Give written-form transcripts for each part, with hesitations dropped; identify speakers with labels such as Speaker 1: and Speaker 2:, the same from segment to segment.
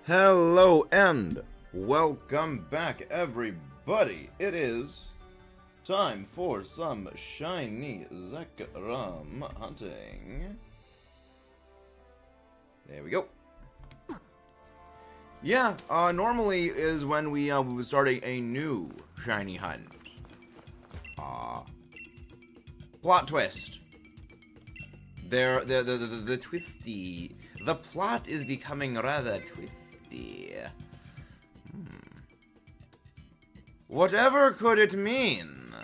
Speaker 1: Hello and welcome back, everybody. It is time for some shiny ZEKROM hunting. There we go. Yeah, normally is when we would start a new shiny hunt. Plot twist. The twisty. The plot is becoming rather twisty. Whatever could it mean?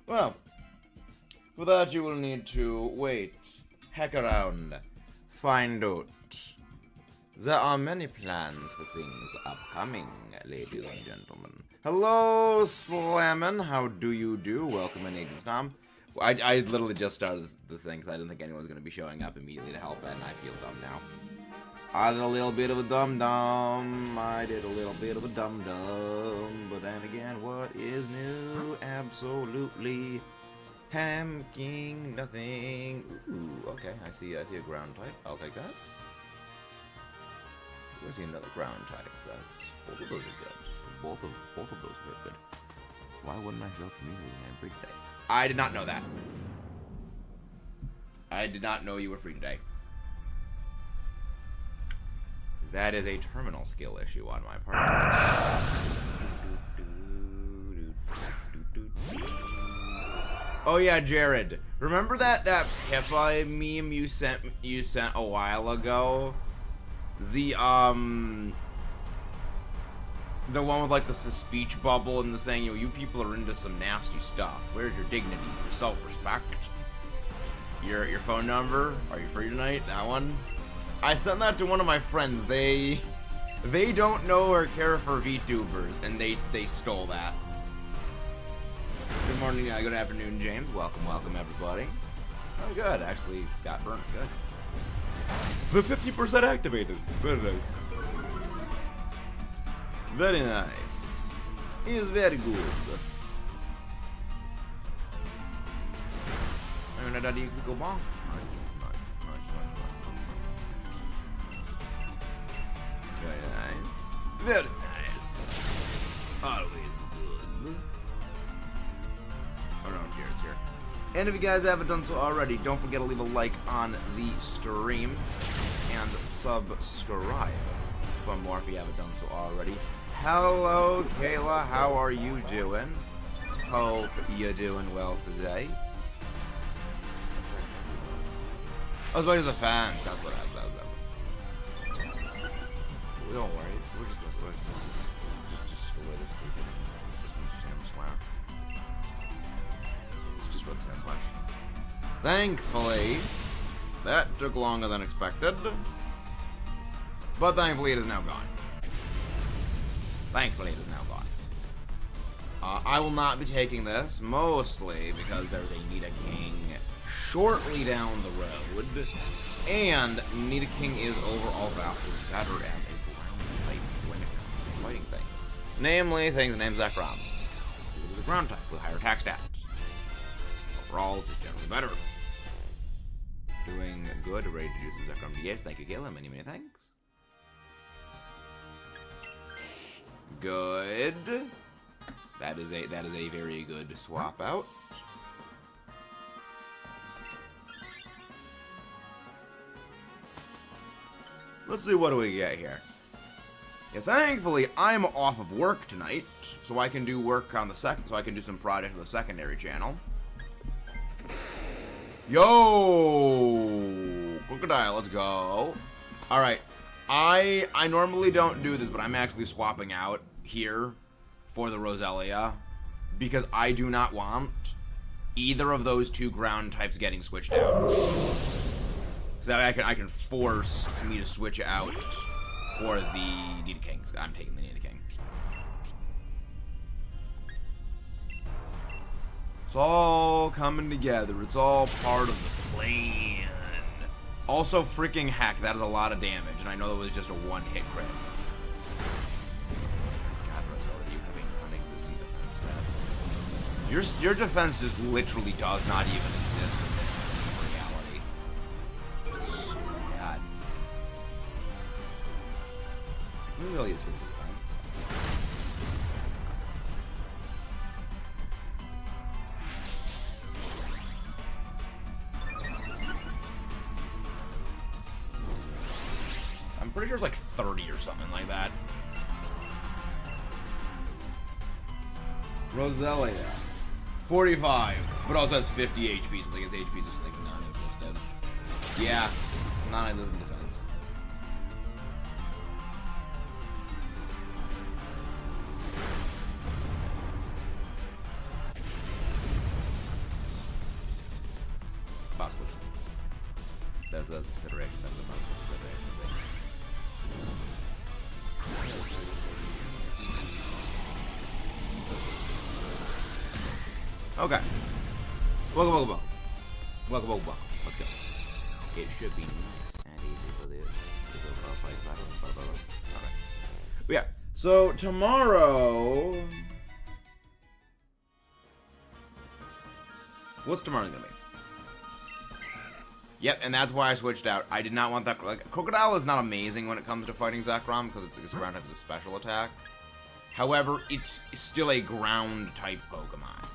Speaker 1: Well, for that you will need to wait, hack around, find out. There are many plans for things upcoming, ladies and gentlemen. Hello, Slammin', how do you do? Welcome in, Agent Tom. I literally just started the thing because I didn't think anyone was going to be showing up immediately to help, and I feel dumb now. I did a little bit of a dum-dum, but then again, what is new? Absolutely hamking nothing. Ooh, okay, I see a ground type. I'll take that. I see another ground type. That's both of those are good. Both of those are good. Why wouldn't I show community every day? I did not know that. I did not know you were free today. That is a terminal skill issue on my part. Oh yeah, Jared. Remember that Pippa meme you sent a while ago? The one with like the speech bubble and the saying, you people are into some nasty stuff. Where's your dignity, your self-respect, your phone number? Are you free tonight? That one. I sent that to one of my friends. They don't know or care for VTubers, and they stole that. Good morning, good afternoon, James. Welcome, everybody. Oh, good. Actually, got burnt. Good. The 50% activated. Very nice. Very nice. He is very good. And that you go bonk. Very nice. Very nice. Always good. Around here, it's here. And if you guys haven't done so already, don't forget to leave a like on the stream and subscribe for more if you haven't done so already. Hello, Kayla. How are you doing? Hope you're doing well today. I was waiting for the fans. That's what I was. Don't worry. We're just gonna destroy this stupid. Let's destroy the sand slash. Thankfully, that took longer than expected. But thankfully, it is now gone. Thankfully, it is now gone. I will not be taking this, mostly because there's a Nidoking shortly down the road, and Nidoking is overall vastly better as a ground type when it comes to fighting things. Namely, things named ZEKROM. It is a ground type with higher attack stats. Overall, it's generally better. Doing good, ready to do some ZEKROM DS. Thank you, Kayla. Many thanks. Good. That is a very good swap out. Let's see what do we get here. Yeah, thankfully I'm off of work tonight, so I can do work on so I can do some project on the secondary channel. Yo, crocodile, let's go. All right. I normally don't do this, but I'm actually swapping out here for the Roselia because I do not want either of those two ground types getting switched out. So that I can force me to switch out for the Nidoking. I'm taking the Nidoking. It's all coming together. It's all part of the plan. Also, freaking heck, that is a lot of damage, and I know that was just a one-hit crit. God, Roselia, you have a non-existent defense stat. Your defense just literally does not even exist in reality. It's so bad. base for defense. I'm pretty sure it's like 30 or something like that. Roselia. 45. But also has 50 HP, so like its HP is just like non-existent. Yeah, non-existent defense. Possible. That's a consideration. That's a possible consideration. Okay. Welcome. Let's go. It should be nice and easy for this. Okay. Yeah. So tomorrow. What's tomorrow gonna be? Yep, and that's why I switched out. I did not want that. Like, Crocodile is not amazing when it comes to fighting ZEKROM because its ground type is a special attack. However, it's still a ground type Pokemon,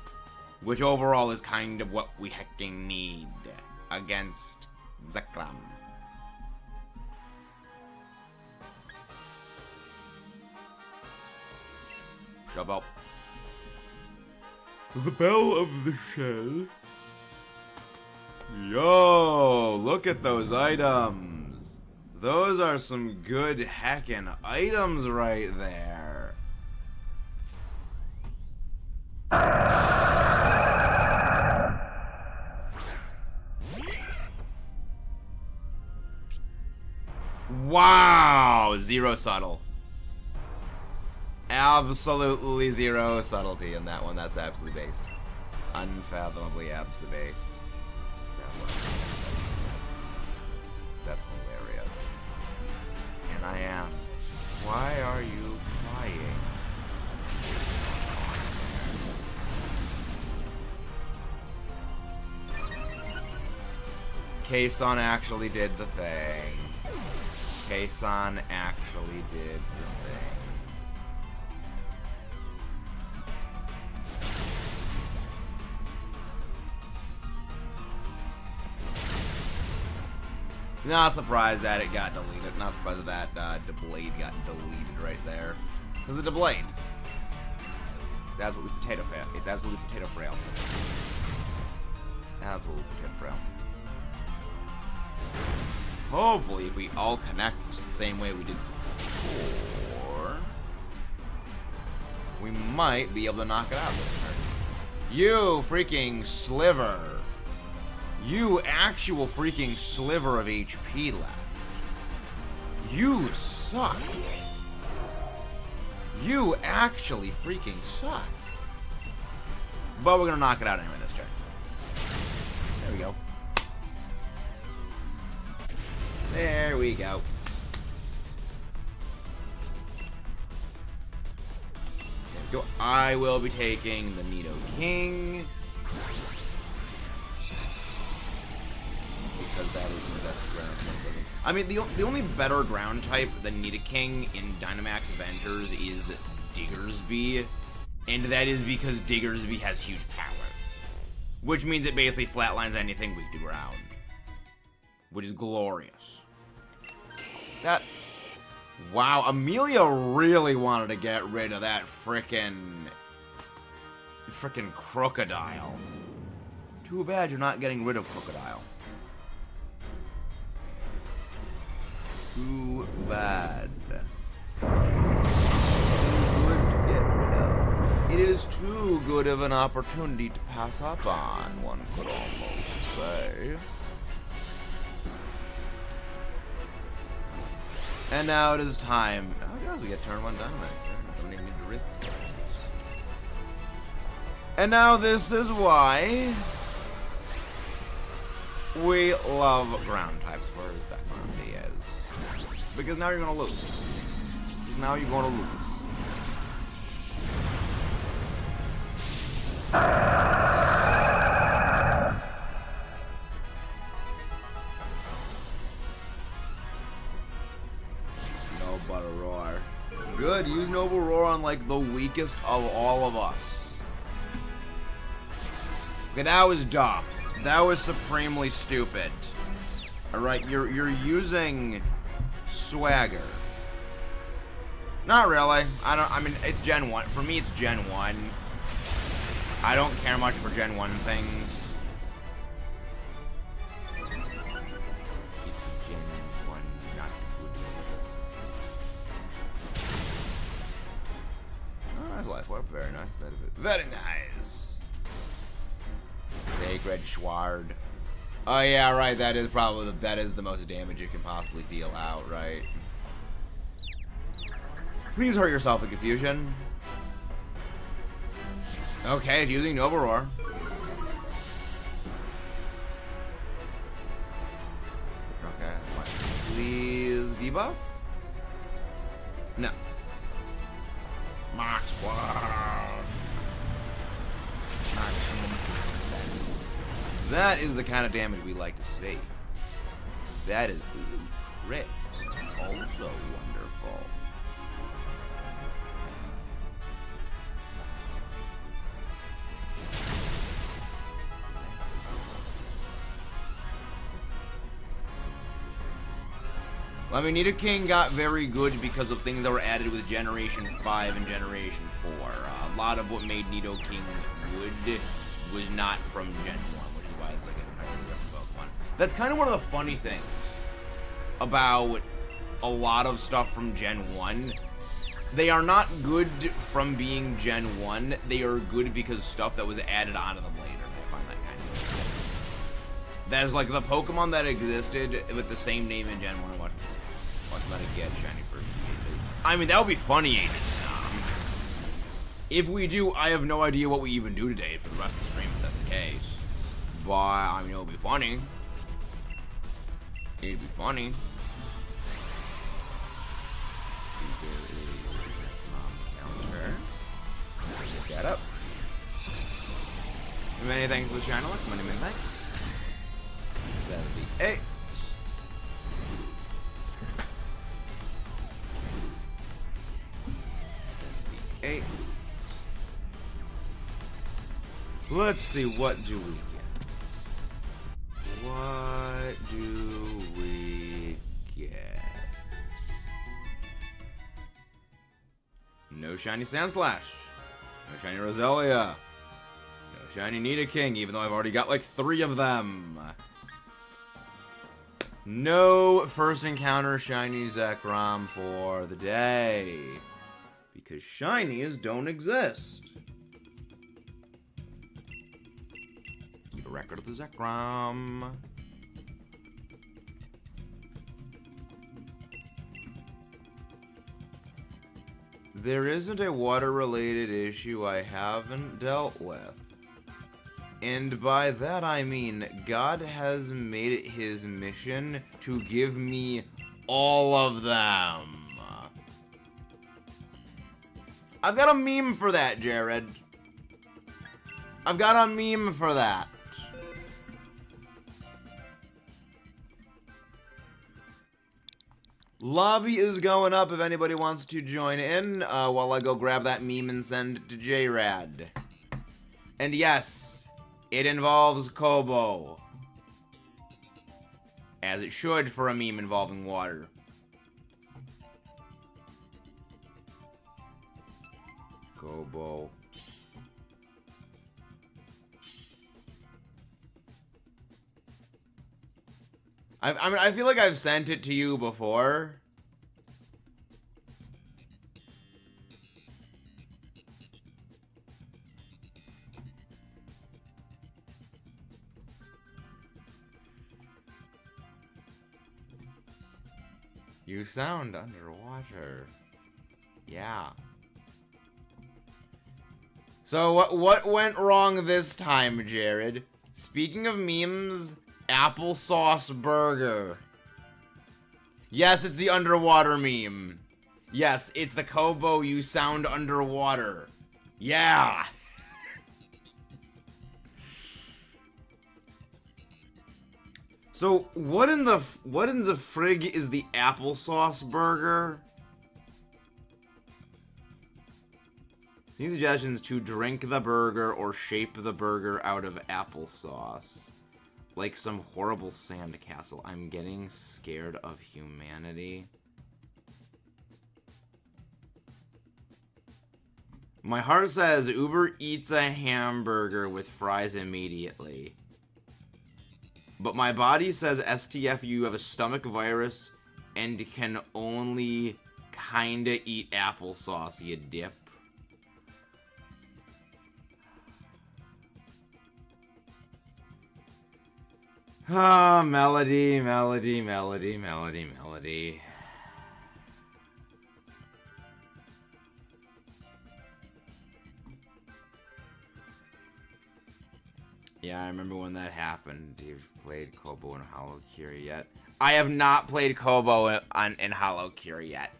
Speaker 1: which overall is kind of what we hecking need against ZEKROM. Shove up. The bell of the shell. Yo, look at those items. Those are some good heckin' items right there. Wow, zero subtle. Absolutely zero subtlety in that one. That's absolutely based. Unfathomably based. That's hilarious. And I ask, why are you crying? Kason actually did the thing. Kason actually did the thing. Not surprised that it got deleted. Not surprised that Deblade got deleted right there. Because it's a Deblade. It's absolutely potato fail. It's absolutely potato frail. Absolutely potato frail. Hopefully, if we all connect the same way we did before, we might be able to knock it out this turn. You freaking sliver. You actual freaking sliver of HP left. You suck. You actually freaking suck. But we're gonna knock it out anyway this turn. There we go. There we go. There we go. I will be taking the Nidoking. Because that is the best ground type. I mean, the only better ground type than Nidoking in Dynamax Adventures is Diggersby. And that is because Diggersby has huge power. Which means it basically flatlines anything weak to ground. Which is glorious. That... Wow, Amelia really wanted to get rid of that frickin' Crocodile. Too bad you're not getting rid of Crocodile. Too bad. It is too good of an opportunity to pass up on, one could almost say. And now it is time. Oh, yes, we get turn 1 Dynamax. Don't even need to risk this. And now this is why we love ground types for ZEKROM is. Because now you're gonna lose. Because now you're gonna lose. Noble Roar on, like, the weakest of all of us. Okay, that was dumb. That was supremely stupid. Alright, you're using Swagger. Not really. I mean, it's Gen 1. For me, it's Gen 1. I don't care much for Gen 1 things. It's Gen 1, not good. Oh, nice life orb. Very nice. Very nice. Sacred Shward. Oh yeah, right. That is probably the most damage you can possibly deal out, right? Please hurt yourself in confusion. Okay, it's using Nova Roar. Okay, please debuff? No. Max Squad. That is the kind of damage we like to see. That is crit. Also wonderful. I mean, Nidoking got very good because of things that were added with Generation 5 and Generation 4. A lot of what made Nidoking good was not from Gen 1, which is why it's like an entirely different Pokemon. That's kind of one of the funny things about a lot of stuff from Gen 1. They are not good from being Gen 1. They are good because stuff that was added onto them later. I find that kind of cool. That is like the Pokemon that existed with the same name in Gen 1. Watch that get shiny first. I mean, that would be funny, Agents. If we do, I have no idea what we even do today for the rest of the stream, if that's the case. But, I mean, it would be funny. It'd be funny. Counter. Look that up. Many thanks for the channel. Many thanks. 78. Let's see, what do we get? What do we get? No shiny Sandslash. No shiny Roselia. No shiny Nidoking, even though I've already got like 3 of them. No first encounter shiny ZEKROM for the day. Because shinies don't exist. Keep a record of the ZEKROM. There isn't a water-related issue I haven't dealt with. And by that I mean, God has made it his mission to give me all of them. I've got a meme for that, Jared. I've got a meme for that. Lobby is going up if anybody wants to join in, while I go grab that meme and send it to JRad. And yes, it involves Kobo. As it should for a meme involving water. Kobo. I mean, I feel like I've sent it to you before. You sound underwater. Yeah. So what went wrong this time, Jared? Speaking of memes, applesauce burger. Yes, it's the underwater meme. Yes, it's the Kobo you sound underwater. Yeah. So what in the frig is the applesauce burger? Any suggestions to drink the burger or shape the burger out of applesauce? Like some horrible sandcastle. I'm getting scared of humanity. My heart says Uber eats a hamburger with fries immediately. But my body says STF, you have a stomach virus and can only kinda eat applesauce, you dip. Ah, melody, melody, melody, melody, melody. Yeah, I remember when that happened. You've played Kobo and Hollow Cure yet? I have not played Kobo in Hollow Cure yet.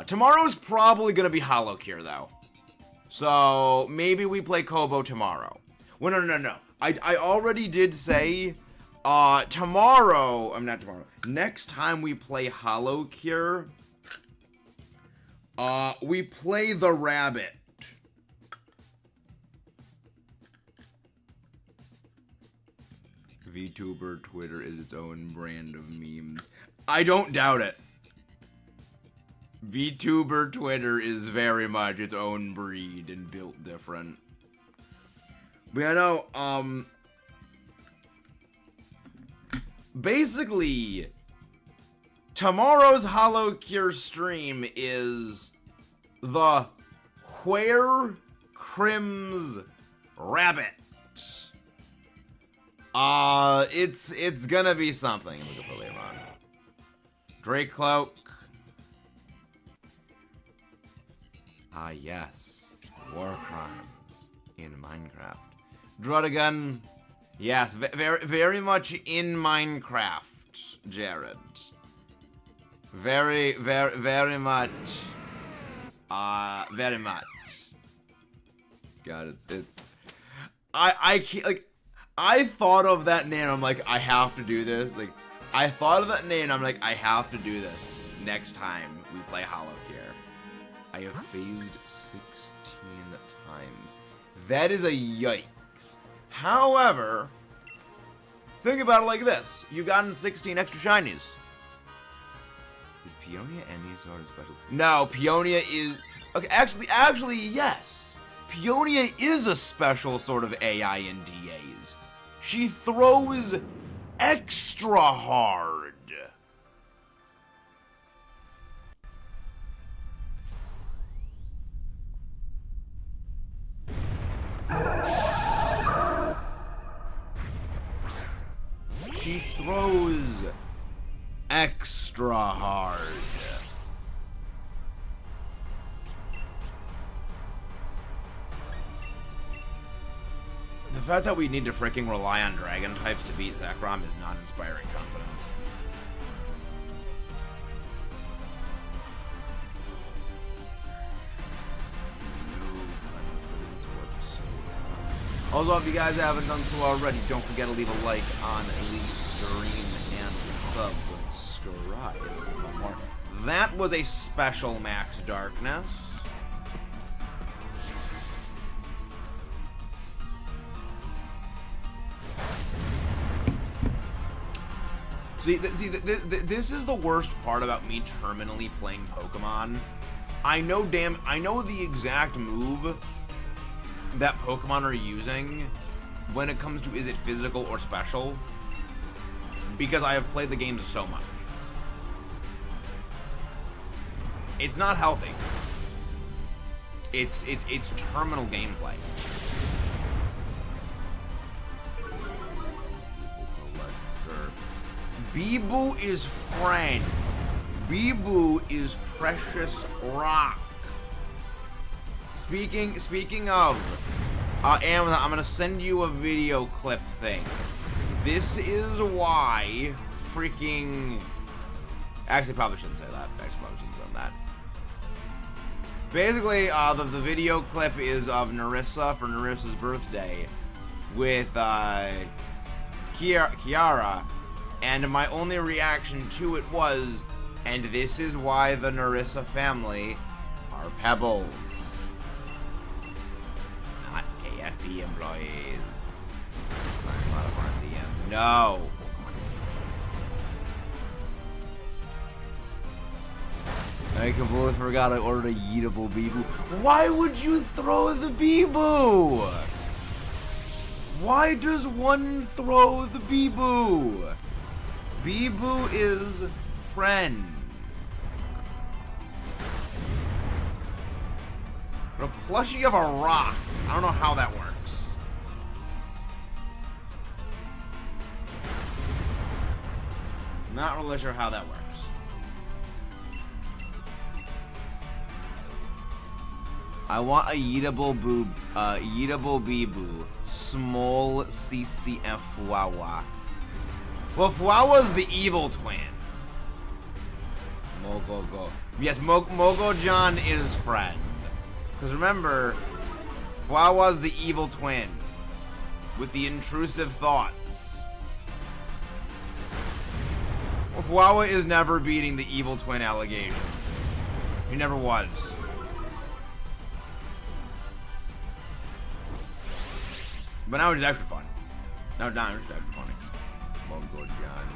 Speaker 1: Tomorrow's probably going to be Hollow Cure, though. So, maybe we play Kobo tomorrow. Well, no. I already did say, tomorrow, not tomorrow, next time we play Hollow Cure, we play the rabbit. VTuber Twitter is its own brand of memes. I don't doubt it. VTuber Twitter is very much its own breed and built different. But yeah, no, basically, tomorrow's Hollow Cure stream is the Where Crims Rabbit. It's gonna be something. I'm looking for later on. Drake Cloak. Ah, yes. War crimes in Minecraft. Drudigan. Yes, very much in Minecraft, Jared. Very much. Very much. God, it's. I can't, like, I thought of that name, I'm like, I have to do this. Like, I thought of that name, I'm like, I have to do this next time we play Hollow Cure. I have phased 16 times. That is a yikes. However, think about it like this. You've gotten 16 extra shinies. Is Peonia any sort of special? No, Peonia is... Okay, actually, yes. Peonia is a special sort of AI in DAs. She throws extra hard. She throws extra hard. The fact that we need to freaking rely on dragon types to beat ZEKROM is not inspiring confidence. Also, if you guys haven't done so already, don't forget to leave a like on the stream and subscribe for more. That was a special Max Darkness. See, this is the worst part about me terminally playing Pokemon. I know the exact move that Pokemon are using when it comes to is it physical or special, because I have played the games so much. It's not healthy. It's terminal gameplay. Bibu is friend. Bibu is precious rock. Speaking of, Amazon, I'm gonna send you a video clip thing. This is why freaking... Actually, probably shouldn't say that. Basically, the video clip is of Nerissa for Nerissa's birthday with Kiara, and my only reaction to it was, and this is why the Nerissa family are pebbles. employees. I'm out of our DMs. No! I completely forgot I ordered a yeetable Beeboo. Why would you throw the Beeboo? Why does one throw the Beeboo? Beeboo is friend. A plushie of a rock. I don't know how that works. Not really sure how that works. I want a yeetable Beeboo. Small CCF Fuawa. Well, Fuawa's the evil twin. Mogogo. Yes, Mogo-John is friend. Because remember, Fuawa's the evil twin. With the intrusive thoughts. Fuawa is never beating the evil twin allegations. She never was. But now it's extra fun. Now it's extra funny. Mogo-John.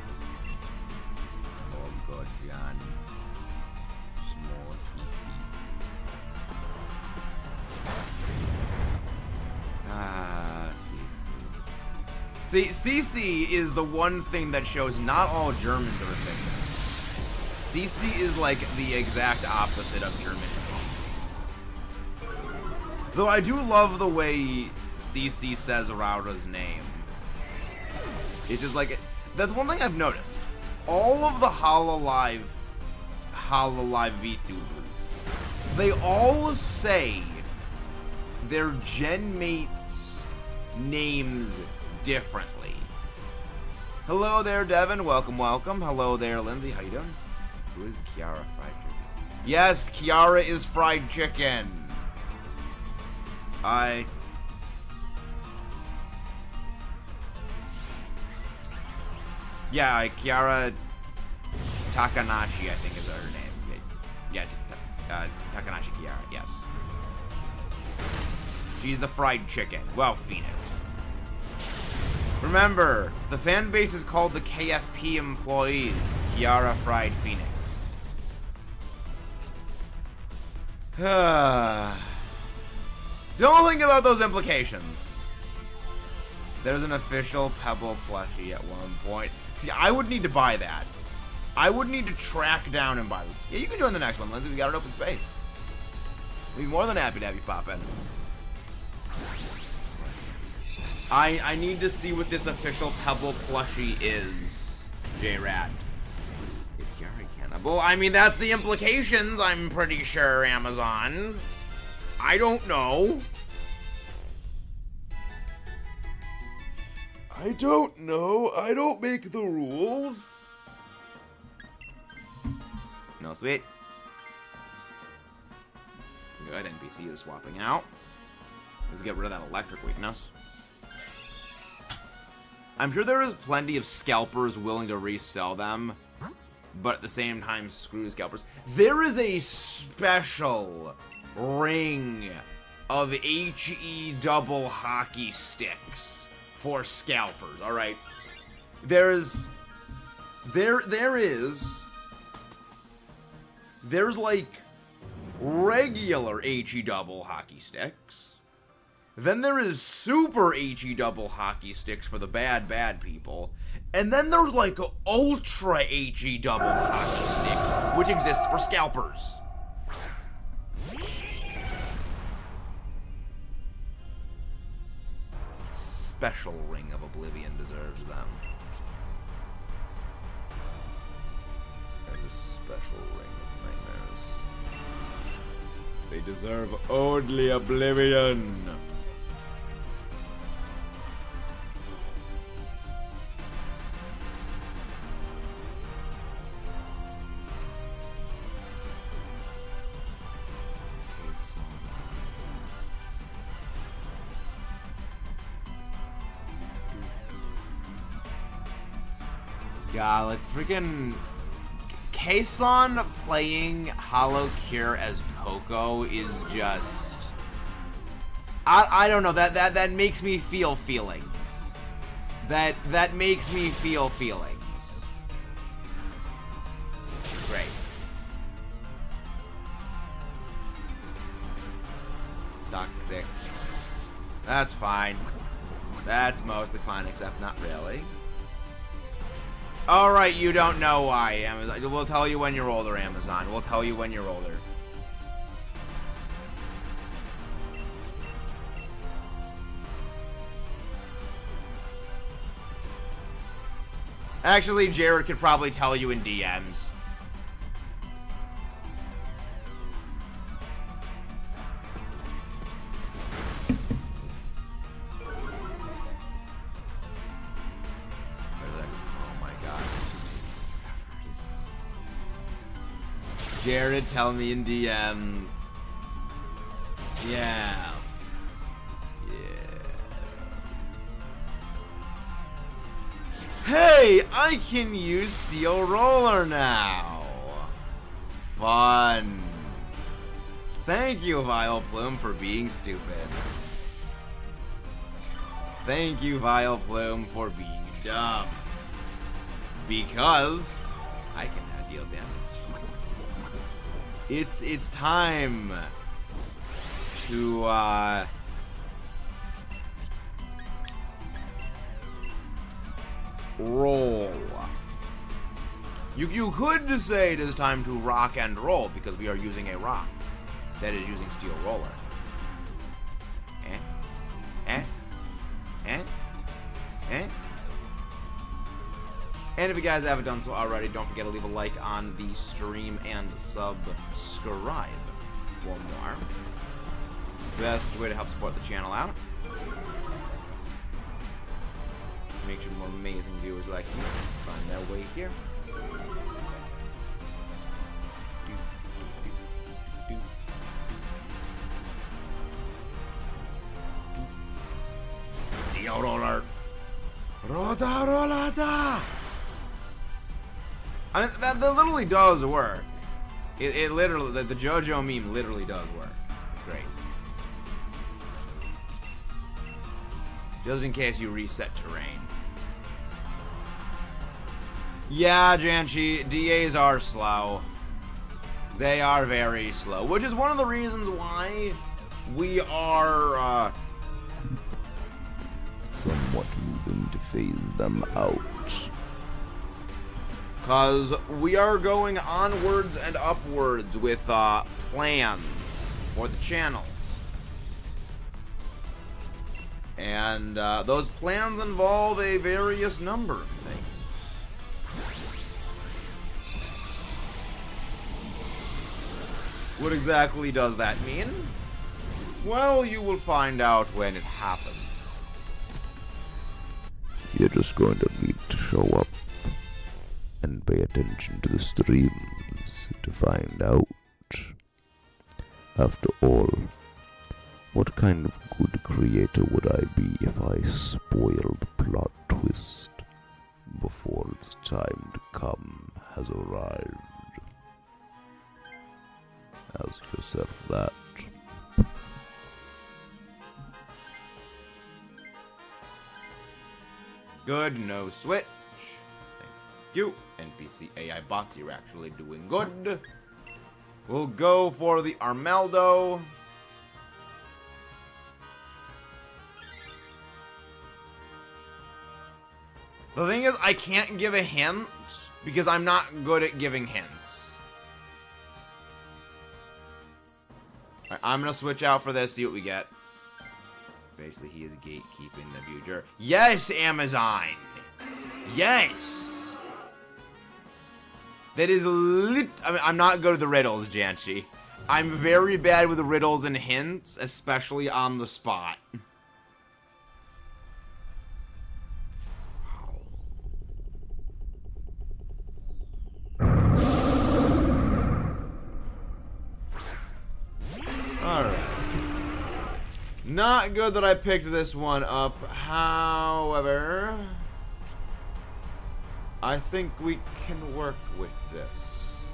Speaker 1: Mogo-John. Small CC. See, CC is the one thing that shows not all Germans are things. CC is like the exact opposite of German influence. Though I do love the way CC says Raura's name. It's just like, that's one thing I've noticed. All of the Hololive VTubers, they all say their gen mates' names differently. Hello there, Devin. Welcome, welcome. Hello there, Lindsay. How you doing? Who is Kiara Fried Chicken? Yes, Kiara is fried chicken. Yeah, Kiara Takanashi, I think is her name. Yeah, Takanashi Kiara, yes. She's the fried chicken. Well, Phoenix. Remember, the fan base is called the KFP employees. Kiara Fried Phoenix. Don't think about those implications. There's an official Pebble plushie at one point. See, I would need to buy that. I would need to track down and buy them. Yeah, you can join the next one, Lindsay. We got an open space. We'd be more than happy to have you pop in. I need to see what this official Pebble plushie is. J-Rad. Is Kiara cannibal? I mean, that's the implications, I'm pretty sure, Amazon. I don't know. I don't know. I don't make the rules. No, sweet. Good, NPC is swapping out. Let's get rid of that electric weakness. I'm sure there is plenty of scalpers willing to resell them, but at the same time, screw scalpers. There is a special ring of HE double hockey sticks for scalpers, alright? There's like regular HE double hockey sticks. Then there is super HE double hockey sticks for the bad people. And then there's like ultra HE double hockey sticks, which exists for scalpers. Special Ring of Oblivion deserves them. There's a special Ring of Nightmares. They deserve only Oblivion. God, like freaking Kason playing Hollow Cure as Poco is just... I don't know. That makes me feel feelings. That makes me feel feelings. Great. Toxic. That's fine. That's mostly fine, except not really. Alright, you don't know why, Amazon. We'll tell you when you're older, Amazon. We'll tell you when you're older. Actually, Jared could probably tell you in DMs. Jared, tell me in DMs. Yeah. Hey, I can use Steel Roller now. Fun. Thank you, Vile Plume, for being stupid. Thank you, Vile Plume, for being dumb. Because I can now deal damage. It's time to roll. You could say it is time to rock and roll because we are using a rock that is using Steel Roller. And if you guys haven't done so already, don't forget to leave a like on the stream and subscribe for more. Best way to help support the channel out. Make sure more amazing viewers like you find their way here. Steel Roller. Roda. I mean, that literally does work. It literally, the JoJo meme literally does work. Great. Just in case you reset terrain. Yeah, Janchi, DAs are slow. They are very slow, which is one of the reasons why we are
Speaker 2: somewhat moving to phase them out.
Speaker 1: Because we are going onwards and upwards with plans for the channel. And those plans involve a various number of things. What exactly does that mean? Well, you will find out when it happens.
Speaker 2: You're just going to need to show up and pay attention to the streams to find out. After all, what kind of good creator would I be if I spoiled the plot twist before its time to come has arrived? Ask yourself that.
Speaker 1: Good, no switch. Thank you. NPC AI bots, you're actually doing good. We'll go for the Armaldo. The thing is, I can't give a hint because I'm not good at giving hints. Alright, I'm gonna switch out for this, see what we get. Basically, he is gatekeeping the future. Yes, Amazon! Yes! That is lit. I mean, I'm not good at the riddles, Janchi. I'm very bad with the riddles and hints, especially on the spot. Alright. Not good that I picked this one up. However, I think we can work with this.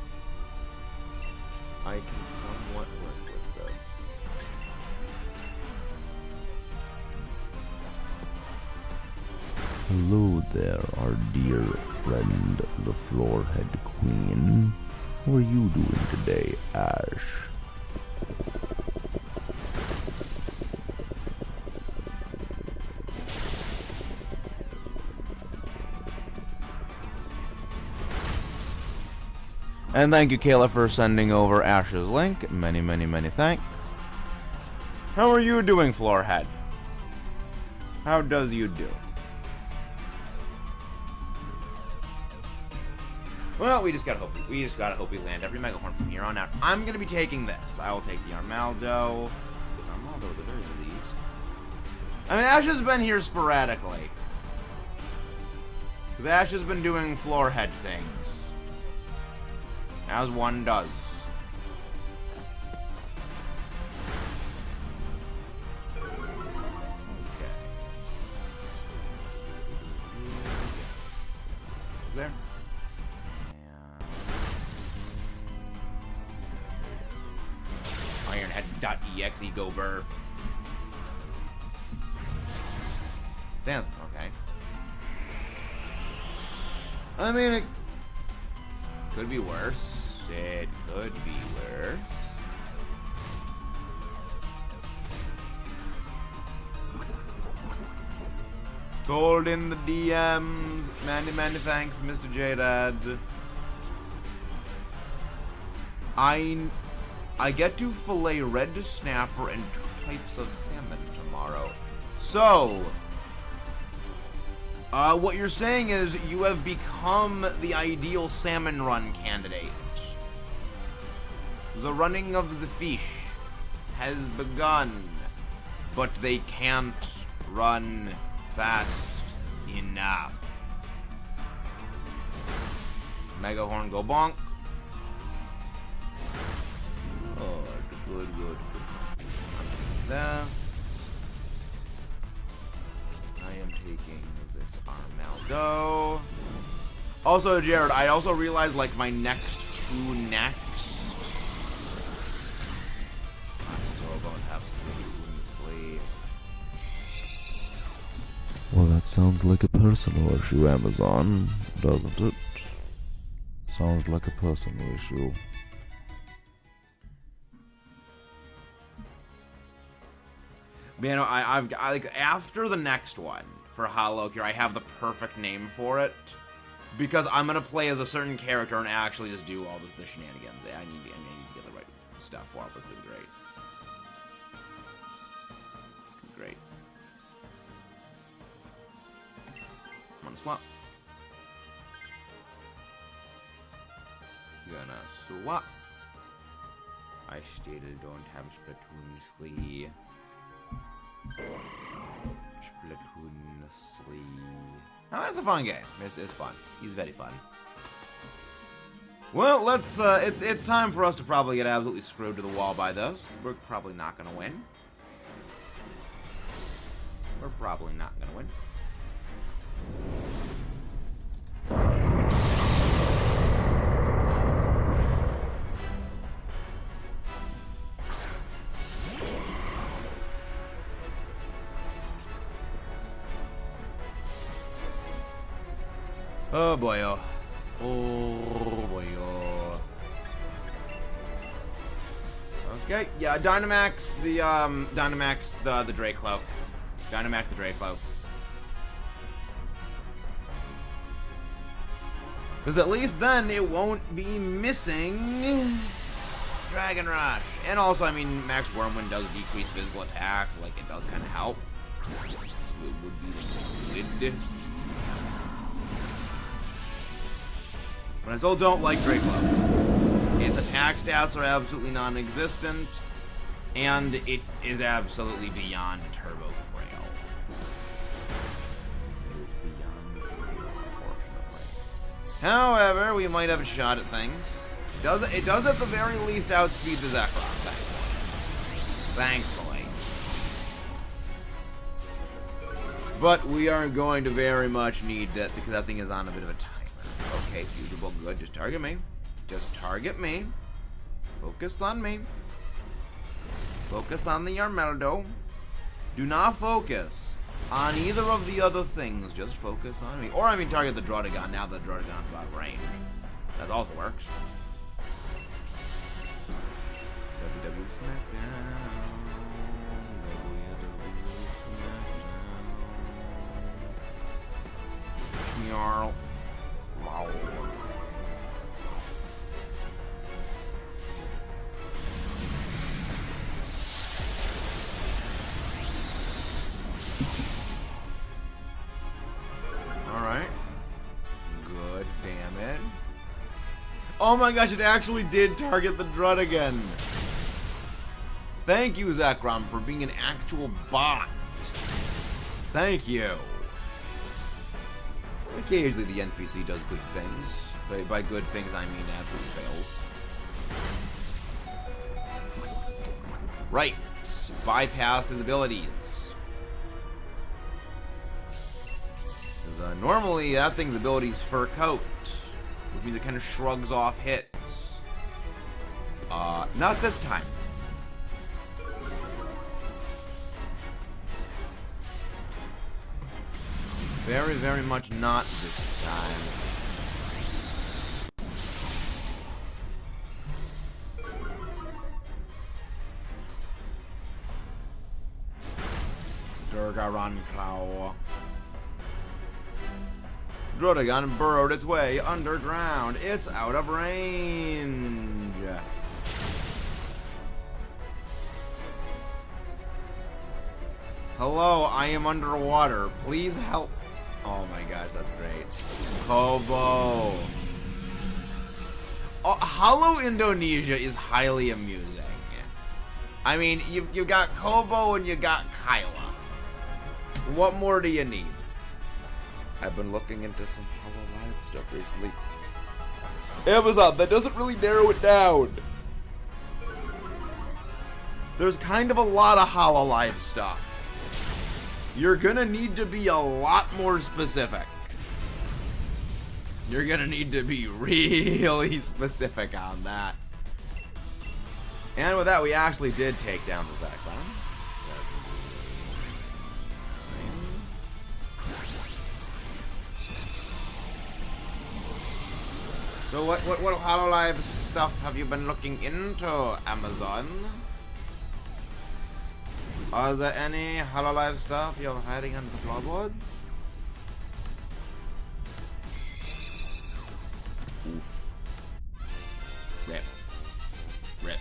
Speaker 1: I can somewhat work with this.
Speaker 2: Hello there, our dear friend, the Floorhead Queen. How are you doing today, Ash?
Speaker 1: And thank you, Kayla, for sending over Ash's link. Many, many, many thanks. How are you doing, Floorhead? How does you do? Well, we just gotta hope we land every Megahorn from here on out. I'm gonna be taking this. I will take the Armaldo. Armaldo, the very least. I mean, Ash has been here sporadically. Because Ash has been doing Floorhead things. As one does. Okay. There. And Ironhead.exe go burr. Damn, okay. I mean, it could be worse. It could be worse. Gold in the DMs. Many, many thanks, Mr. J-Dad. I get to fillet red snapper and 2 types of salmon tomorrow. So, what you're saying is you have become the ideal salmon run candidate. The running of the fish has begun, but they can't run fast enough. Megahorn go bonk. Oh, good. This. I am taking this Armaldo. Also, Jared, I also realized, like, my next 2 necks.
Speaker 2: Well, that sounds like a personal issue, Amazon, doesn't it? Sounds like a personal issue.
Speaker 1: Man, I like after the next one for Hollow Cure, I have the perfect name for it because I'm gonna play as a certain character and actually just do all the shenanigans. I need to get the right stuff for it. It's gonna be great. It's gonna be great. I'm gonna swap. Gonna swap. I still don't have Splatoon 3. Splatoon 3. Oh, it's a fun game. It's fun. He's very fun. Well, let's. It's time for us to probably get absolutely screwed to the wall by this. We're probably not gonna win. We're probably not gonna win. Oh boy, oh. Oh boy, oh. Okay, yeah, Dynamax, the Dracloak. Dynamax the Dracloak. Because at least then it won't be missing Dragon Rush. And also, I mean, Max Wormwind does decrease physical attack. Like, it does kind of help. It would be good. But I still don't like Dracloak. Its attack stats are absolutely non-existent. And it is absolutely beyond turbo frail. It is beyond frail, unfortunately. However, we might have a shot at things. It does at the very least outspeed the ZEKROM, thankfully. But we are going to very much need that because that thing is on a bit of a timer. Okay, Fugible, good. Just target me. Just target me. Focus on me. Focus on the Armaldo. Do not focus on either of the other things. Just focus on me. Or, I mean, target the Drotagon now that Drotagon's out of range. That also works. WWE SmackDown. Snarl. Wow. Alright. Good damage. Oh my gosh, it actually did target the Drotagon. Thank you, ZEKROM, for being an actual bot. Thank you. Occasionally the NPC does good things. By good things, I mean absolutely fails. Right. Bypass his abilities. Normally, that thing's ability's Fur Coat, which means it kind of shrugs off hits. Not this time. Very, very much not this time. Durgaron Claw. Drotagon burrowed its way underground. It's out of range. Hello, I am underwater. Please help. Oh my gosh, that's great. Kobo. Oh, Hollow Indonesia is highly amusing. I mean, you got Kobo and you got Kyla. What more do you need? I've been looking into some Hololive stuff recently. Amazon, that doesn't really narrow it down. There's kind of a lot of Hololive stuff. You're gonna need to be a lot more specific. You're gonna need to be really specific on that. And with that, we actually did take down the ZEKROM. So what Hololive stuff have you been looking into, Amazon? Are there any Hololive stuff you're hiding under the floorboards? Oof. Rip. Rip.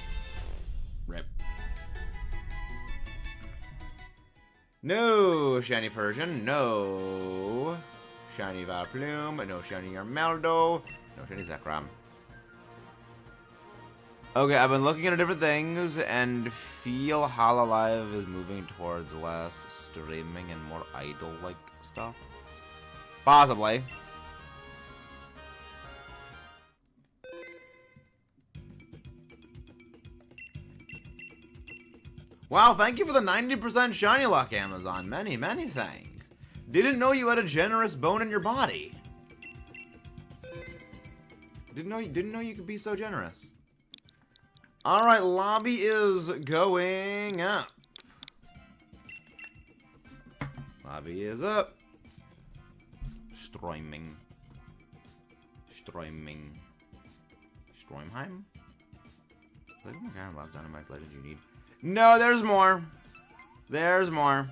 Speaker 1: Rip. No shiny Persian, no shiny Valplume, no shiny Armaldo, no shiny ZEKROM. Okay, I've been looking at different things and feel Hololive is moving towards less streaming and more idol-like stuff. Possibly. Wow, thank you for the 90% shiny luck, Amazon. Many, many thanks. Didn't know you had a generous bone in your body. Didn't know you could be so generous. Alright, lobby is going up. Lobby is up. Streaming. Streaming. Stroimheim? What kind of last Dynamax legends you need? No, there's more. There's more.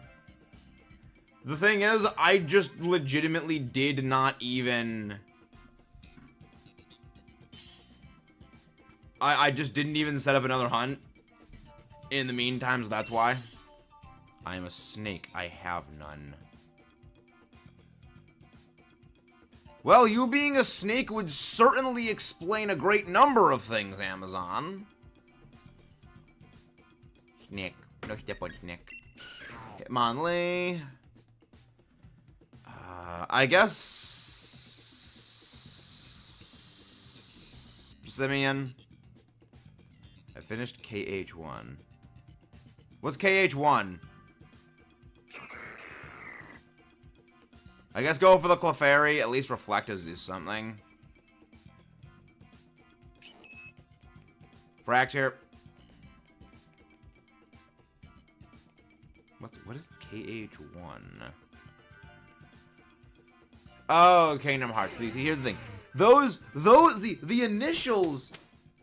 Speaker 1: The thing is, I just legitimately did not even... I just didn't even set up another hunt in the meantime, so that's why. I am a snake. I have none. Well, you being a snake would certainly explain a great number of things, Amazon. Snake. No step on snake. Hitmonlee. I guess... Simeon. I finished KH1. What's KH1? I guess go for the Clefairy. At least Reflect is something. Fracture. What is KH1? Oh, Kingdom Hearts. See, here's the thing. The initials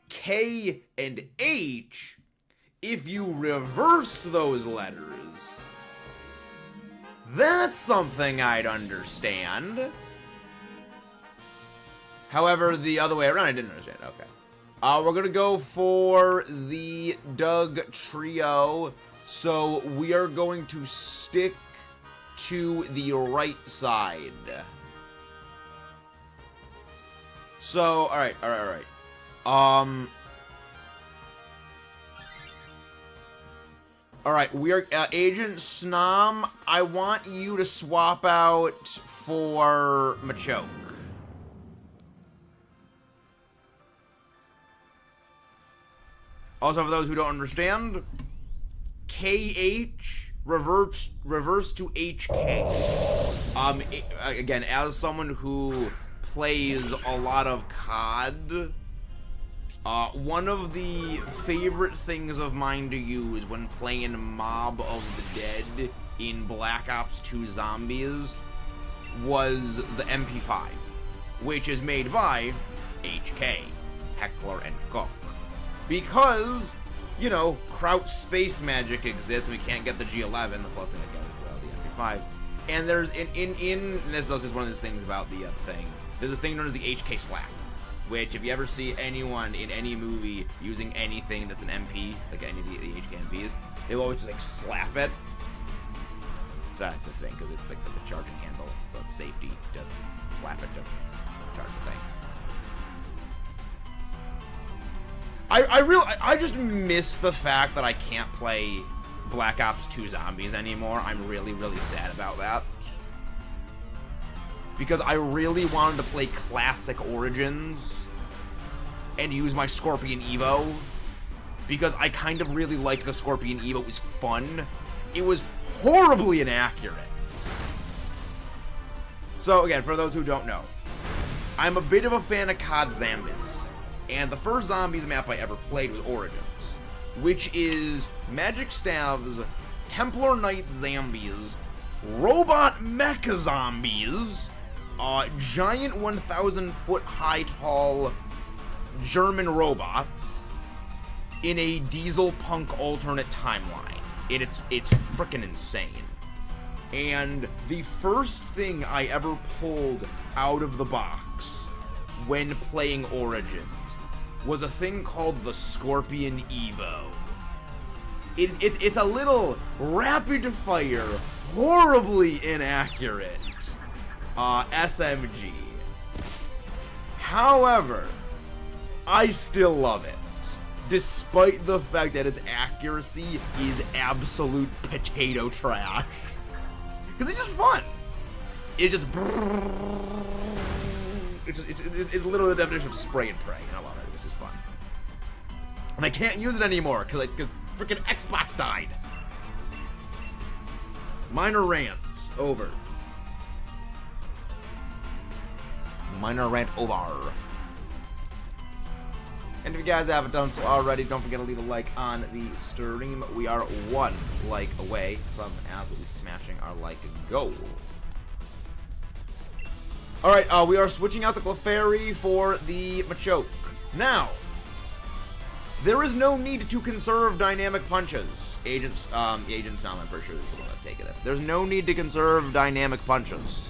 Speaker 1: K and H, if you reverse those letters, that's something I'd understand. However, the other way around, I didn't understand. Okay. We're gonna go for the Doug trio. So we are going to stick to the right side. So, alright. Alright, we are, Agent Snom, I want you to swap out for Machoke. Also, for those who don't understand, KH reverts to HK. Again, as someone who plays a lot of COD, one of the favorite things of mine to use when playing Mob of the Dead in Black Ops 2 Zombies was the MP5, which is made by HK, Heckler and Koch. Because, you know, Crouch Space Magic exists, and we can't get the G11, the closest thing I get is the MP5. And there's, and this is just one of those things about the thing, there's a thing known as the HK slap, which if you ever see anyone in any movie using anything that's an MP, like any of the HK MPs, they'll always just like slap it. It's a thing, because it's like the charging handle, so it's safety to slap it to charge the thing. I just miss the fact that I can't play Black Ops 2 Zombies anymore. I'm really, really sad about that. Because I really wanted to play Classic Origins and use my Scorpion Evo. Because I kind of really liked the Scorpion Evo. It was fun. It was horribly inaccurate. So again, for those who don't know, I'm a bit of a fan of COD Zombies. And the first Zombies map I ever played was Origins, which is Magic Staff's Templar Knight Zombies, Robot Mecha Zombies, giant 1,000-foot high tall German robots in a diesel punk alternate timeline. It's freaking insane. And the first thing I ever pulled out of the box when playing Origins was a thing called the Scorpion Evo. It's a little rapid-fire, horribly inaccurate SMG. However, I still love it, despite the fact that its accuracy is absolute potato trash. Because it's just fun. It's literally the definition of spray and pray, and I love it. This is fun. And I can't use it anymore because freaking Xbox died. Minor rant over. Minor rant over. And if you guys haven't done so already, don't forget to leave a like on the stream. We are 1 like away from absolutely smashing our like goal. Alright, we are switching out the Clefairy for the Machoke. Now, there is no need to conserve dynamic punches. Agent Snom, I'm pretty sure is the one that's taking this. There's no need to conserve dynamic punches.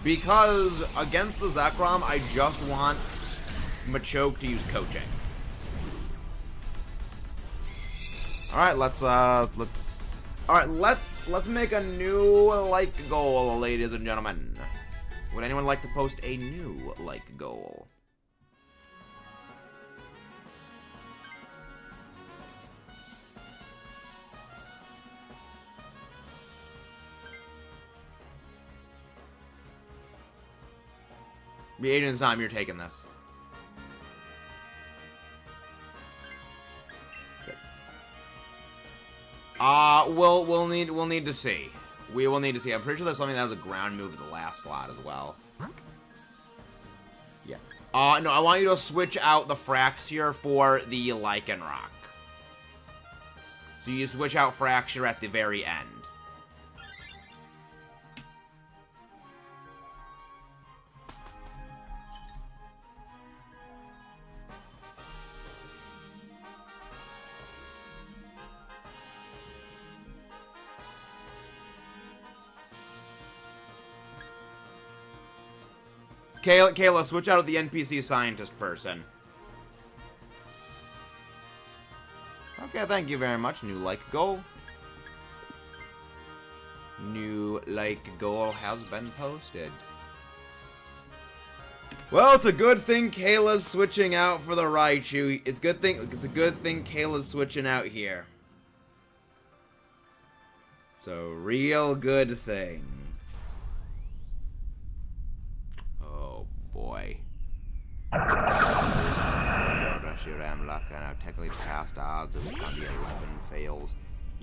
Speaker 1: Because against the ZEKROM, I just want Machoke to use coaching. Alright, let's make a new like goal, ladies and gentlemen. Would anyone like to post a new like goal? The agent's not, you're taking this. Good. We'll need to see. We will need to see. I'm pretty sure there's something that has a ground move at the last slot as well. Yeah. No, I want you to switch out the Fraxier for the Lycanroc. So you switch out Fracture at the very end. Kayla, switch out of the NPC scientist person. Okay, thank you very much. New like goal. New like goal has been posted. Well, it's a good thing Kayla's switching out for the Raichu. It's a good thing Kayla's switching out here. It's a real good thing. Boy. I'm lucky now. Technically past odds. It was gonna be 11 fails.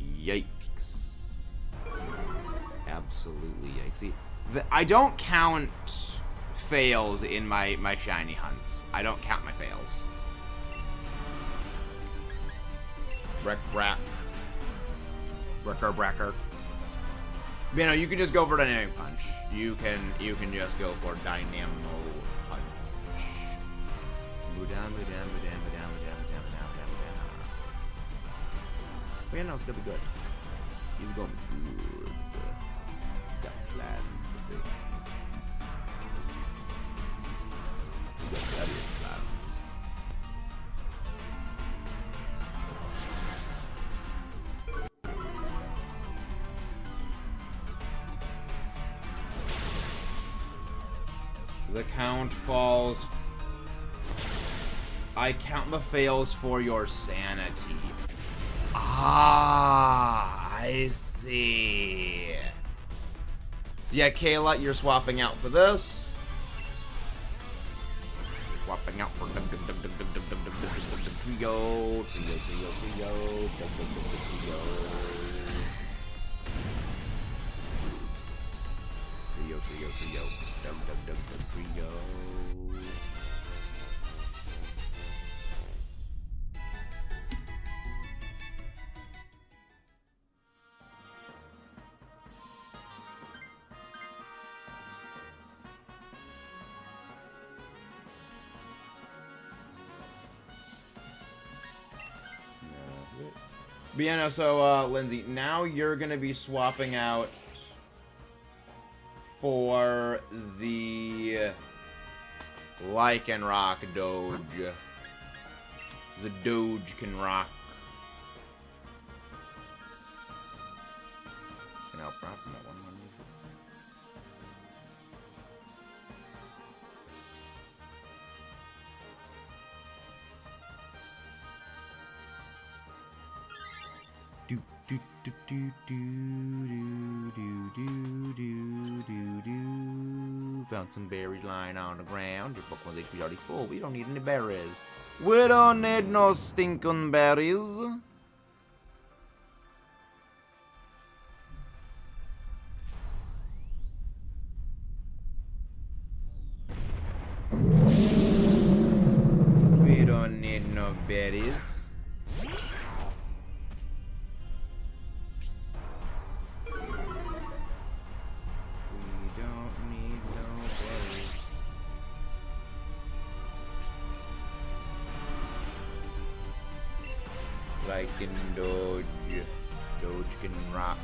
Speaker 1: Yikes. Absolutely yikes. See, I don't count fails in my shiny hunts. I don't count my fails. Brecker. You know, you can just go for Dynamic Punch. You can just go for Dynamo Punch. But yeah, no, it's gonna be good. He's going good. Got plans for things. He's got various plans. The count falls. I count the fails for your sanity. Ah, I see. Yeah, Kayla, you're swapping out for this. Swapping out for trio. But yeah, no, so, Lindsay, now you're gonna be swapping out for the Lycanroc Doge. The Doge can rock. Can help rock from that one. Found some berries lying on the ground. Your Pokemon's HP's already full. We don't need any berries. We don't need no stinking berries. We don't need no berries. Doge can rock.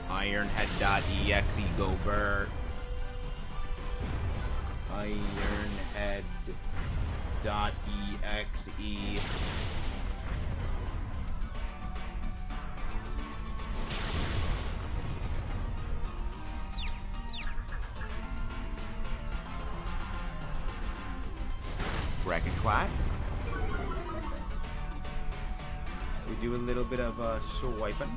Speaker 1: Ironhead.exe go Bert. Ironhead.exe. Dragon Quack. We do a little bit of swiping.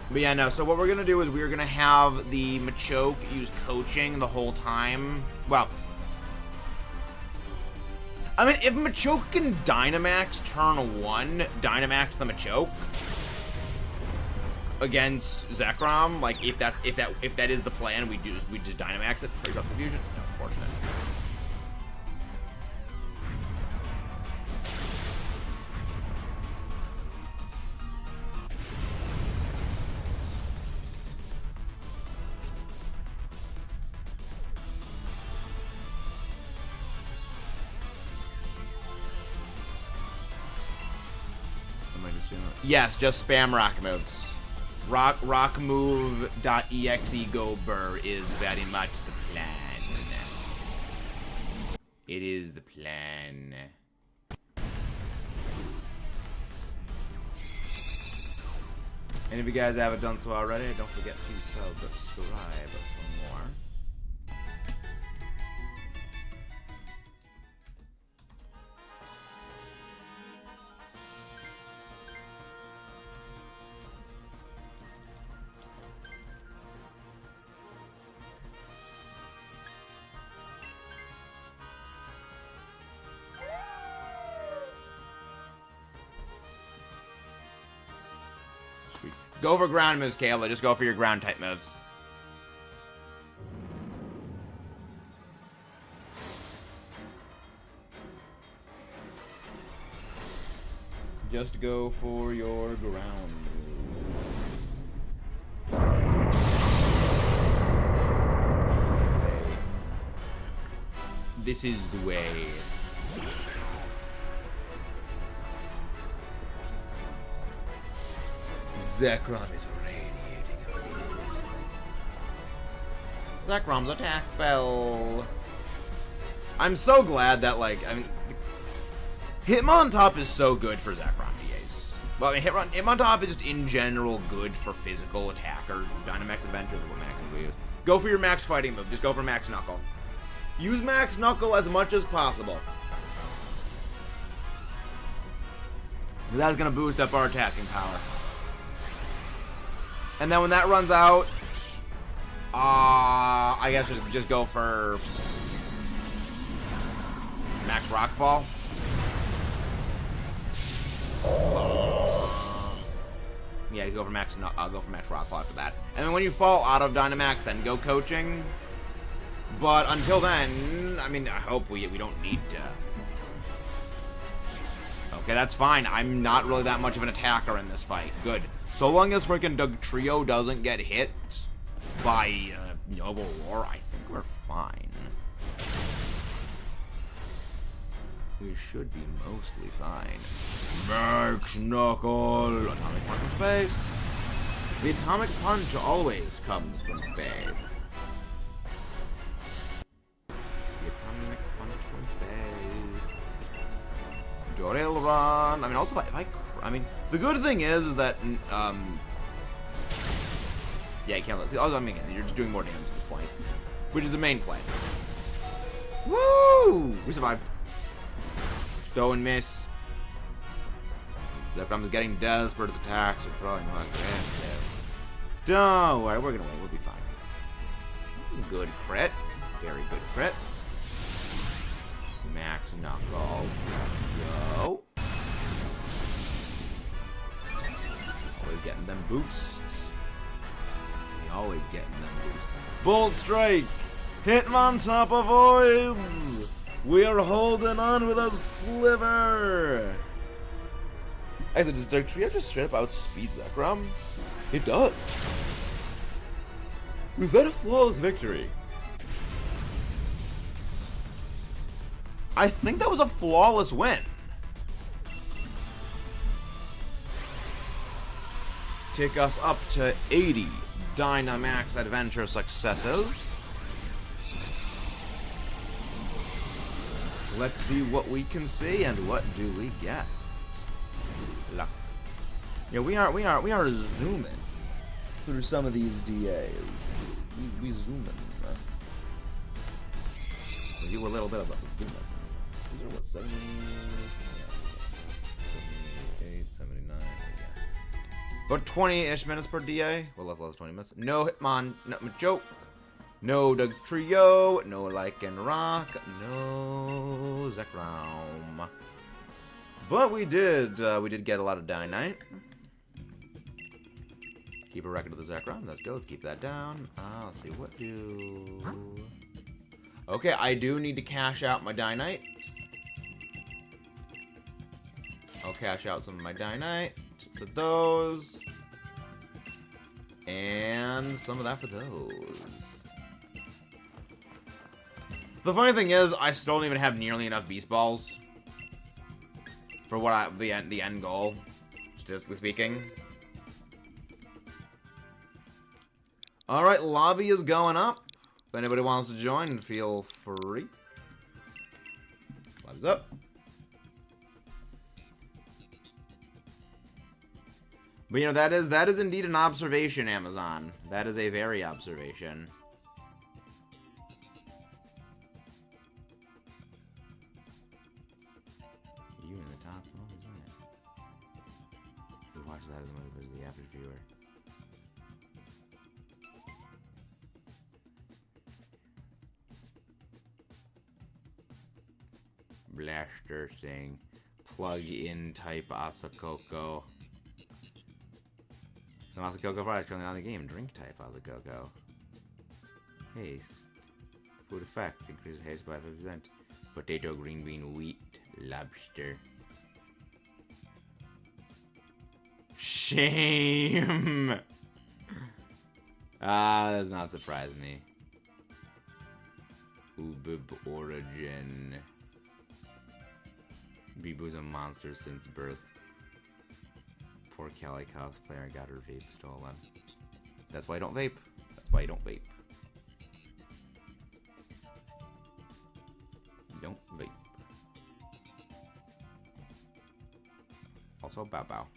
Speaker 1: But yeah, no, so what we're gonna do is we're gonna have the Machoke use coaching the whole time. Well, I mean, if Machoke can Dynamax turn 1, Dynamax the Machoke against ZEKROM, like if that is the plan, we just Dynamax it, freeze up confusion. No, unfortunate. Yes, just spam rock moves. Rockmove.exe go burr is very much the plan. It is the plan. And if you guys haven't done so already, don't forget to subscribe for more. Go for ground moves, Kayla. Just go for your ground type moves. Just go for your ground moves. This is the way. ZEKROM is radiating abuse. ZEKROM's attack fell. I'm so glad that, like, I mean, Hitmontop is so good for ZEKROM DAs. Well, I mean, Hitmontop is just in general good for physical attacker. Dynamax Adventures is what Max will use. Go for your max fighting move. Just go for Max Knuckle. Use Max Knuckle as much as possible. That's gonna boost up our attacking power. And then when that runs out, I guess just go for Max Rockfall. Yeah, go for Max. I'll go for Max Rockfall after that. And then when you fall out of Dynamax, then go coaching. But until then, I mean, I hope we don't need to. Okay, that's fine. I'm not really that much of an attacker in this fight. Good. So long as freaking Dugtrio doesn't get hit by Noble War, I think we're fine. We should be mostly fine. Max Knuckle! Atomic Punch from space. The Atomic Punch always comes from space. The Atomic Punch from space. Jorel Run. I mean, also, I mean, the good thing is that, yeah, you can't let, see, I mean, you're just doing more damage at this point, which is the main play. Woo! We survived. Go and miss. ZEKROM is getting desperate with attacks. We're throwing one. Don't worry, we're gonna win. We'll be fine. Good crit. Very good crit. Max Knuckle. Go. Always getting them boosts. Always getting them boosts. Bolt Strike! Hitmontop avoids! We are holding on with a sliver! I said, does Dugtrio just straight up outspeed ZEKROM? It does. Was that a flawless victory? I think that was a flawless win. Take us up to 80 Dynamax Adventure successes. Let's see what we can see and what do we get. Luck. Yeah, we are zooming through some of these DAs. We zooming. We do a little bit of a zooming. These are what, 70, 78, 79, yeah. About 20-ish minutes per DA. Well, less 20 minutes. No Hitmon, no Machoke. No Dugtrio, no Lycanroc, no ZEKROM. But we did get a lot of Dynite. Keep a record of the ZEKROM. Let's go. Let's keep that down. Let's see. What do... Okay, I do need to cash out my Dynite. I'll cash out some of my Dynite for those. And some of that for those. The funny thing is, I still don't even have nearly enough Beast Balls for what the end goal, statistically speaking. All right, lobby is going up. If anybody wants to join, feel free. What is up? But you know, that is indeed an observation, Amazon. That is a very observation. You in the top? What is that? Who watches that as a movie as the average viewer? Blaster thing. Plug-in type Asakoko. Some Asakoko products currently on the game. Drink type Asakoko. Haste. Food effect. Increases haste by 5%. Potato, green bean, wheat, lobster. Shame! That does not surprise me. Ubib origin. Bibu's a monster since birth. Poor Cali cosplayer got her vape stolen. That's why I don't vape. That's why I don't vape. Don't vape. Also, bow bow.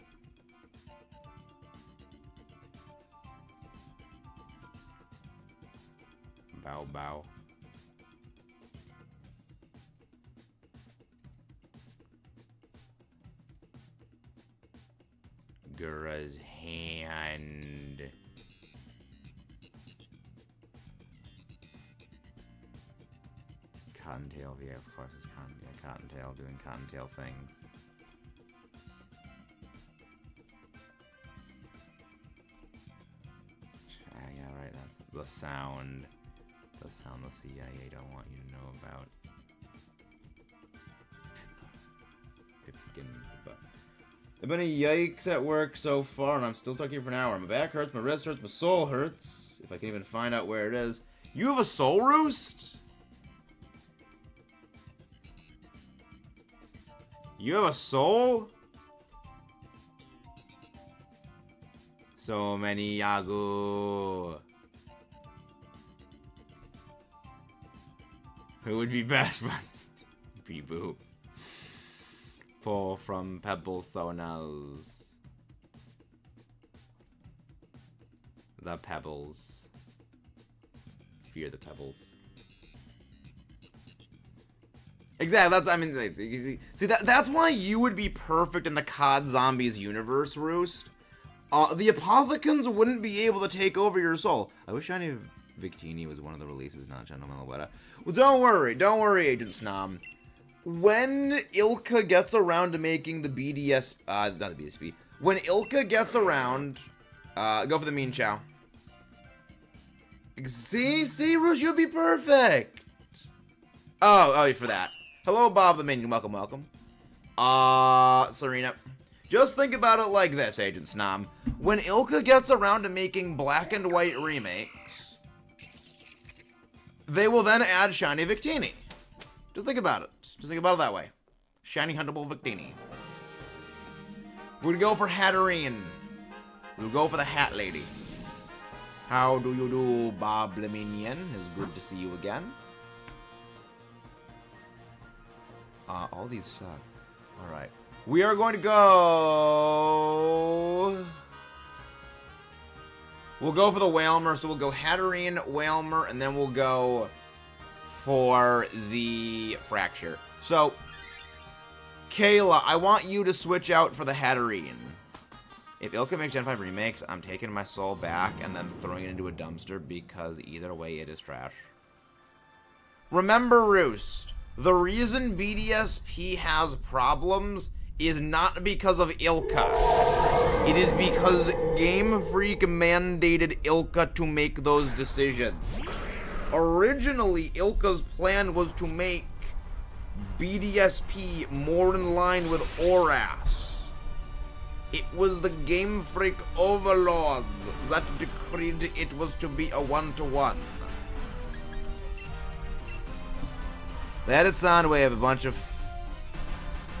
Speaker 1: Bow bow. Gura's hand. Cottontail, yeah, of course it's Cottontail doing Cottontail things. Yeah, right, that's the sound. The sound the CIA don't want you to know about. I've been a yikes at work so far, and I'm still stuck here for an hour. My back hurts, my wrist hurts, my soul hurts. If I can even find out where it is. You have a soul roost? You have a soul? So many Yagu. Who would be best? Bee-boo. Pull from Pebble Sonas. The Pebbles. Fear the Pebbles. Exactly. That's, I mean, see that's why you would be perfect in the COD Zombies universe, Roost. The Apothecans wouldn't be able to take over your soul. I wish I knew Victini was one of the releases, not Gentleman Lowetta. Well, don't worry, Agent Snom. When Ilka gets around to making the BDS, not the BSP, when Ilka gets around, go for the Mean Chow. See, Roost, you'd be perfect. Oh, for that. Hello, Bob the Minion. Welcome. Serena. Just think about it like this, Agent Snom. When Ilka gets around to making black and white remakes, they will then add Shiny Victini. Just think about it. Just think about it that way. Shiny Huntable Victini. We're gonna go for Hatterene. We'll go for the Hat Lady. How do you do, Bob the Minion? It's good to see you again. All these suck. Alright. We are going to go... We'll go for the Whalmer, so we'll go Hatterene, Whalmer, and then we'll go for the Fracture. So, Kayla, I want you to switch out for the Hatterene. If Ilka makes Gen 5 remakes, I'm taking my soul back and then throwing it into a dumpster because either way it is trash. Remember, Roost, the reason BDSP has problems is not because of Ilka. It is because Game Freak mandated Ilka to make those decisions. Originally, Ilka's plan was to make BDSP more in line with ORAS. It was the Game Freak overlords that decreed it was to be a 1-to-1. They added Soundwave, a bunch of...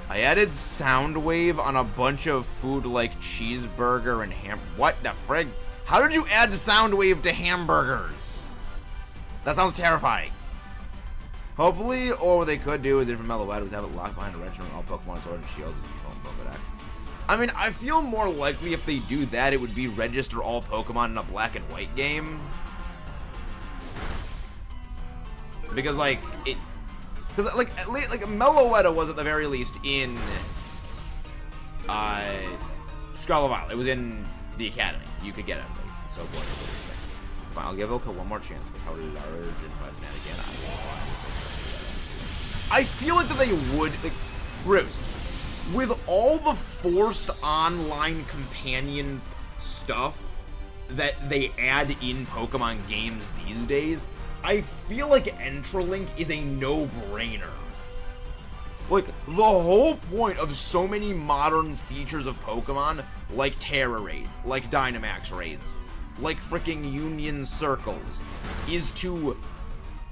Speaker 1: I added Soundwave on a bunch of food like cheeseburger and ham... What the frig? How did you add Soundwave to hamburgers? That sounds terrifying. Hopefully, or what they could do with different Meloetta was have it locked behind a regiment all Pokemon Sword and Shield and Pokedex. I mean, I feel more likely if they do that, it would be register all Pokemon in a black and white game. Because, like, it... Because, like Meloetta was at the very least in... Scarlet Violet. It was in the Academy. You could get it. Like, so what? Fine, I'll give Ilka one more chance. But how large is my again? I feel like that they would... Like, Bruce... With all the forced online companion stuff that they add in Pokemon games these days, I feel like Entralink is a no-brainer. Like, the whole point of so many modern features of Pokemon, like Terra Raids, like Dynamax Raids, like freaking Union Circles, is to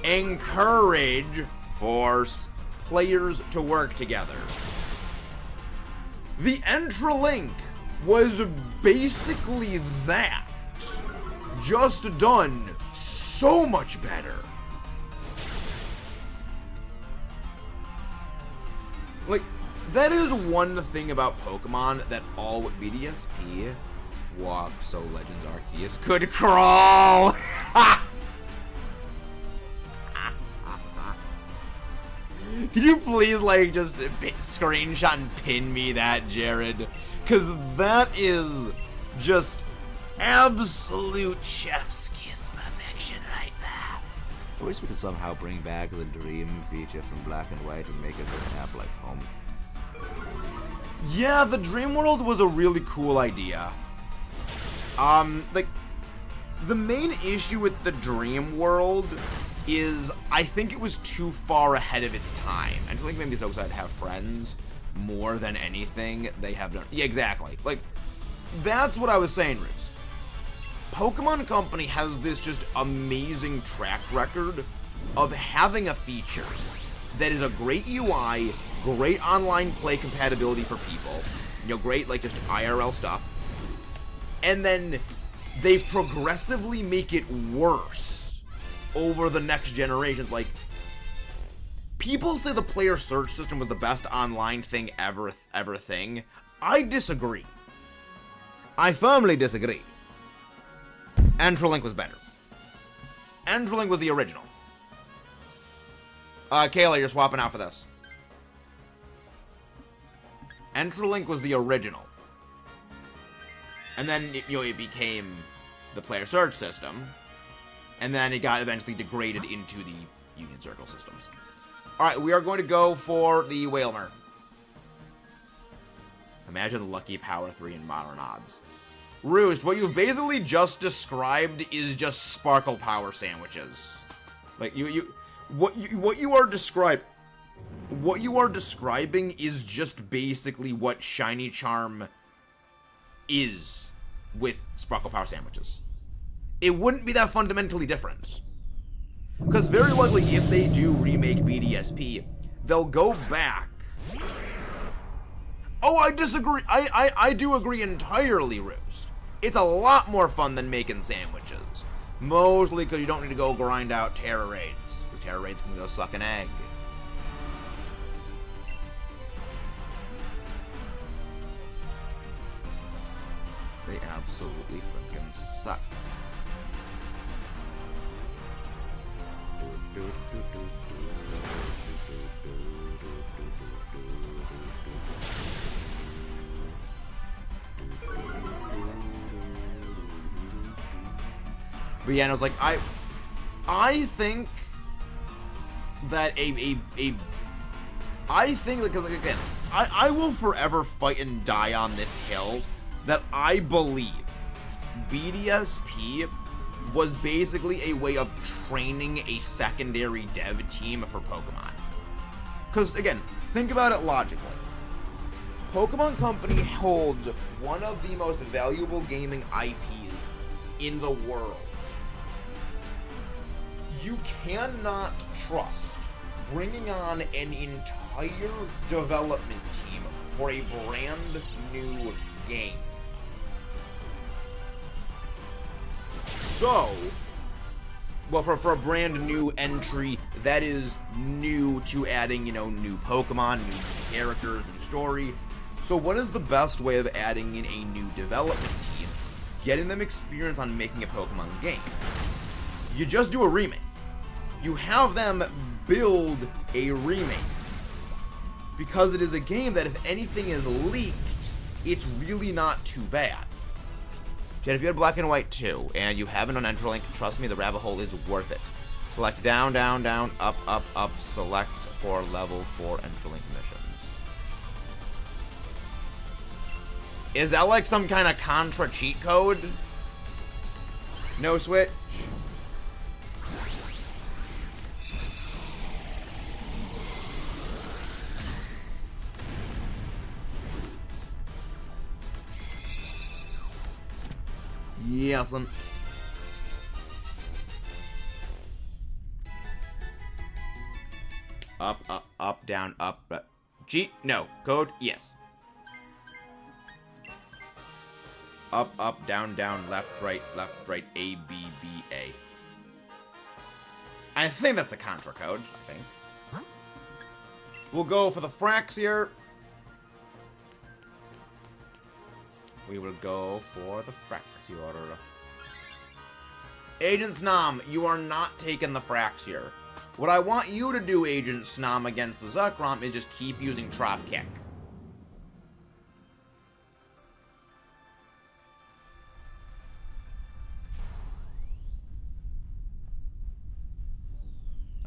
Speaker 1: encourage, force, players to work together. The Entralink was basically that, just done so much better. Like, that is one thing about Pokemon that all BDSP, walk so Legends Arceus could crawl. Can you please, like, just screenshot and pin me that, Jared? Because that is just absolute chef's kiss perfection right there.
Speaker 2: I wish we could somehow bring back the dream feature from Black and White and make it an app like home.
Speaker 1: Yeah, the Dream World was a really cool idea. Like, the main issue with the Dream World is I think it was too far ahead of its time. I think maybe so because I'd have friends more than anything they have done. Yeah, exactly. Like, that's what I was saying, Roost. Pokemon Company has this just amazing track record of having a feature that is a great UI, great online play compatibility for people, you know, great, like, just IRL stuff, and then they progressively make it worse over the next generation. Like, people say the player search system was the best online thing ever thing. I disagree. I firmly disagree. Entralink was better. Entralink was the original. Kayla, you're swapping out for this. Entralink was the original. And then, it became the player search system. And then it got eventually degraded into the Union Circle systems. Alright, we are going to go for the Wailmer. Imagine Lucky Power 3 in modern odds. Roost, what you've basically just described is just Sparkle Power sandwiches. Like, what you are describing is just basically what Shiny Charm is with Sparkle Power sandwiches. It wouldn't be that fundamentally different. Because very likely, if they do remake BDSP, they'll go back. Oh, I disagree. I do agree entirely, Roost. It's a lot more fun than making sandwiches. Mostly because you don't need to go grind out Terra Raids. Because Terra Raids can go suck an egg. They absolutely freaking suck. But yeah, and I was like, I think that I think, because, like, again, I will forever fight and die on this hill that I believe BDSP was basically a way of training a secondary dev team for Pokemon. Because, again, think about it logically. Pokemon Company holds one of the most valuable gaming IPs in the world. You cannot trust bringing on an entire development team for a brand new game. So, well, for a brand new entry that is new to adding, you know, new Pokemon, new characters, new story. So what is the best way of adding in a new development team, getting them experience on making a Pokemon game? You just do a remake. You have them build a remake. Because it is a game that if anything is leaked, it's really not too bad. Chad, if you had Black and White 2, and you haven't on Enterlink, trust me, the rabbit hole is worth it. Select down, down, down, up, up, up, select for level 4 Enterlink missions. Is that like some kind of Contra cheat code? No switch? Yes, up, up, up, down, up. Cheat? No. Code? Yes. Up, up, down, down, left, right, A, B, B, A. I think that's the Contra code, I think. We'll go for the Fraxier. We will go for the Fraxier. Agent Snom, you are not taking the Fraxier. What I want you to do, Agent Snom, against the ZEKROM is just keep using Trop Kick.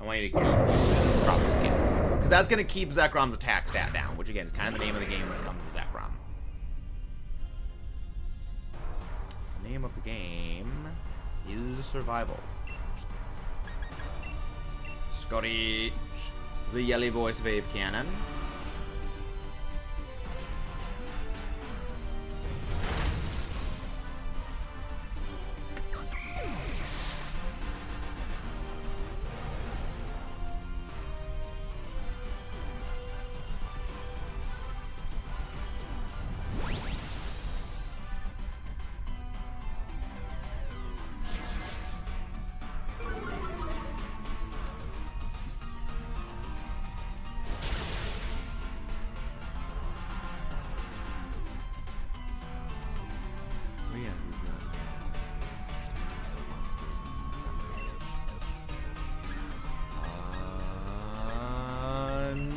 Speaker 1: I want you to keep using Trop Kick. Because that's going to keep ZEKROM's attack stat down, which again is kind of the name of the game when it comes to ZEKROM. The name of the game is Survival. Scotty, the Yelly Voice Wave Cannon.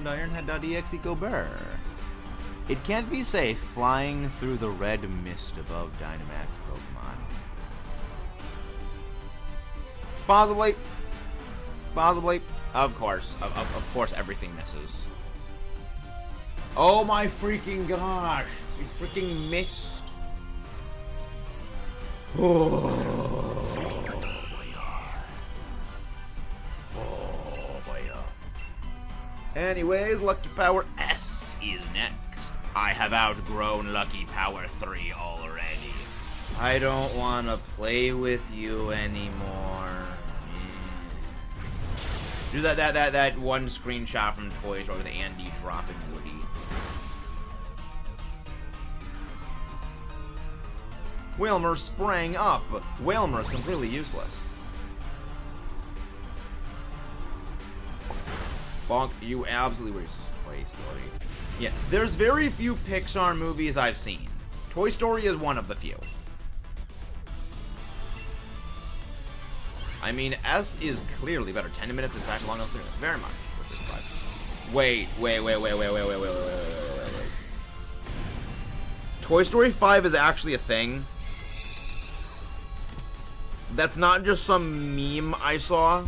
Speaker 1: Ironhead.exe go burr. It can't be safe flying through the red mist above Dynamax Pokemon. Possibly. Possibly. Of course. Of course everything misses. Oh my freaking gosh. It freaking missed. Oh. Anyways, Lucky Power S is next. I have outgrown Lucky Power 3 already. I don't want to play with you anymore. Do that one screenshot from Toy Story with Andy dropping Woody. Wilmer sprang up. Wilmer's completely useless. Bonk, you absolutely racist. Toy Story. Yeah, there's very few Pixar movies I've seen. Toy Story is one of the few. I mean, S is clearly better. 10 minutes is back long enough. Very much. Wait. Toy Story 5 is actually a thing. That's not just some meme I saw.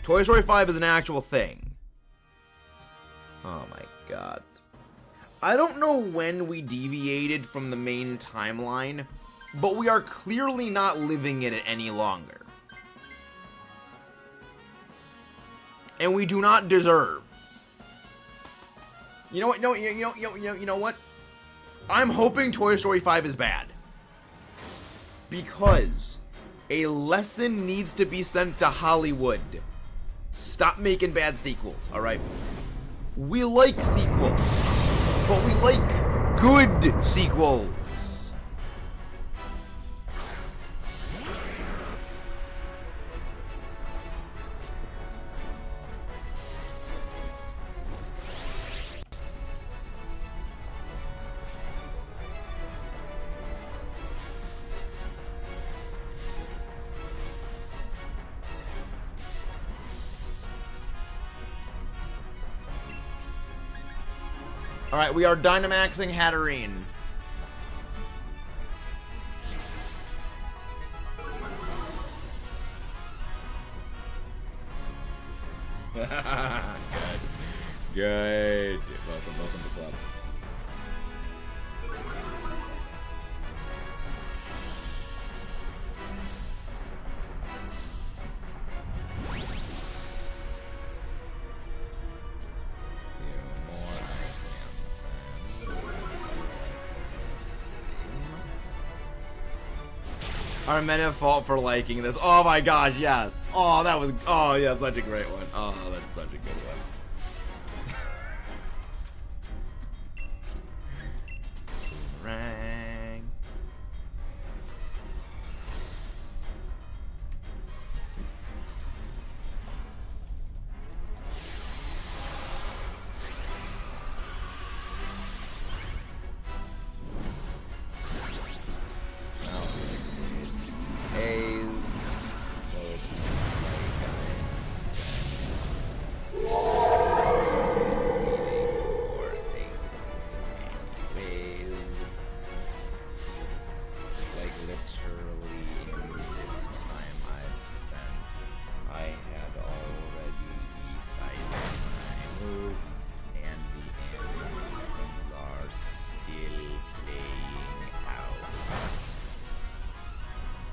Speaker 1: Toy Story 5 is an actual thing. Oh my god. I don't know when we deviated from the main timeline, but we are clearly not living in it any longer. And we do not deserve. You know what? No, you know what? I'm hoping Toy Story 5 is bad. Because a lesson needs to be sent to Hollywood. Stop making bad sequels, alright? We like sequels, but we like good sequels. Alright, we are Dynamaxing Hatterene. Good. Good. Welcome to the club. I'm at fault for liking this. Oh my gosh, yes. Oh, that was. Oh, yeah, such a great one. Oh, that's such a good one. Rang.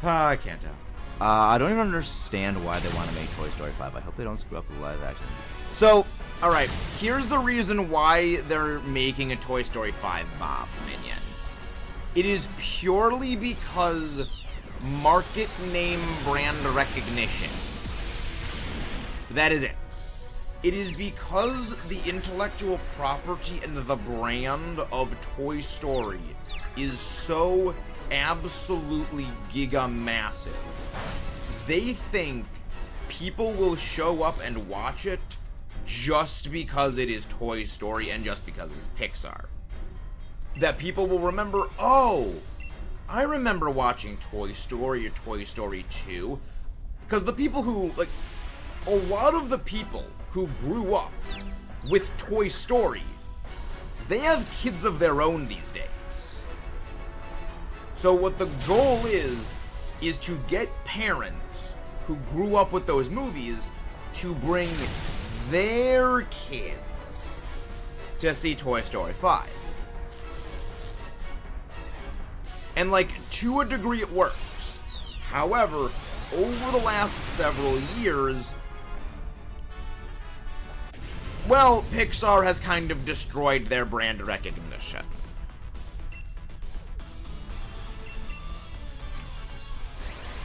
Speaker 1: I can't tell. I don't even understand why they want to make Toy Story 5. I hope they don't screw up the live action. So, alright, here's the reason why they're making a Toy Story 5 mob minion. It is purely because market name brand recognition. That is it. It is because the intellectual property and the brand of Toy Story is so absolutely giga massive. They think people will show up and watch it just because it is Toy Story and just because it's Pixar. That people will remember, oh, I remember watching Toy Story or Toy Story 2. Because the people who, like, a lot of the people who grew up with Toy Story, they have kids of their own these days. So what the goal is to get parents who grew up with those movies to bring their kids to see Toy Story 5. And, like, to a degree it works. However, over the last several years, well, Pixar has kind of destroyed their brand recognition.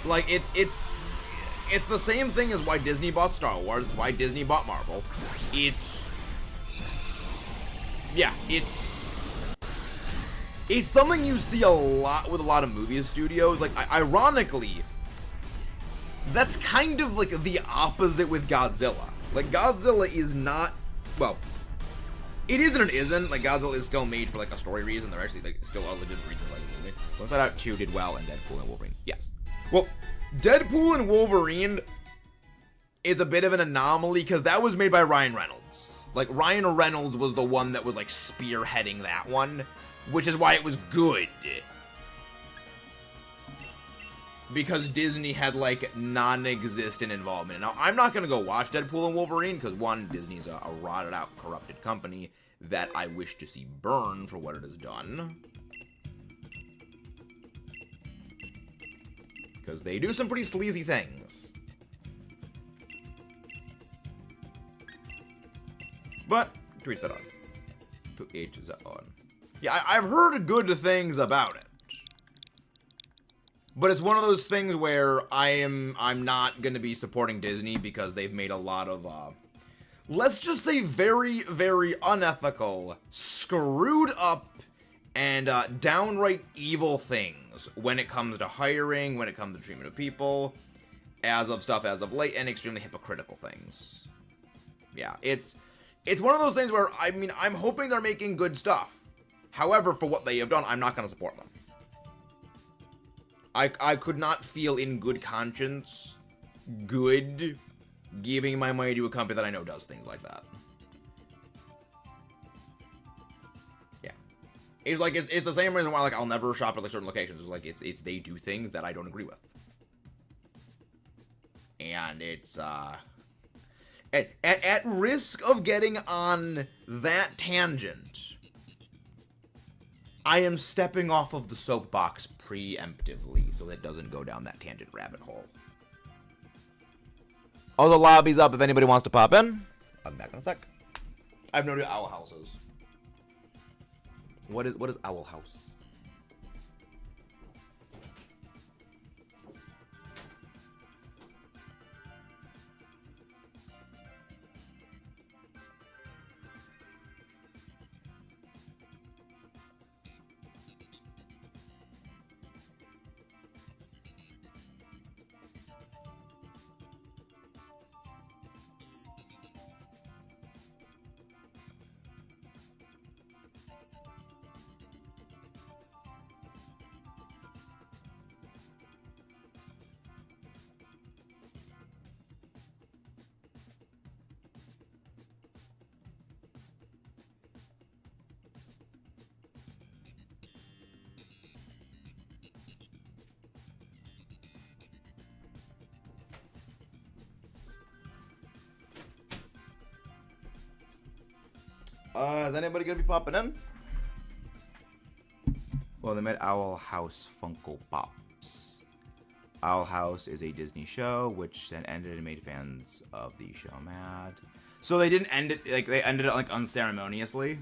Speaker 1: Like, it's the same thing as why Disney bought Star Wars, it's why Disney bought Marvel. It's something you see a lot with a lot of movie studios. Like, ironically, that's kind of like the opposite with Godzilla. Like, Godzilla is not, well, it is and it isn't. Like, Godzilla is still made for, like, a story reason. There actually, like, still are legitimate reasons why it's movie. Look that out, 2 did well, and Deadpool and Wolverine. Yes. Well, Deadpool and Wolverine is a bit of an anomaly because that was made by Ryan Reynolds. Like, Ryan Reynolds was the one that was, like, spearheading that one, which is why it was good. because Disney had, like, non-existent involvement. Now, I'm not gonna go watch Deadpool and Wolverine, because, one, Disney's a rotted-out, corrupted company that I wish to see burn for what it has done. Because they do some pretty sleazy things. But, to each their own. To each their own. Yeah, I've heard good things about it. But it's one of those things where I'm not gonna be supporting Disney because they've made a lot of, let's just say very, very unethical, screwed up, and downright evil things when it comes to hiring, when it comes to treatment of people, as of late, and extremely hypocritical things. Yeah, it's one of those things where, I mean, I'm hoping they're making good stuff. However, for what they have done, I'm not going to support them. I could not feel in good conscience good giving my money to a company that I know does things like that. Yeah. It's like, it's the same reason why, like, I'll never shop at, like, certain locations. It's like, it's they do things that I don't agree with. And it's, at risk of getting on that tangent, I am stepping off of the soapbox preemptively so that it doesn't go down that tangent rabbit hole. Oh, the lobby's up if anybody wants to pop in. I'll be back in a sec. I have no idea Owl House is. What is Owl House? Is anybody gonna be popping in? Well, they made Owl House Funko Pops. Owl House is a Disney show, which then ended and made fans of the show mad. So they didn't end it, like, they ended it, like, unceremoniously.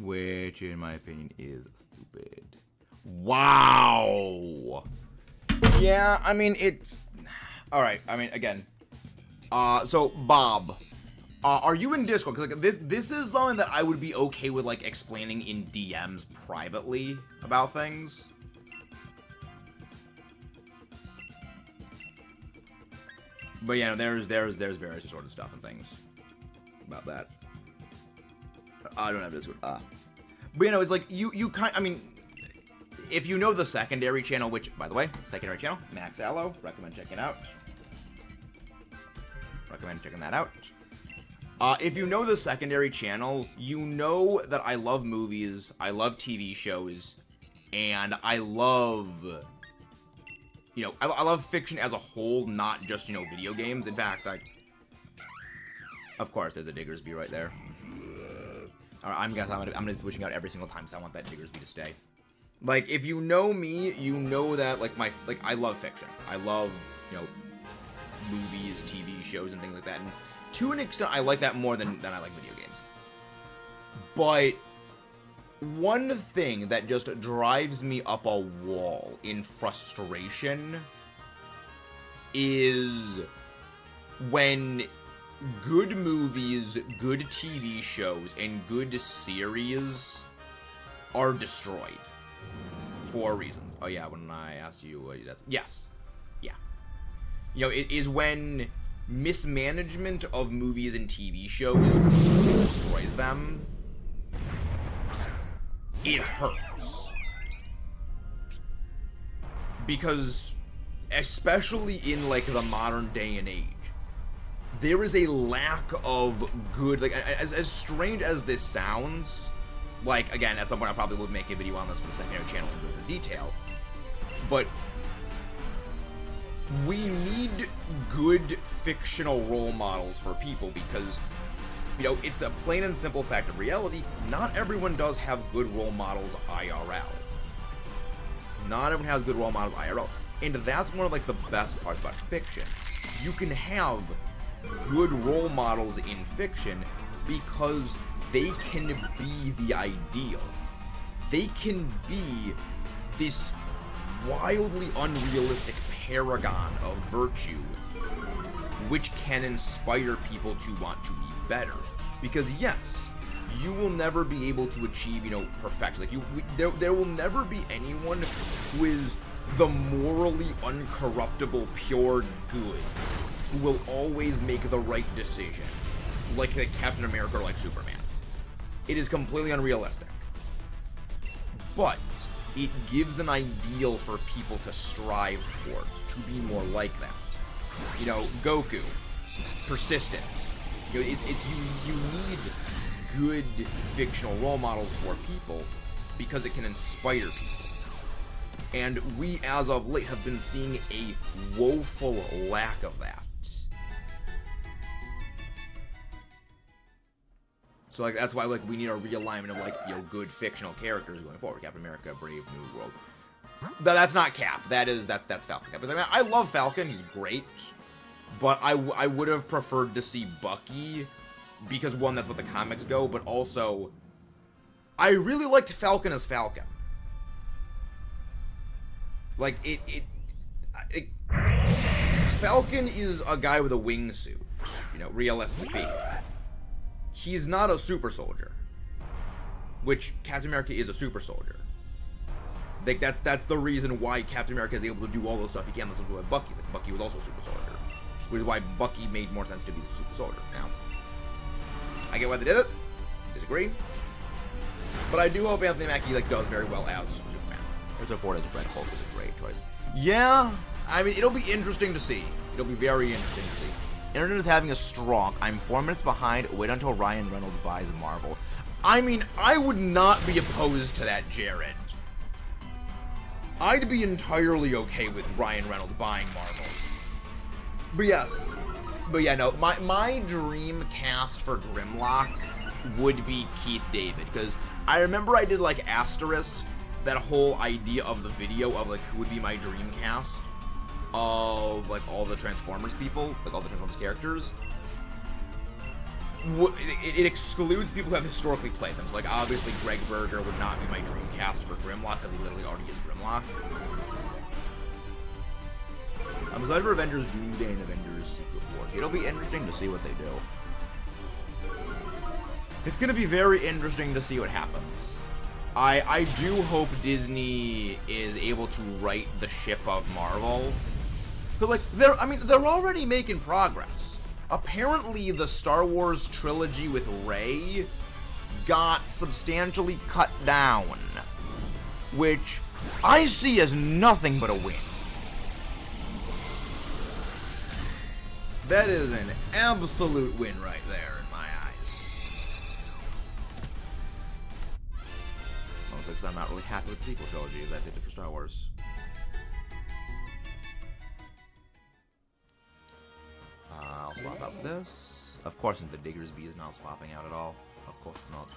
Speaker 1: Which, in my opinion, is stupid. Wow! Yeah, I mean, it's... Alright, I mean, again. So, Bob. Are you in Discord? Because, like, this is something that I would be okay with, like, explaining in DMs privately about things. But, yeah, there's various assorted stuff and things about that. I don't have Discord. But, you know, it's like, you kind... I mean, if you know the secondary channel, which, by the way, secondary channel, Max Allo, recommend checking out. Recommend checking that out. If you know the secondary channel, you know that I love movies, I love TV shows, and I love... You know, I love fiction as a whole, not just, you know, video games. In fact, of course, there's a Diggersby right there. I'm gonna be switching out every single time, so I want that Diggersby to stay. Like, if you know me, you know that, like, I love fiction. I love, you know, movies, TV shows, and things like that. And to an extent, I like that more than I like video games. But one thing that just drives me up a wall in frustration is when good movies, good TV shows, and good series are destroyed for reasons. Oh yeah, when I asked you, yes, yeah. You know, it is when mismanagement of movies and TV shows completely destroys them, it hurts. Because, especially in, like, the modern day and age, there is a lack of good, like, as strange as this sounds, like, again, at some point I probably would make a video on this for the secondary channel in greater detail, but we need good fictional role models for people because, you know, it's a plain and simple fact of reality, not everyone does have good role models IRL. Not everyone has good role models IRL. And that's one of, like, the best parts about fiction. You can have good role models in fiction because they can be the ideal. They can be this wildly unrealistic paragon of virtue which can inspire people to want to be better. Because yes, you will never be able to achieve, you know, perfection. Like there will never be anyone who is the morally uncorruptible, pure good, who will always make the right decision, like Captain America or like Superman. It is completely unrealistic. But it gives an ideal for people to strive towards, to be more like that. You know, Goku, persistence. You know, you need good fictional role models for people because it can inspire people. And we, as of late, have been seeing a woeful lack of that. So, like, that's why, like, we need a realignment of, like, you know, good fictional characters going forward. Captain America, Brave New World. That's not Cap. That's Falcon. I mean, I love Falcon. He's great. But I would have preferred to see Bucky because, one, that's what the comics go, but also, I really liked Falcon as Falcon. Like, Falcon is a guy with a wingsuit, you know, realistically. He's not a super soldier, which Captain America is a super soldier. Like, that's the reason why Captain America is able to do all those stuff he can. That's why Bucky. Like, Bucky was also a super soldier, which is why Bucky made more sense to be a super soldier. Now, I get why they did it. Disagree, but I do hope Anthony Mackie, like, does very well as Superman. There's a Ford as Red Hulk is a great choice. Yeah, I mean, it'll be interesting to see. It'll be very interesting to see. Internet is having a stroke. I'm 4 minutes behind. Wait until Ryan Reynolds buys Marvel. I mean, I would not be opposed to that, Jared. I'd be entirely okay with Ryan Reynolds buying Marvel. But yes. But yeah, no, my dream cast for Grimlock would be Keith David. Because I remember I did, like, Asterisk, that whole idea of the video of, like, who would be my dream cast of, like, all the Transformers people, like, all the Transformers characters. It excludes people who have historically played them. So, like, obviously Greg Berger would not be my dream cast for Grimlock, because he literally already is Grimlock. I'm excited for Avengers Doomsday and Avengers Secret War. It'll be interesting to see what they do. It's gonna be very interesting to see what happens. I do hope Disney is able to right the ship of Marvel. So, like, they're already making progress. Apparently, the Star Wars trilogy with Rey got substantially cut down, which I see as nothing but a win. That is an absolute win right there in my eyes. Well, because I'm not really happy with the sequel trilogy that they did for Star Wars. I'll swap out this. Of course, the Diggersby is not swapping out at all. Of course not.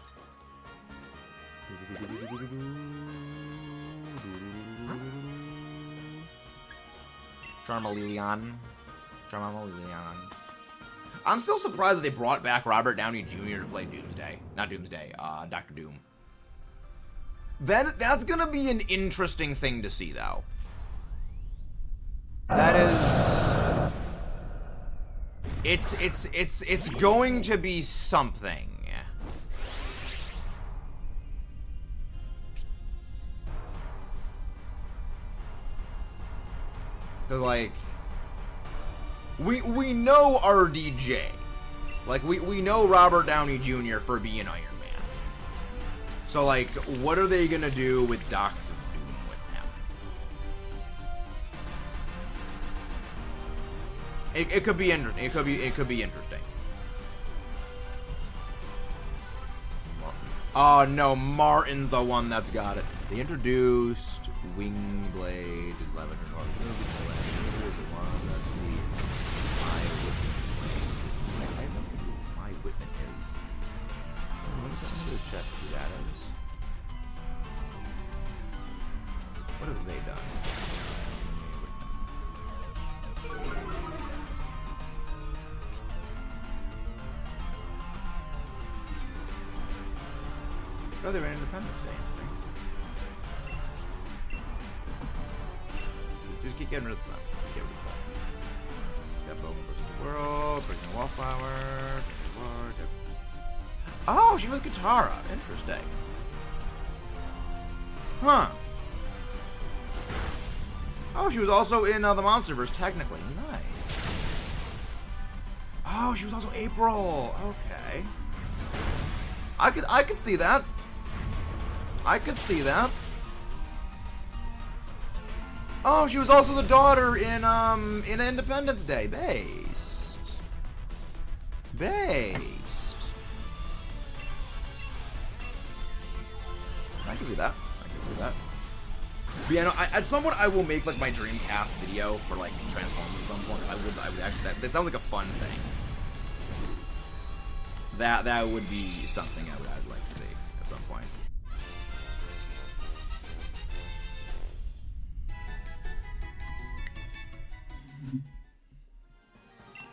Speaker 1: Charmeleon. I'm still surprised that they brought back Robert Downey Jr. to play Doomsday. Not Doomsday, Dr. Doom. That's gonna be an interesting thing to see, though. That is... It's going to be something. Cause, like, We know RDJ. Like, we know Robert Downey Jr. for being Iron Man. So, like, what are they gonna do with Doctor Doom with him? It could be interesting. It could be interesting. Oh no, Martin's the one that's got it. They introduced Wingblade, Lavender North. Here's the one. Let's see. My Whitman. I don't know who My Whitman is. I'm gonna check who that is. What have they done? Oh, they were Independence Day. Just keep getting rid of the sun. Get rid of the sun. Death Open versus the World. Breaking the Wallflower. Oh, she was Katara. Interesting. Huh. Oh, she was also in the Monsterverse, technically. Nice. Oh, she was also April. Okay. I could see that. I could see that. Oh, she was also the daughter in Independence Day. Based. I can see that. But yeah, no, at some point I will make like my Dreamcast video for like Transformers at some point. I would actually that sounds like a fun thing. That would be something I'd like to see at some point.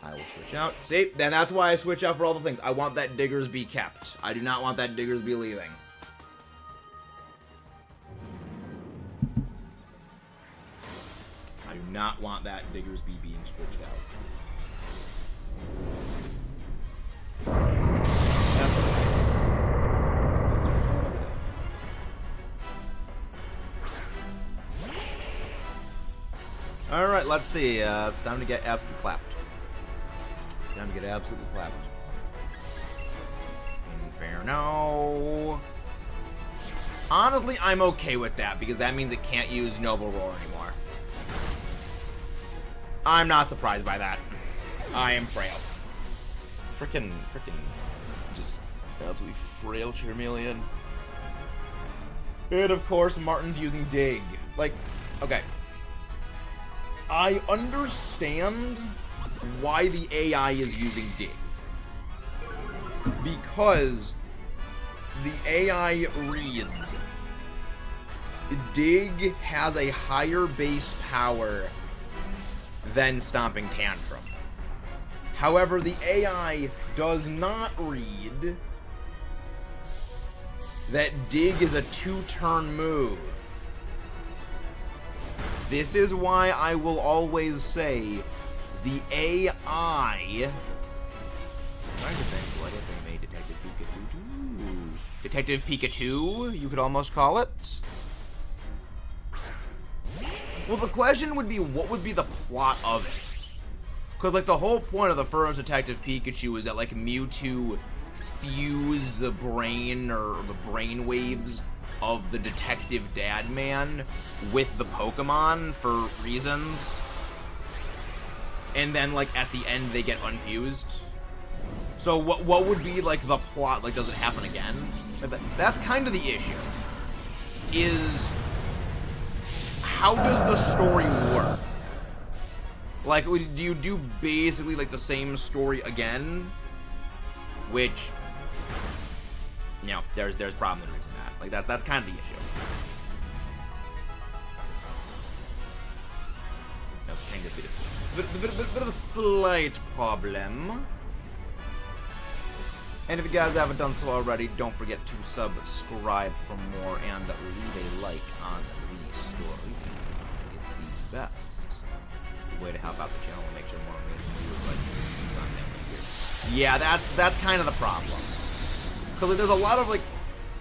Speaker 1: I will switch out. See, then that's why I switch out for all the things. I want that Diggersby kept. I do not want that Diggersby leaving. I do not want that Diggersby being switched out. Alright, let's see. It's time to get absolutely clapped. Inferno. Honestly, I'm okay with that, because that means it can't use Noble Roar anymore. I'm not surprised by that. I am frail. Frickin' just absolutely frail Charmeleon. And of course, Martin's using Dig. Like, okay. I understand why the AI is using Dig. Because the AI reads, Dig has a higher base power than Stomping Tantrum. However, the AI does not read that Dig is a 2-turn move. This is why I will always say the AI. I'm trying to think what if they made Detective Pikachu. Detective Pikachu, you could almost call it. Well, the question would be, what would be the plot of it? Because, like, the whole point of the first Detective Pikachu is that, like, Mewtwo fused the brain or the brain waves of the Detective Dad Man with the Pokemon for reasons. And then, like, at the end, they get unfused. So what would be, like, the plot? Like, does it happen again? That's kind of the issue. Is, how does the story work? Like, do you do basically, like, the same story again? Which, you know, there's problems with that. Like, that's kind of the issue. That's kind of a bit of a slight problem. And if you guys haven't done so already, don't forget to subscribe for more and leave a like on the story. It's the best way to help out the channel and make sure more amazing videos like this. Yeah, that's kind of the problem. Because like, there's a lot of, like,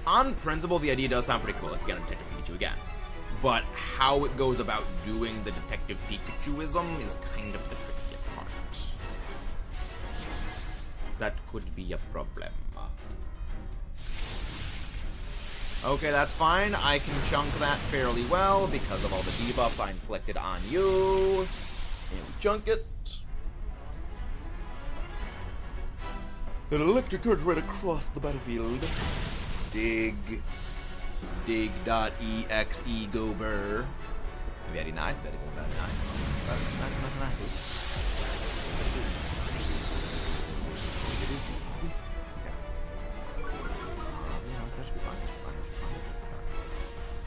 Speaker 1: on principle, the idea does sound pretty cool, like, you get a Detective Pikachu again. But how it goes about doing the Detective Pikachuism is kind of the trickiest part. that could be a problem. Okay, that's fine. I can chunk that fairly well because of all the debuffs I inflicted on you. And we chunk it. An electric current right across the battlefield. Dig. Dig.exe go burr. Very nice, very nice.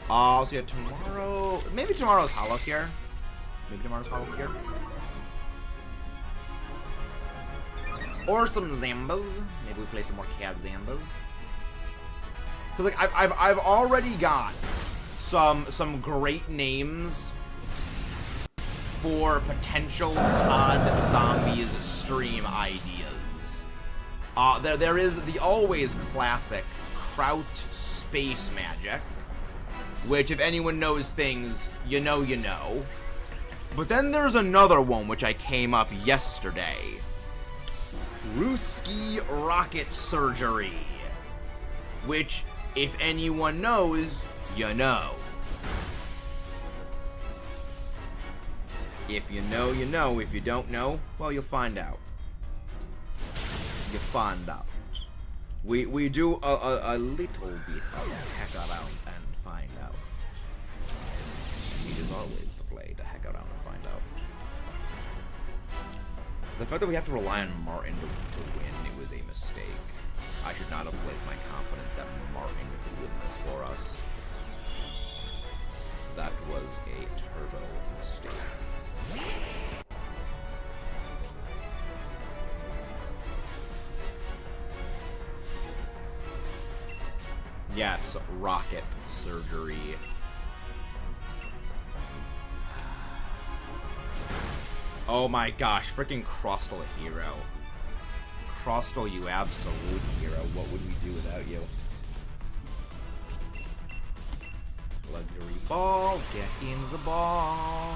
Speaker 1: I'll see you tomorrow. Maybe tomorrow's Hollow here. Or some Zambas. Maybe we play some more Cat Zambas. Cause like I've already got some great names for potential COD Zombies stream ideas. There is the always classic Kraut Space Magic, which if anyone knows things, you know. But then there's another one which I came up yesterday. Ruski Rocket Surgery, which if anyone knows, you know. If you know, you know. If you don't know, well, you'll find out. You find out. We do a little bit of heck around and find out. It is always the play to heck around and find out. The fact that we have to rely on Martin to win, it was a mistake. I should not have placed my confidence that Martin could win this for us. That was a turbo mistake. Yes, rocket surgery. Oh my gosh, freaking Crostal hero. Crostal, you absolute hero. What would we do without you? Luxury ball, get in the ball.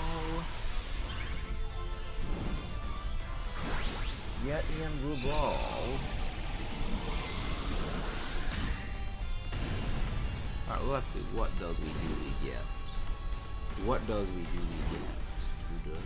Speaker 1: Get in the ball. Alright, let's see. What does we do get? What does we do get today?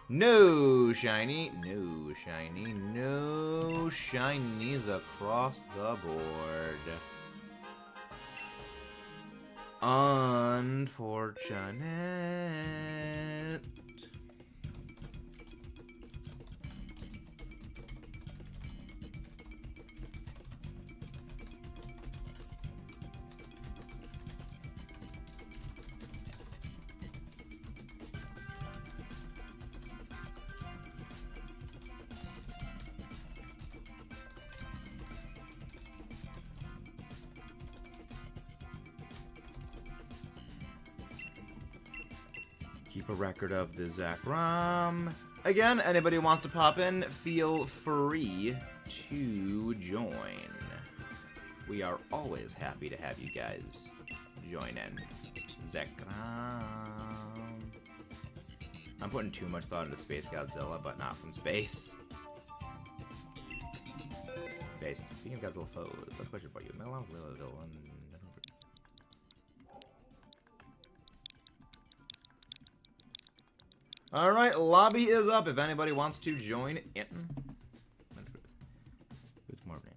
Speaker 1: No shiny, no shiny, no shinies across the board. Unfortunate. Keep a record of the ZEKROM. Again, anybody who wants to pop in, feel free to join. We are always happy to have you guys join in. ZEKROM. I'm putting too much thought into Space Godzilla, but not from space. Based. Speaking of Godzilla foes, that's a question for you. Alright, lobby is up if anybody wants to join in. Who's more name?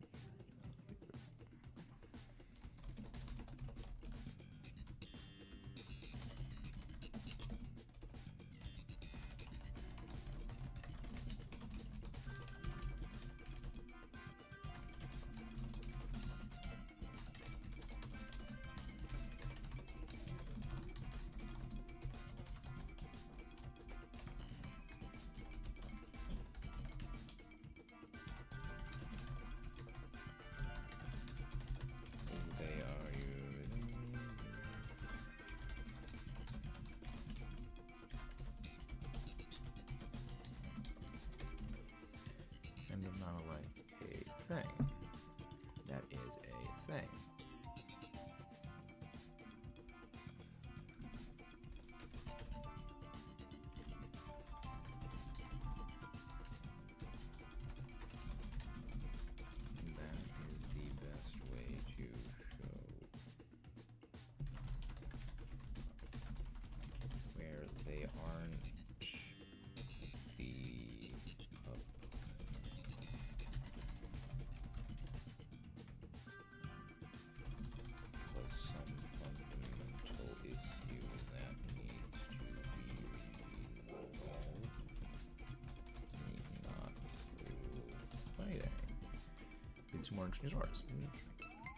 Speaker 1: lead to more interesting stories.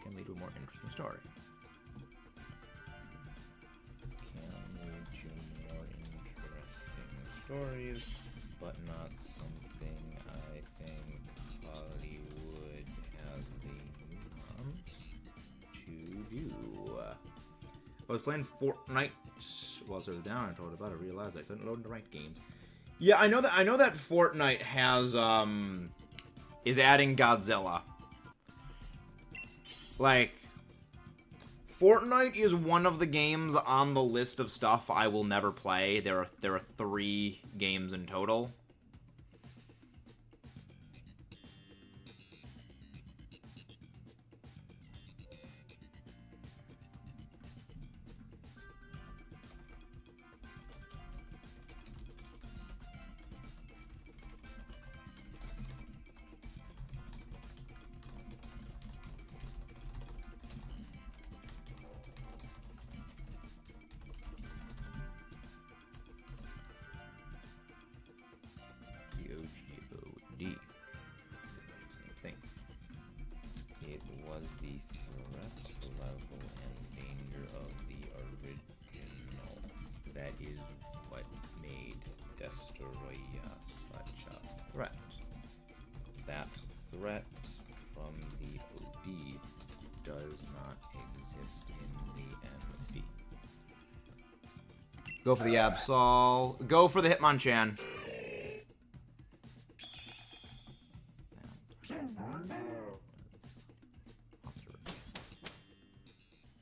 Speaker 1: Can lead to a more interesting story. Can lead to more interesting stories, but not something I think Hollywood has the nuance to do. I was playing Fortnite while I was down. I told about it. I realized I couldn't load the right games. Yeah, I know that Fortnite has is adding Godzilla. Like, Fortnite is one of the games on the list of stuff I will never play. There are 3 games in total. G-O-G-O-D. Same thing. It was the threat level and danger of the original. That is what made Destroya such a threat. That threat from the OD does not exist in the MD. Go for the Absol. Go for the Hitmonchan.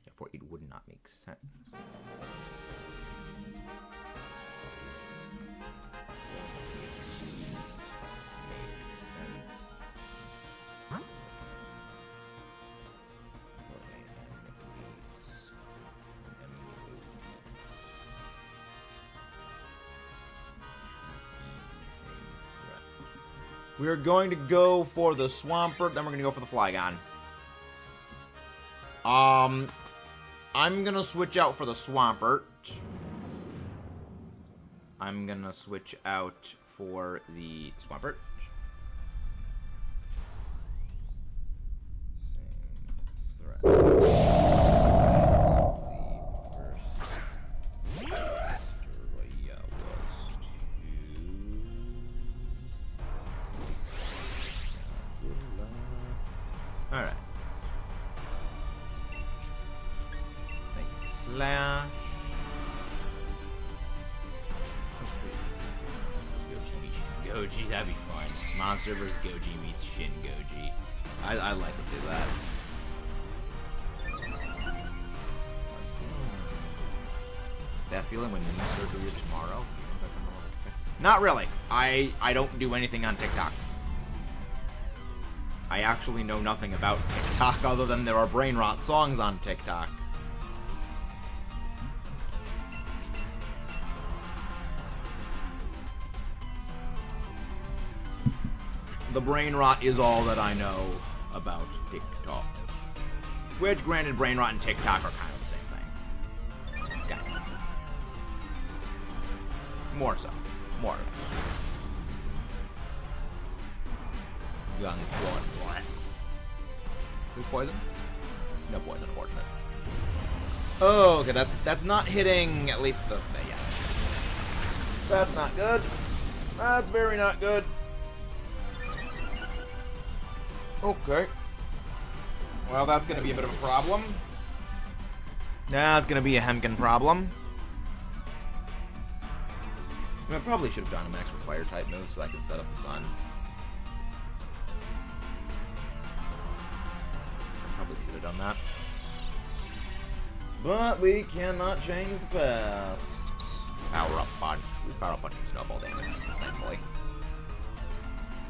Speaker 1: Therefore, it would not make sense. Makes sense. We're going to go for the Swampert, then we're going to go for the Flygon. I'm going to switch out for the Swampert. I'm going to switch out for the Swampert. Same threat. Alright. Slash. Goji, that'd be fun. Monster vs. Goji meets Shin Goji. I'd like to see that. That feeling when knee surgery is tomorrow? Not really. I don't do anything on TikTok. I actually know nothing about TikTok other than there are brain rot songs on TikTok. The brain rot is all that I know about TikTok. Which, granted, brain rot and TikTok are kind of the same thing. Okay. More so. More of it. Young blood. Who's poison? No poison, unfortunate. Oh, okay, that's not hitting at least the yeah. That's not good. That's very not good. Okay. Well, that's gonna be a bit of a problem. That's gonna be a hemkin problem. I probably should have done Dynamax for fire type moves so I can set up the sun. Probably should have done that. But we cannot change the past. Power up punch. We power up punch and snowball damage, thankfully.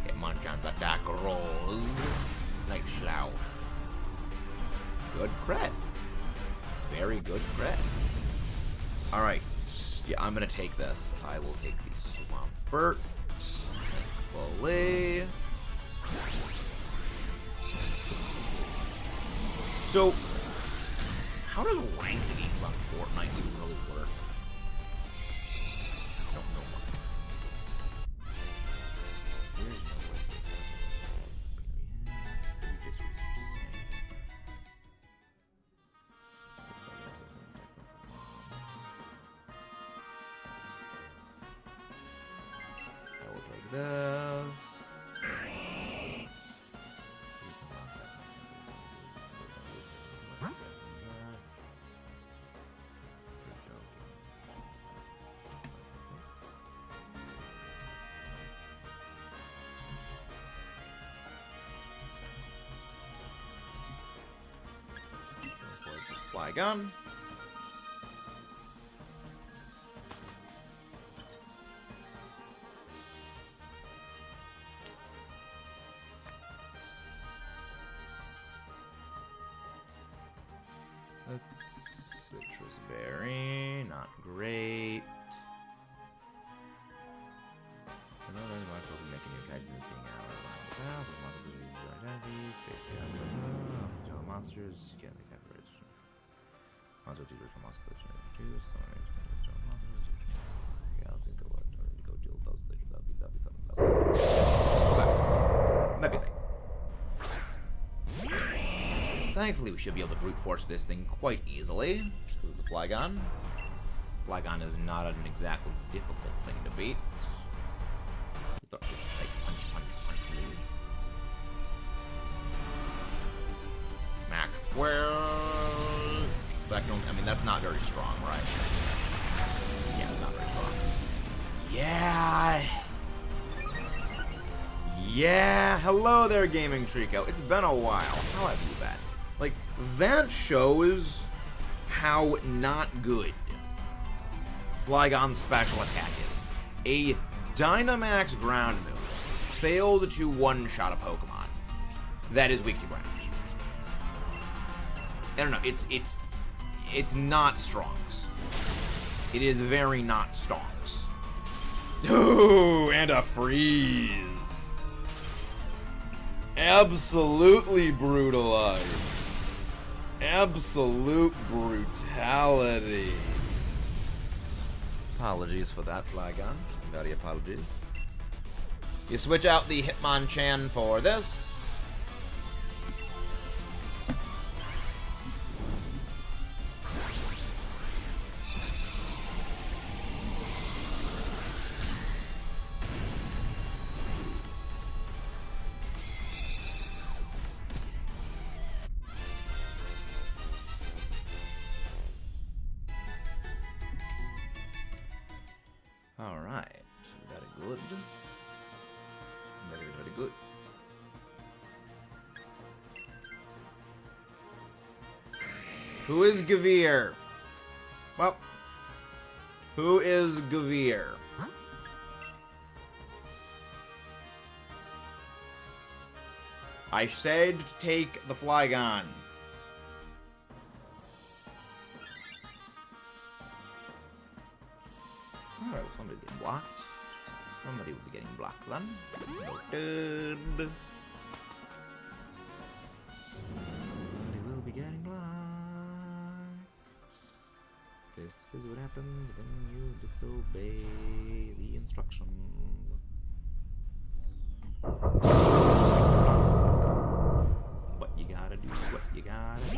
Speaker 1: Hitmonchan's attack rolls. Nice slow. Good crit. Very good crit. Alright. Yeah, I'm gonna take this. I will take the Swampert. Thankfully. So, how does ranked games on Fortnite even really work? I don't know what. There's no way. will take this. Flygon. That's citrus berry, not great. Another Michael making your guide being out of identities, space monsters, get the categories. Monster teachers from Monster Legendary 2, summon monsters. Yeah, I'll think of what go deal those later. That'll be something. That'd be a thing. Thankfully, we should be able to brute force this thing quite easily. Because it's a Flygon. Flygon is not an exactly difficult thing to beat. Just like punch. Mac. Well, I mean, that's not very strong, right? Yeah, it's not very strong. Yeah. Hello there, Gaming Trico. It's been a while. How have you been? Like, that shows how not good Flygon's special attack is. A Dynamax ground move failed to one-shot a Pokemon that is weak to ground. I don't know, it's not Strongs. It is very not Strongs. Ooh, and a freeze. Absolutely brutalized. Absolute brutality. Apologies for that, Flygon. Very apologies. You switch out the Hitmonchan for this. Alright, very good. Very good. Who is Gavir? Well, who is Gavir? I said to take the Flygon. Alright, well, somebody's getting blocked. Somebody will be getting blocked then. Noted. Somebody will be getting blocked. This is what happens when you disobey the instructions. But you gotta do what you gotta do.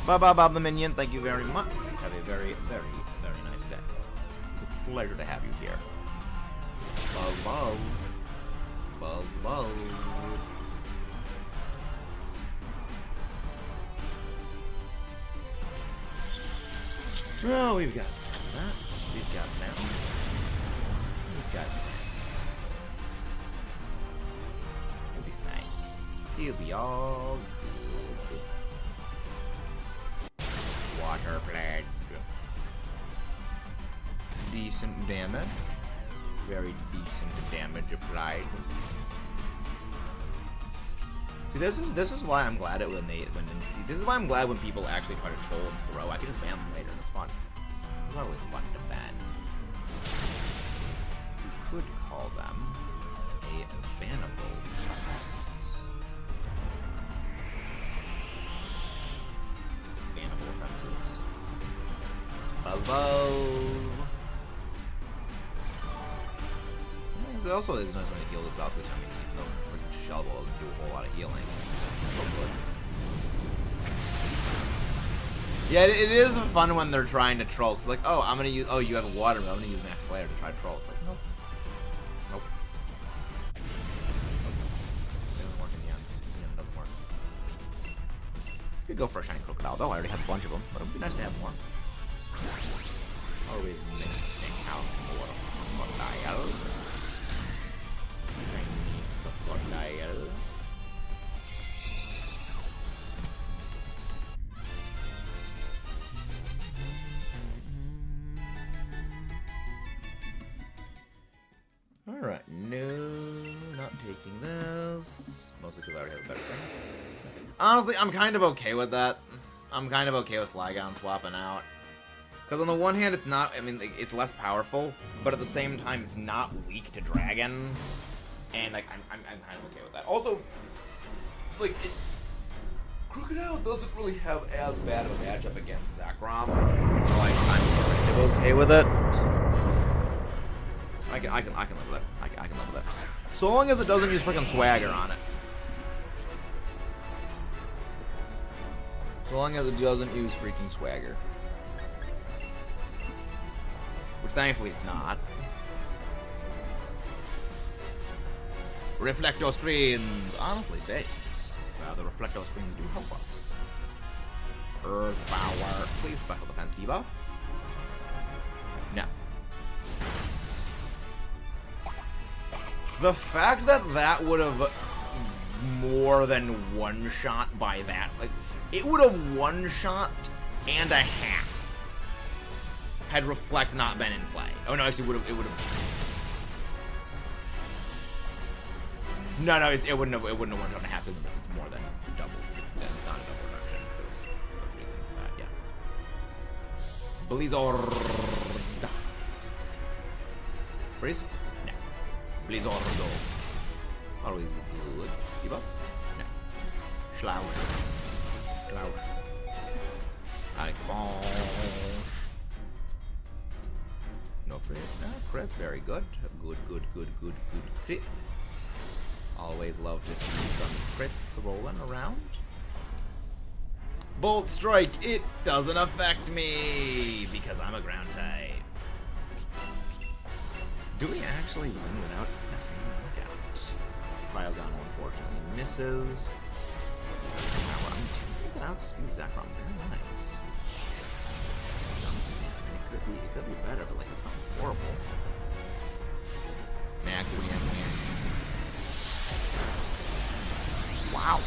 Speaker 1: Bob the Minion, thank you very much. Have a very, very, very nice day. It's a pleasure to have you here. Buzz. Oh, we've got that. We've got that. We've got that. He'll be fine. He'll be all good. water pledge. Decent damage. Very decent damage applied. See, this is why I'm glad this is why I'm glad when people actually try to troll and throw. I can just ban them later. It's fun. It's always fun to ban. You could call them a bannable. Bannable offenses. Above. It also is nice when you heal this up, because I mean, no freaking shovel doesn't do a whole lot of healing. Hopefully. Yeah, it is fun when they're trying to troll. It's like, oh, I'm gonna use. Oh, you have a water, but I'm gonna use Max Flare to try to troll. It's like, nope. Nope. It doesn't work in the end. It doesn't work. Could go for a shiny crocodile, though. I already have a bunch of them, but it would be nice to have more. Always mixing out more crocodile. Crocodile. Alright, no, not taking this. Mostly because I already have a better thing. Honestly, I'm kind of okay with that. I'm kind of okay with Flygon swapping out. Because on the one hand, it's not, I mean, it's less powerful, but at the same time, it's not weak to Dragon. And, like, I'm kind of okay with that. Also, like, Crocodile doesn't really have as bad of a matchup against ZEKROM. So, like, I'm kind of okay with it. I can live with it. I can live with it. So long as it doesn't use freaking swagger on it. So long as it doesn't use freaking swagger. Which thankfully it's not. Reflector screens, honestly based. The reflector screens do help us. Earth power, please special defense debuff. No. The fact that that would have more than one-shot by that, like, it would have one-shot and a half had Reflect not been in play. Oh no, actually, it would have. No, it wouldn't have one-shot and a half because it's more than double. It's not a double reduction because of the reasons of that. Yeah. Blizzard. Freeze. Blizzard. Always good. Debuff? No. Slouch. Ice Bounce. No crit. No, crit's very good. Good crits. Always love to see some crits rolling around. Bolt Strike. It doesn't affect me because I'm a ground type. Do we actually win without a single knockout? Cryogon unfortunately misses. Wow, I'm 2 things that outspeed ZEKROM. Very nice. It could be better, but like it's not horrible. Wow.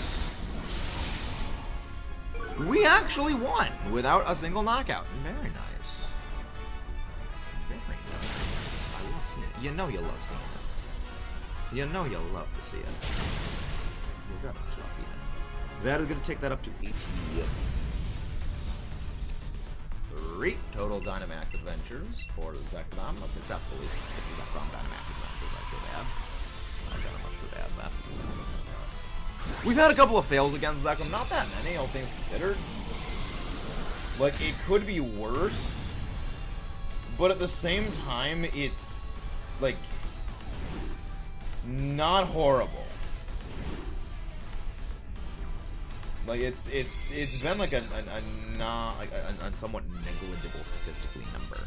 Speaker 1: We actually won without a single knockout. Very nice. Very nice. I love seeing it. You know you love seeing it. You know you'll love to see it. You're gonna love seeing it. That is gonna take that up to 80. 3 total Dynamax Adventures for ZEKROM. Successfully ZEKROM Dynamax Adventures, I should add. I much should add that. We've had a couple of fails against ZEKROM. Not that many, all things considered. Like, it could be worse. But at the same time, it's, like, not horrible. Like it's been like a somewhat negligible statistically number.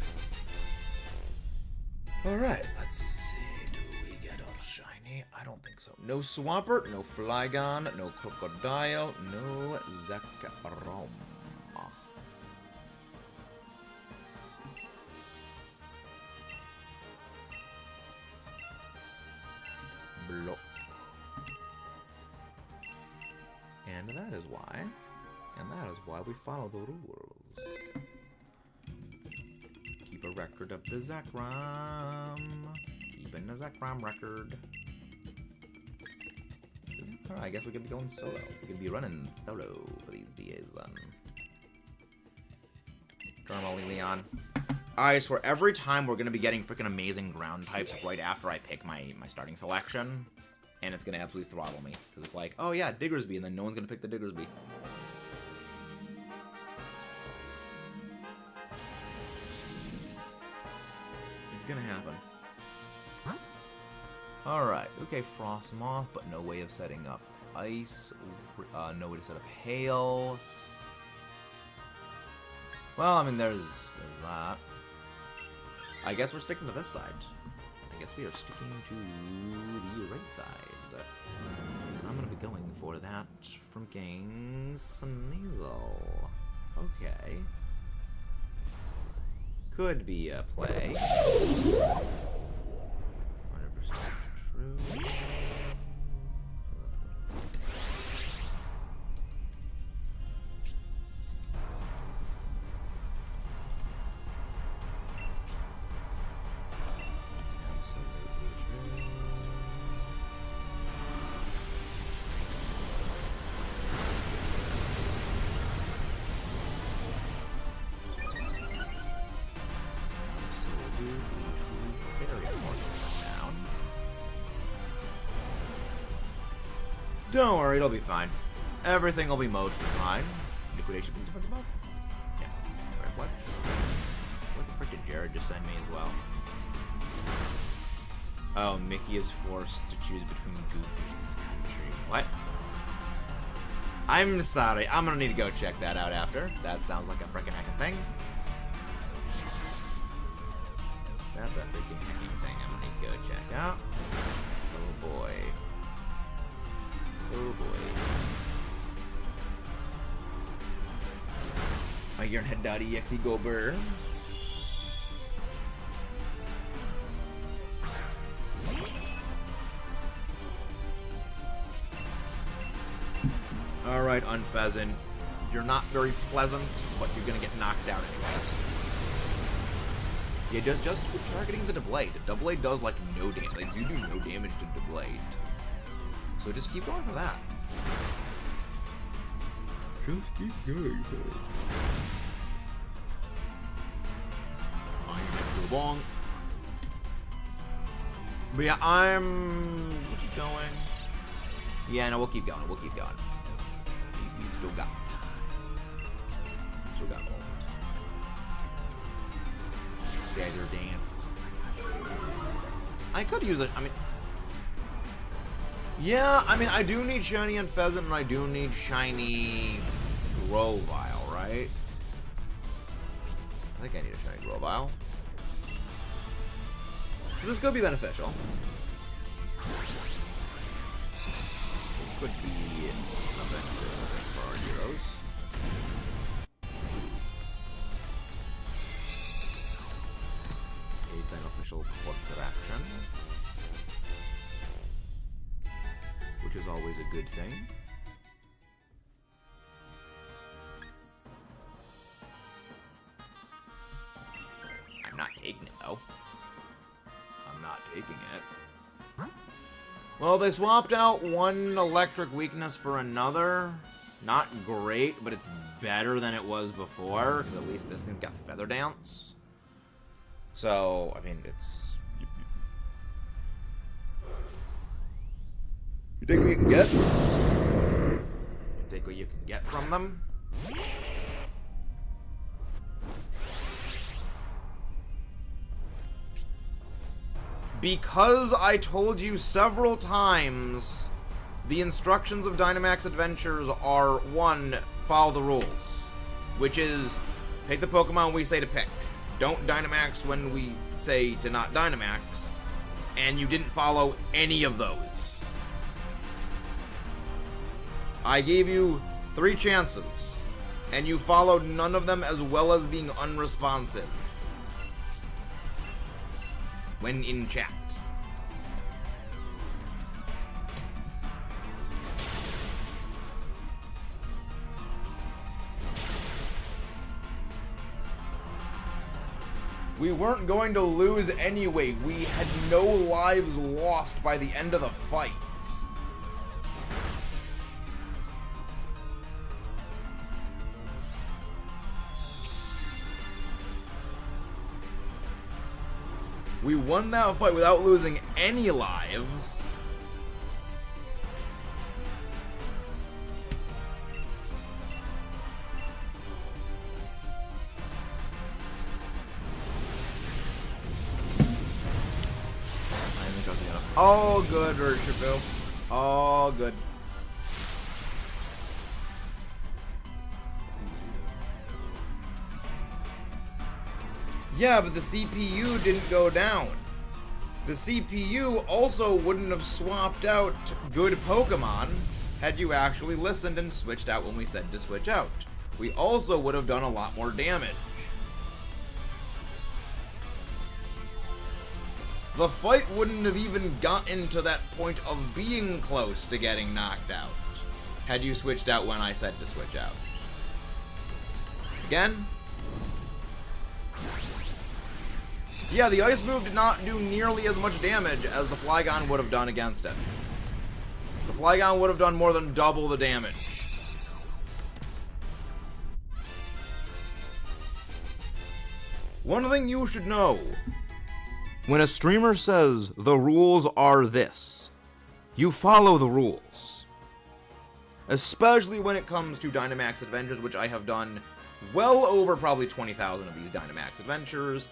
Speaker 1: All right, let's see. Do we get our shiny? I don't think so. No Swampert, no Flygon, no Crocodile, no ZEKROM. Block. And that is why we follow the rules. Keep a record of the ZEKROM. Keeping a ZEKROM record. Alright, I guess we could be going solo. We could be running solo for these days then. Darmali Leon. I swear, every time we're going to be getting freaking amazing ground types right after I pick my starting selection. And it's going to absolutely throttle me. Because it's like, oh yeah, Diggersby, and then no one's going to pick the Diggersby. It's going to happen. Alright, okay, Frostmoth, but no way of setting up Ice. No way to set up Hail. Well, I mean, there's that. I guess we're sticking to this side. I guess we are sticking to the right side. And I'm gonna be going for that from Sneasel. Okay. Could be a play. 100% true. Don't worry, it'll be fine. Everything will be mostly fine. Liquidation please what's above? Yeah. Wait, what? What the frick did Jared just send me as well? Oh, Mickey is forced to choose between Goofy and his country. What? I'm sorry, I'm gonna need to go check that out after. That sounds like a frickin' hacking thing. That's a freaking hacking thing I'm gonna need to go check out. Oh boy. Oh boy. Ironhead.exe go burr. Alright, Unpheasant. You're not very pleasant, but you're gonna get knocked out anyways. Yeah, just keep targeting the Doublade. The Doublade does like no damage. Like, you do no damage to Doublade. So just keep going for that. Just keep going for it. I'm too long. But yeah, we'll keep going. Yeah, no, we'll keep going. We'll keep going. You still got. Still got more. Dagger dance. I could use it. I mean. Yeah, I mean, I do need shiny Unpheasant, and I do need shiny Grovyle, right? I think I need a shiny Grovyle. So this could be beneficial. This could be beneficial for our heroes. A beneficial course of action. Which is always a good thing. I'm not taking it, though. I'm not taking it. Well, they swapped out one electric weakness for another. Not great, but it's better than it was before, because at least this thing's got Feather Dance. So, I mean, it's... You take what you can get. You take what you can get from them. Because I told you several times, the instructions of Dynamax Adventures are, 1, follow the rules. Which is, take the Pokemon we say to pick. Don't Dynamax when we say to not Dynamax. And you didn't follow any of those. I gave you 3 chances, and you followed none of them as well as being unresponsive when in chat. We weren't going to lose anyway. We had no lives lost by the end of the fight. We won that fight without losing any lives. All good, Urshifu. All good. Yeah, but the CPU didn't go down. The CPU also wouldn't have swapped out good Pokemon had you actually listened and switched out when we said to switch out. We also would have done a lot more damage. The fight wouldn't have even gotten to that point of being close to getting knocked out had you switched out when I said to switch out. Again. Yeah, the ice move did not do nearly as much damage as the Flygon would have done against it. The Flygon would have done more than double the damage. One thing you should know. When a streamer says, the rules are this, you follow the rules. Especially when it comes to Dynamax Adventures, which I have done well over probably 20,000 of these Dynamax Adventures,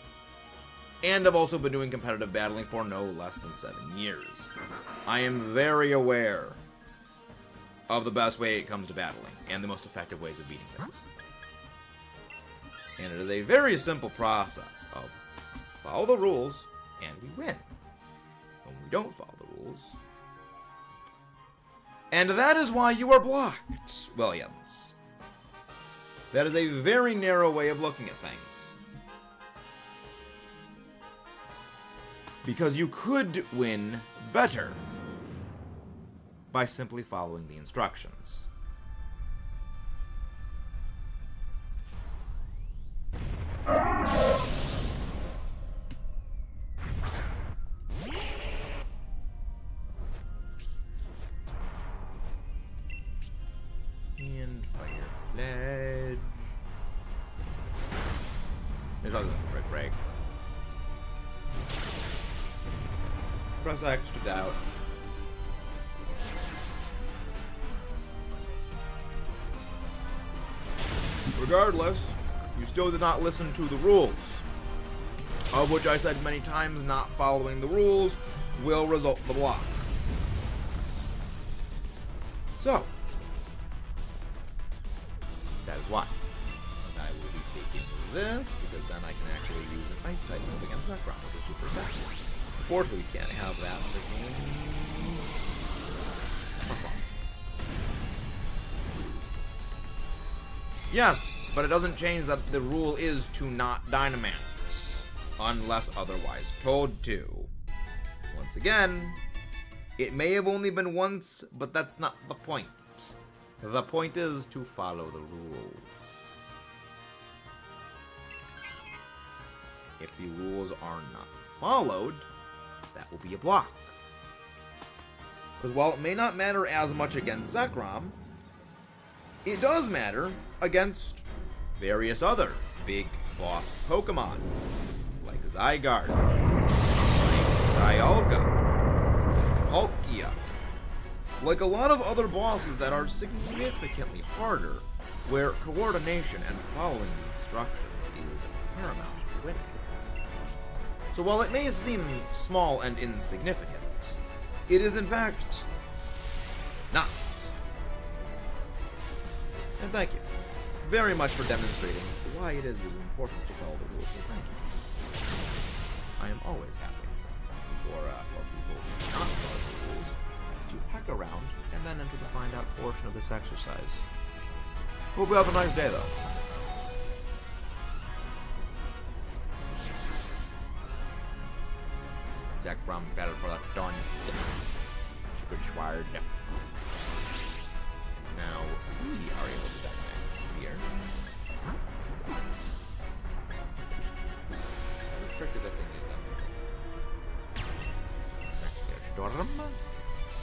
Speaker 1: and I've also been doing competitive battling for no less than 7 years. I am very aware of the best way it comes to battling, and the most effective ways of beating things. And it is a very simple process of follow the rules, and we win. When we don't follow the rules. And that is why you are blocked, Williams. That is a very narrow way of looking at things. Because you could win better by simply following the instructions. And fire ledge. There's always a red break. Press X to doubt. Regardless, you still did not listen to the rules. Of which I said many times, not following the rules will result in the block. So, that is why. And I will be taking this, because then I can actually use an Ice type move against ZEKROM, which is super effective. Unfortunately, we can't have that in the game. Yes, but it doesn't change that the rule is to not Dynamax, unless otherwise told to. Once again, it may have only been once, but that's not the point. The point is to follow the rules. If the rules are not followed, that will be a block. Because while it may not matter as much against ZEKROM, it does matter against various other big boss Pokemon, like Zygarde, like Dialga, Palkia, like a lot of other bosses that are significantly harder, where coordination and following the instructions is paramount to winning. So while it may seem small and insignificant, it is in fact not. And thank you very much for demonstrating why it is important to follow the rules. So thank you. I am always happy for people who do not follow the rules to heck around and then enter the find out portion of this exercise. Hope you have a nice day though. ZEKROM battle for that done. Good Schward. Now we are able to Dynamax here. Storm?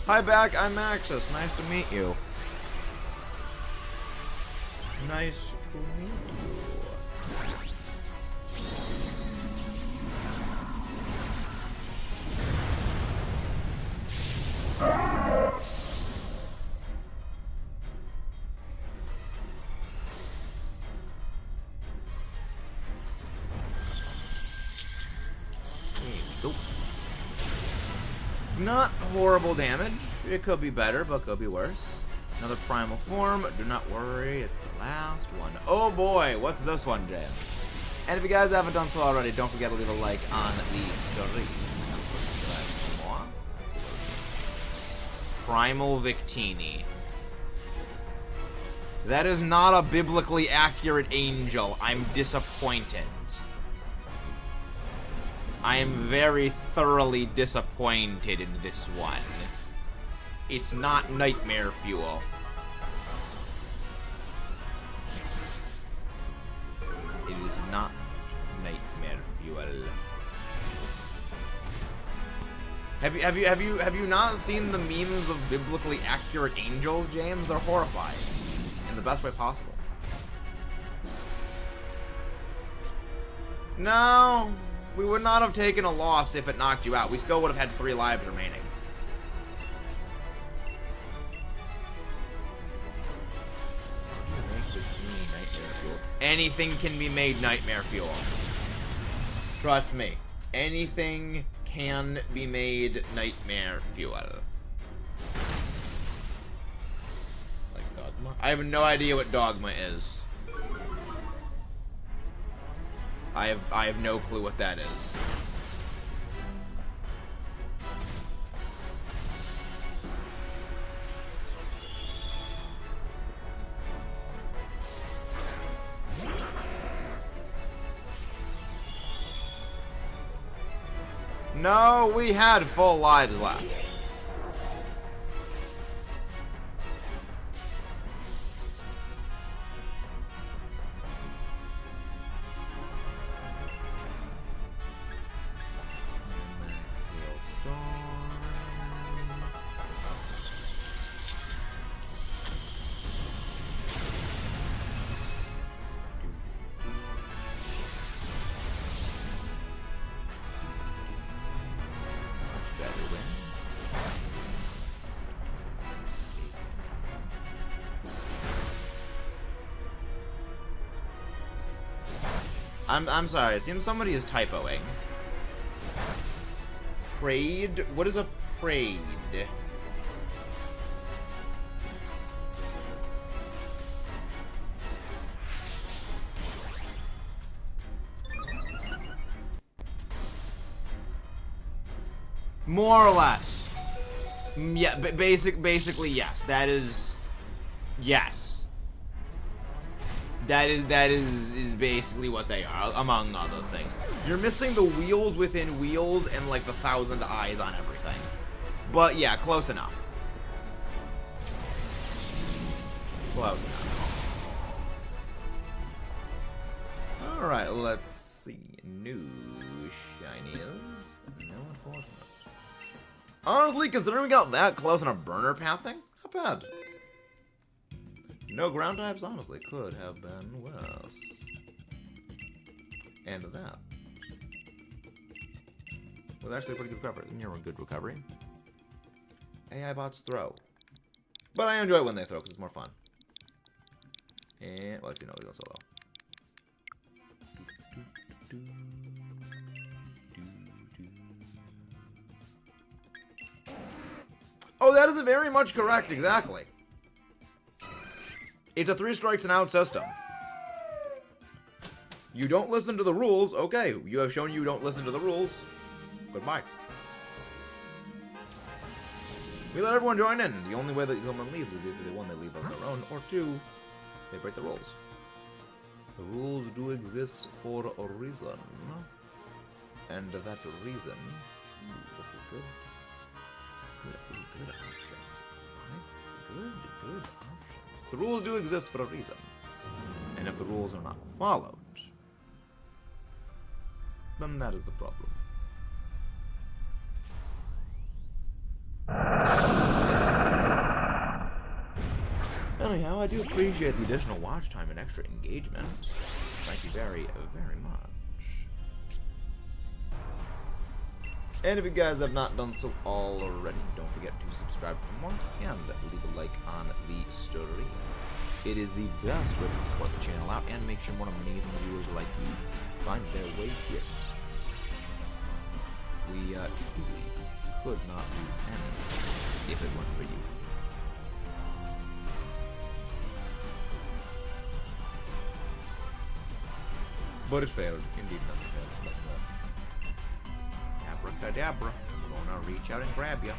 Speaker 1: Hi back, I'm Maxis. Nice to meet you. Nice to meet you. Nope. Not horrible damage. It could be better, but could be worse. Another primal form. Do not worry, it's the last one. Oh boy, what's this one, James? And if you guys haven't done so already, don't forget to leave a like on the stream and subscribe for more. Let's see what Primal Victini. That is not a biblically accurate angel. I'm disappointed. I am very thoroughly disappointed in this one. It's not nightmare fuel. It is not nightmare fuel. Have you not seen the memes of biblically accurate angels, James? They're horrifying in the best way possible. No. We would not have taken a loss if it knocked you out. We still would have had 3 lives remaining. Anything can be made nightmare fuel. Trust me. Anything can be made nightmare fuel. Like Dogma? I have no idea what Dogma is. I have no clue what that is. No, we had full lives left. I'm sorry, it seems somebody is typoing. Prayed? What is a prayed? More or less. Yeah, basically yes. That is yes. That is basically what they are, among other things. You're missing the wheels within wheels and like the 1,000 eyes on everything. But yeah, close enough. Close enough. Alright, let's see. New shinies. No enforcement. Honestly, considering we got that close on a burner pathing, not bad. No ground types, honestly, could have been worse. And that was actually a pretty good recovery. Near a good recovery. AI bots throw. But I enjoy it when they throw because it's more fun. And, well, actually, no, we go solo. Oh, that is very much correct, exactly. It's a 3 strikes and out system. You don't listen to the rules. Okay, you have shown you don't listen to the rules. Goodbye. We let everyone join in. The only way that someone leaves is either 1, they leave on their own, or 2, they break the rules. The rules do exist for a reason. And that reason... Good. Good options. Good options. The rules do exist for a reason. And if the rules are not followed, then that is the problem. Anyhow, I do appreciate the additional watch time and extra engagement. Thank you very, very much. And if you guys have not done so already, don't forget to subscribe for more and leave a like on the story. It is the best way to support the channel out and make sure more amazing viewers like you find their way here. We truly could not do anything if it weren't for you. But it failed. Indeed, nothing failed. Abracadabra. I'm gonna reach out and grab you.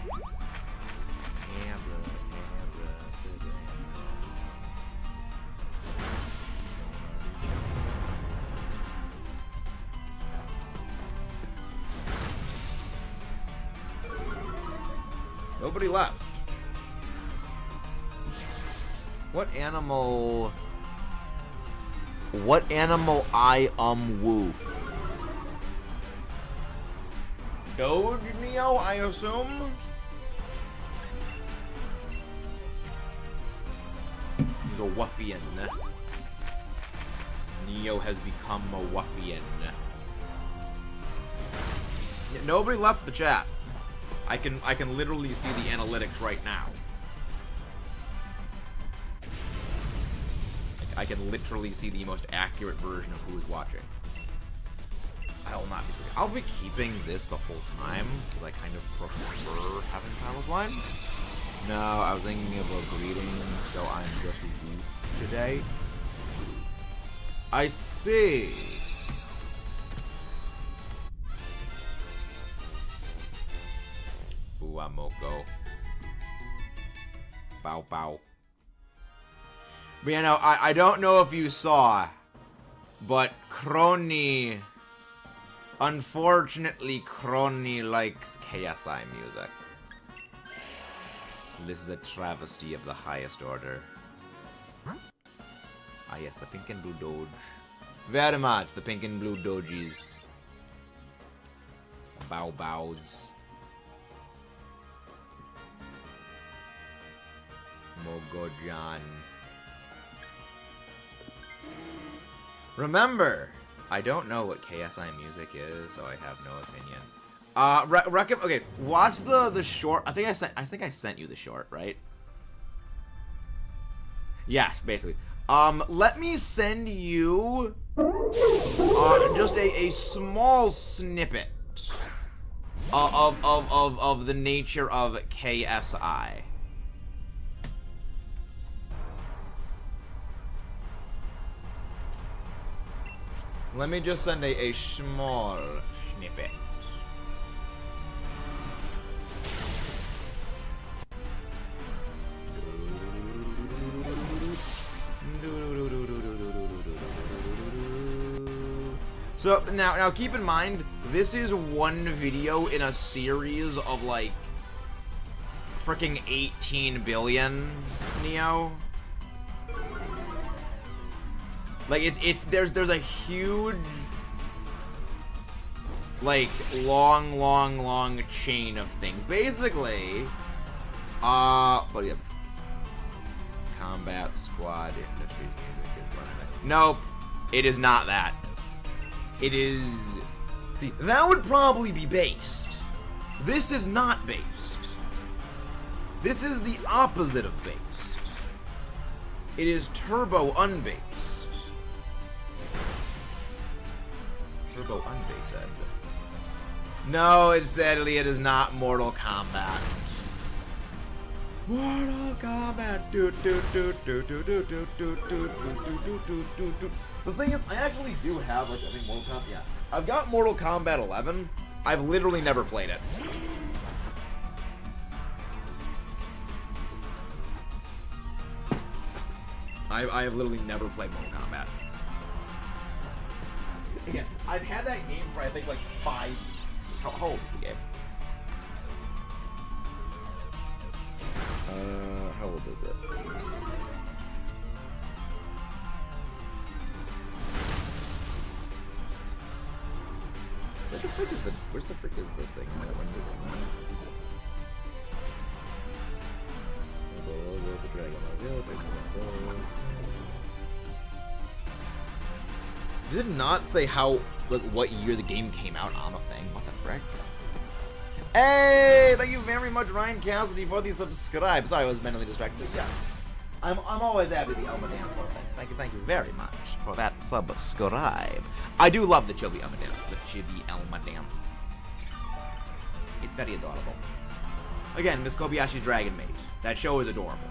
Speaker 1: Nobody left. What animal woof? Doge Neo, I assume? He's a Wuffian. Neo has become a Wuffian. Yeah, nobody left the chat. I can literally see the analytics right now. I can literally see the most accurate version of who is watching. I will not be forgetting. I'll be keeping this the whole time, because I kind of prefer having Paddle's Line. No, I was thinking of a breeding, so I'm just weak today. I see. Ooh, I'm Moko. Bow bow. But you know, I don't know if you saw, but Crony, unfortunately, Crony likes KSI music. This is a travesty of the highest order. Ah yes, the pink and blue Doge. Very much, the pink and blue Doges. Bow bows. Mogojan. Remember, I don't know what KSI music is, so I have no opinion. Okay, watch the short. I think I sent you the short, right? Yeah, basically. Let me send you just a small snippet of the nature of KSI. Let me just send a small snippet. So now keep in mind, this is one video in a series of like freaking 18 billion, Neo. Like there's a huge like long chain of things. Basically, but yeah. Combat Squad Industries music is one of it. Nope, it is not that. It is. See, that would probably be based. This is not based. This is the opposite of based. It is turbo unbased. Turbo unbased. No, sadly, it is not Mortal Kombat. Mortal Kombat. The thing is, I actually do have, like, I think Mortal Kombat. Yeah, I've got Mortal Kombat 11. I've literally never played it. I have literally never played Mortal Kombat. Again, I've had that game for I think like 5 years. How old is the game? How old is it? Where the frick is the thing? the dragon. Did it not say how, like, what year the game came out on the thing? What the frick? Hey, thank you very much, Ryan Cassidy, for the subscribe. Sorry, I was mentally distracted. Yeah, I'm always happy to be Elma Dan for it. Thank you very much for that subscribe. I do love the Chibi Elma Dan. The Chibi Elma Dan. It's very adorable. Again, Miss Kobayashi's Dragon Maid. That show is adorable.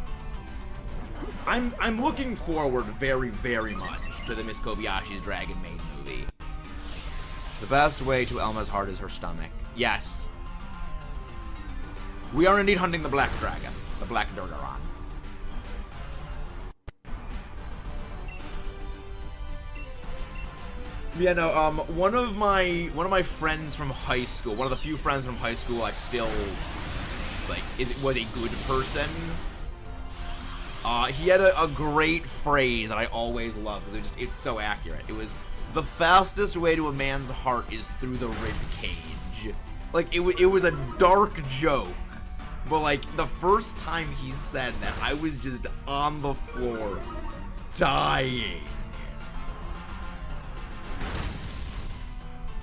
Speaker 1: I'm looking forward very, very much to the Miss Kobayashi's Dragon Maid movie. The best way to Elma's heart is her stomach. Yes. We are indeed hunting the Black Dragon. The Black Durgaron. Yeah, no, one of my friends from high school, one of the few friends from high school I still, like, was a good person. He had a great phrase that I always loved, because it's so accurate. It was, the fastest way to a man's heart is through the rib cage. Like, it was a dark joke, but, like, the first time he said that, I was just on the floor, dying.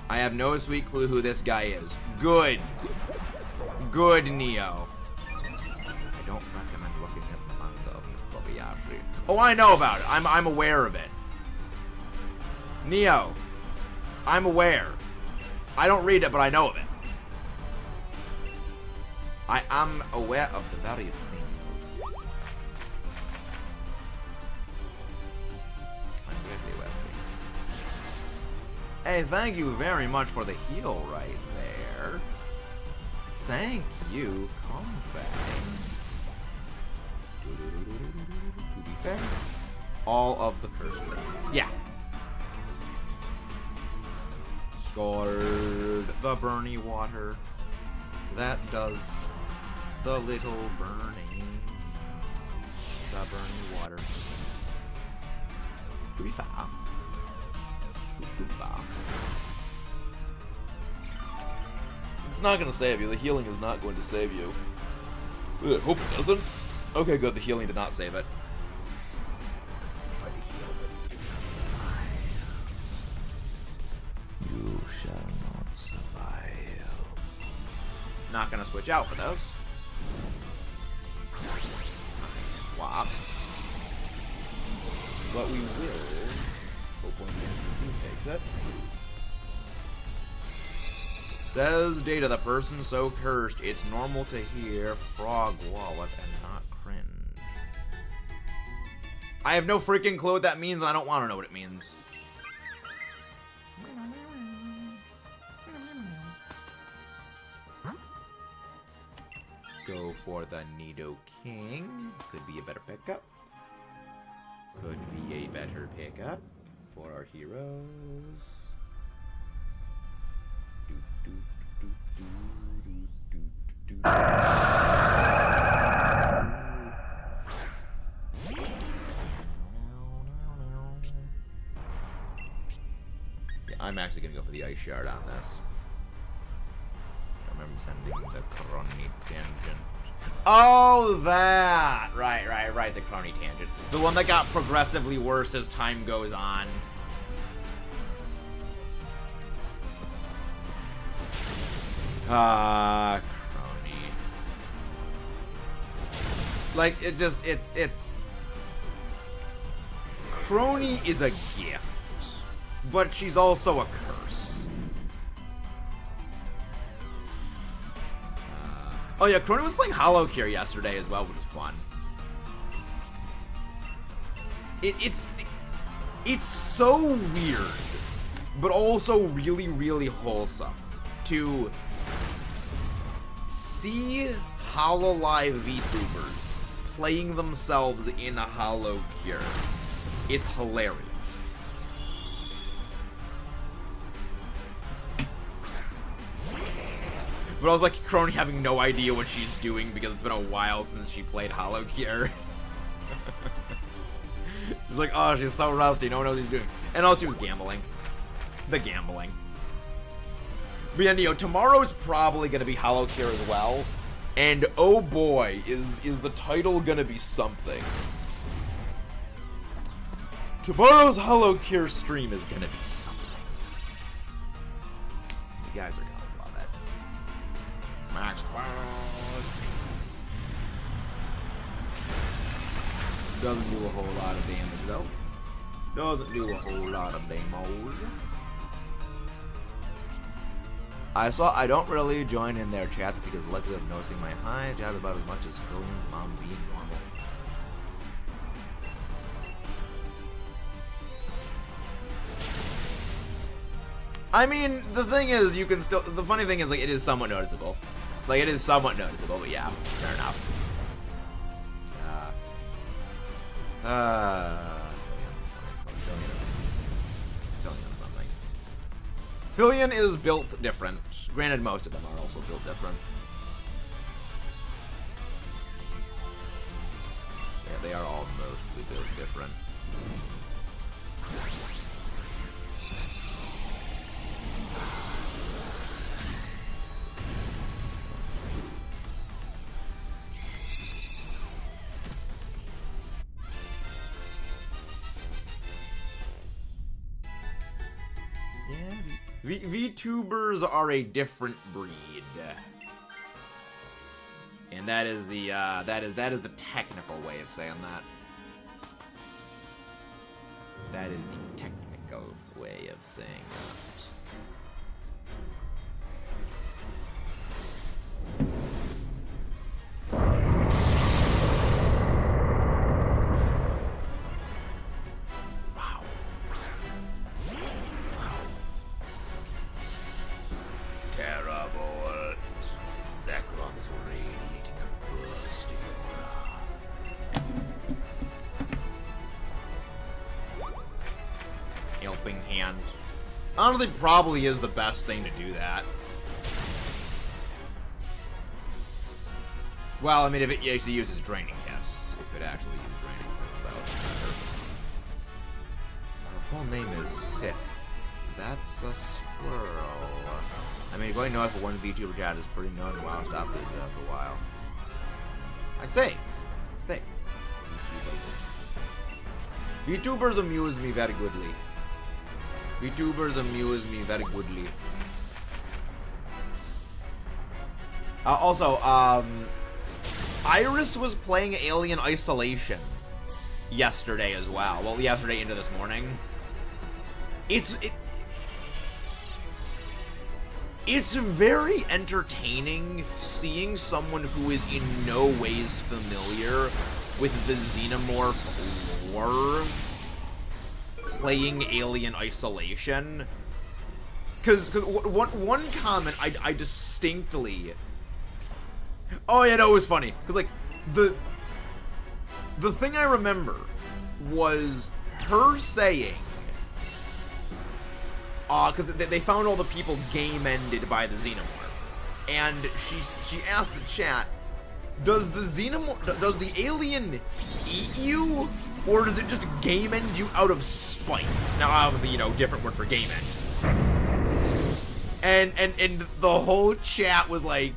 Speaker 1: I have no sweet clue who this guy is. Good. Good, Neo. I don't recommend looking at the manga of Kobayashi. Oh, I know about it. I'm aware of it. Neo. I'm aware. I don't read it, but I know of it. I am aware of the various things. Hey, thank you very much for the heal right there. Thank you, Comfang. To be fair, all of the cursed things. Yeah. Scored the Burny water. That does the little burning. The Burny water. To be fair. It's not going to save you. The healing is not going to save you. I hope it doesn't. Okay, good. The healing did not save it. Try to heal, but it did not survive.
Speaker 2: You shall not survive.
Speaker 1: Not going to switch out for those. Swap. But we will. Hope one of the NPCs takes it. Says Data, the person so cursed, it's normal to hear frog wallop and not cringe. I have no freaking clue what that means, and I don't want to know what it means. Go for the Nidoking. Could be a better pickup. Could be a better pickup for our heroes. Yeah, I'm actually gonna go for the ice shard on this. I remember sending the Crony tangent. Oh, that! Right, the Crony tangent. The one that got progressively worse as time goes on. Crony. Like, it's... Crony is a gift, but she's also a curse. Oh yeah, Crony was playing Hollow Cure yesterday as well, which was fun. It's so weird, but also really, really wholesome to see Hololive VTubers playing themselves in a Hollow Cure. It's hilarious. But I was like, Crony having no idea what she's doing because it's been a while since she played Hollow Cure. She's like, oh, she's so rusty, no one knows what she's doing. And also she was gambling. The gambling. But yeah, Neo, tomorrow's probably going to be Hollow Cure as well. And oh boy, is the title gonna be something. Tomorrow's Hollow Cure stream is gonna be something. You guys are gonna love it. Max doesn't do a whole lot of damage though. Doesn't do a whole lot of damage. I don't really join in their chats because the likelihood of noticing my hi jab about as much as Philion's mom being normal. I mean, the thing is, you can still. The funny thing is, like, it is somewhat noticeable. Like, it is somewhat noticeable, but yeah, fair enough. Philion is built different. Granted, most of them are also built different. Yeah, they are all mostly built different. VTubers are a different breed, and that is the technical way of saying that. That is the technical way of saying that. ZEKROM is radiating a bursting aura. Helping hand. Honestly, probably is the best thing to do that. Well, I mean, if it actually uses draining, yes. If it actually uses draining, that would be better. Her full name is Sif. That's a squirrel. I mean, going north for one VTuber chat is pretty known. Wow, stop this for a while. I say. VTubers amuse me very goodly. VTubers amuse me very goodly. Also, Iris was playing Alien Isolation yesterday as well. Well, yesterday into this morning. It's very entertaining seeing someone who is in no ways familiar with the Xenomorph lore playing Alien Isolation. Because one comment I distinctly... Oh yeah, no, it was funny. Because, like, the thing I remember was her saying... because they found all the people game-ended by the Xenomorph. And she asked the chat, does the alien eat you? Or does it just game-end you out of spite? Now, obviously, you know, different word for game-end. And the whole chat was like,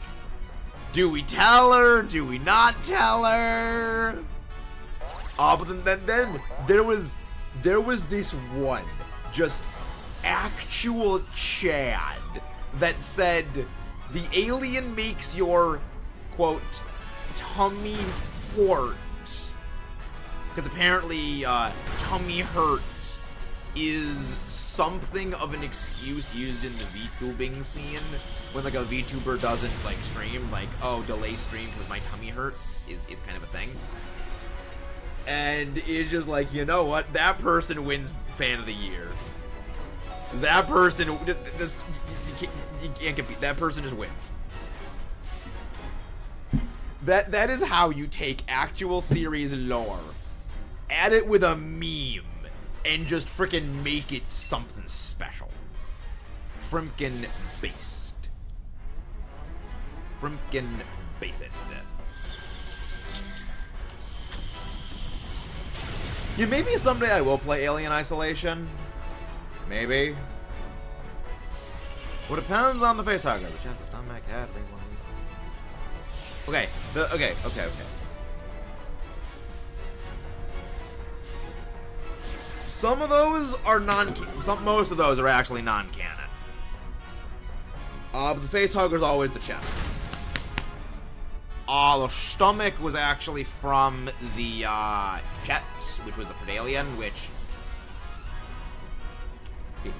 Speaker 1: do we tell her? Do we not tell her? But then there was this one, just actual Chad that said the alien makes your, quote, tummy hurt. Because apparently tummy hurt is something of an excuse used in the VTubing scene when, like, a VTuber doesn't, like, stream, like, oh, delay stream because my tummy hurts is kind of a thing. And it's just like, you know what, that person wins Fan of the Year. That person, you can't compete. That person just wins. That is how you take actual series lore, add it with a meme, and just frickin' make it something special. Frimkin based. Frimkin based. Yeah, maybe someday I will play Alien Isolation. Maybe. Well, depends on the facehugger. The chance to stun my cat. Okay. Okay. Some of those are most of those are actually non-canon. But the face hugger's always the chest. The stomach was actually from the Chet, which was the Predalien, which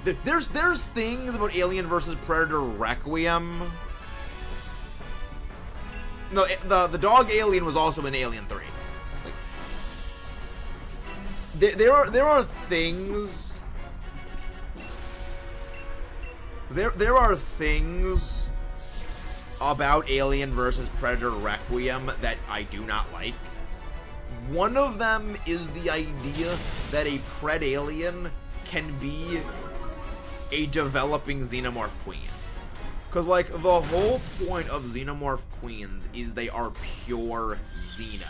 Speaker 1: there's things about Alien versus Predator Requiem. No, the dog Alien was also in Alien 3. Like, there are things. There are things about Alien versus Predator Requiem that I do not like. One of them is the idea that a Predalien can be a developing xenomorph queen. Because, like, the whole point of xenomorph queens is they are pure xeno.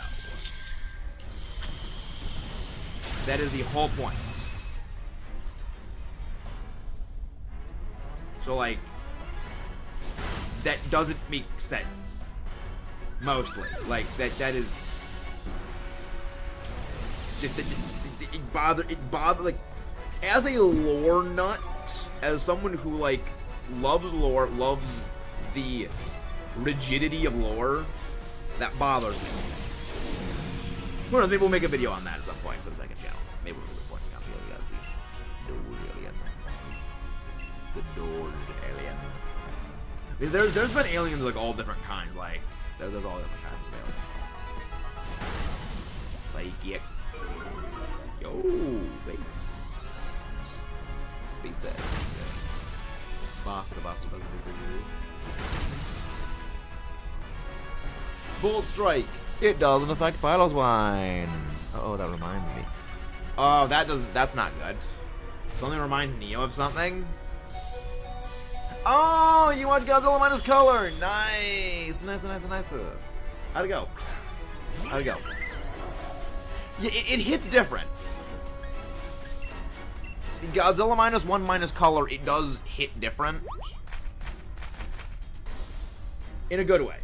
Speaker 1: That is the whole point. So, like, that doesn't make sense. Mostly. Like, that is... It bother, like, as a lore nut, as someone who, like, loves lore, loves the rigidity of lore, that bothers me. Who knows, maybe we'll make a video on that at some point for the second channel. Maybe we'll be pointing out the alien. The Doge alien. There's been aliens of, like, all different kinds, like, there's all different kinds of aliens. Psychic. Yo, base. Base set. Bolt strike. It doesn't affect Pylos wine. Oh, that reminds me. Oh, that's not good. Something reminds Neo of something. Oh, you want Godzilla minus color. Nice. Nice. How'd it go? Yeah, it hits different. Godzilla minus 1 minus color, it does hit different. In a good way.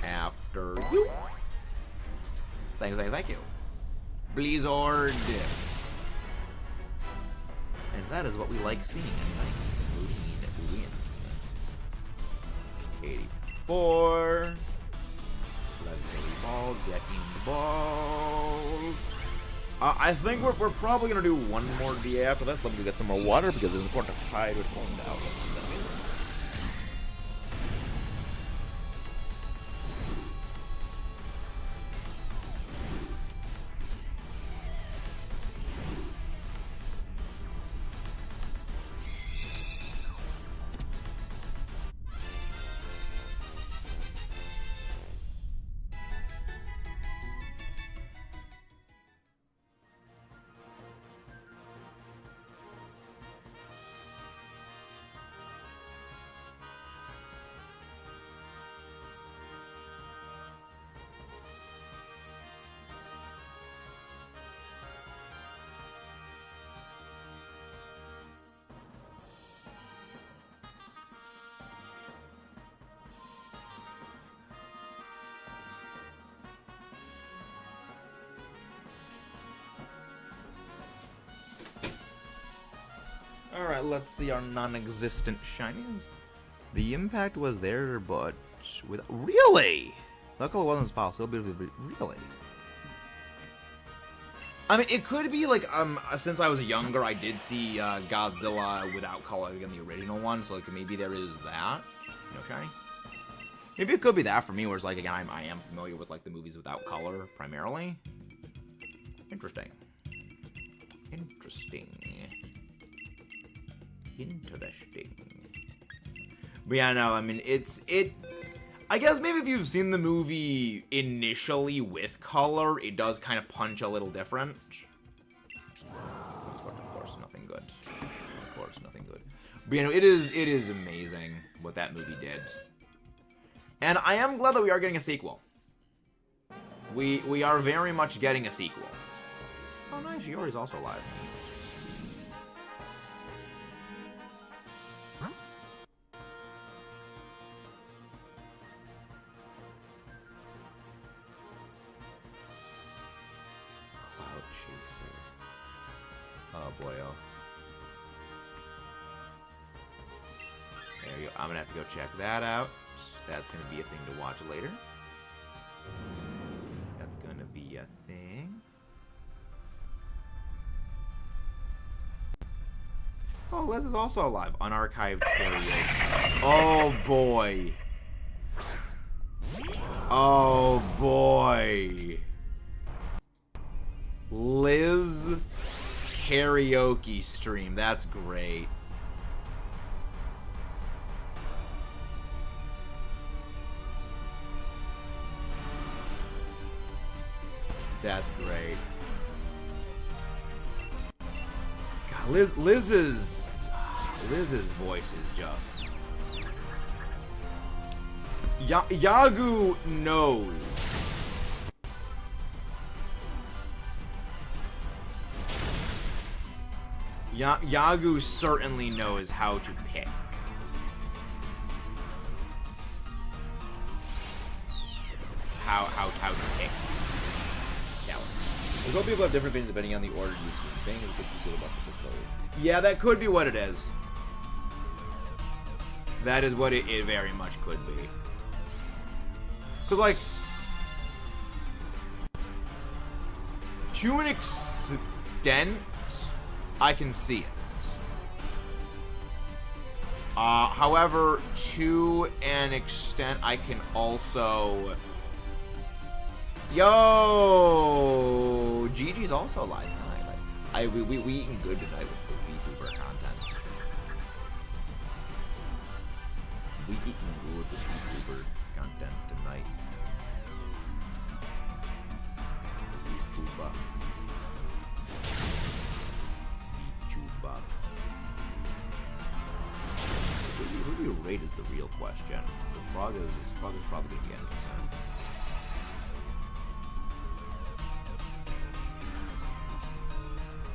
Speaker 1: After you. Thank you. Blizzard. And that is what we like seeing. Nice. Clean. 84. Legendary ball. Get in the ball. I think we're probably going to do one more DA after this. Let me get some more water because it's important to hide what's going down. Alright, let's see our non-existent shinies. The impact was there, but with... Really? Luckily it wasn't as possible, but really? I mean, it could be like, since I was younger, I did see Godzilla without color, again, the original one, so like maybe there is that. No shiny? Maybe it could be that for me, whereas like, again, I am familiar with like the movies without color, primarily. Interesting. But yeah, no, I mean, I guess maybe if you've seen the movie initially with color, it does kind of punch a little different. Of course, nothing good. But you know, it is amazing what that movie did. And I am glad that we are getting a sequel. We are very much getting a sequel. Oh nice, Yori's also alive. Oh boy, oh. There you go. I'm gonna have to go check that out. That's gonna be a thing to watch later. That's gonna be a thing. Oh, Liz is also alive. Unarchived karaoke. Oh boy. Oh boy. Liz karaoke stream. That's great. That's great. God, Liz's voice is just... Yagu knows. Yagu certainly knows how to pick. How to pick. There's all people have different things depending on the order you see. Thing is what you feel about the controller. Yeah, that could be what it is. That is what it very much could be. Because, like, to an extent, I can see it. However, to an extent, I can also... Yo! Gigi's also alive tonight. We eating good tonight with the VTuber content. We eating good with VTuber content tonight. VTuber. Who do you rate is the real question. The frog is probably gonna be getting concerned.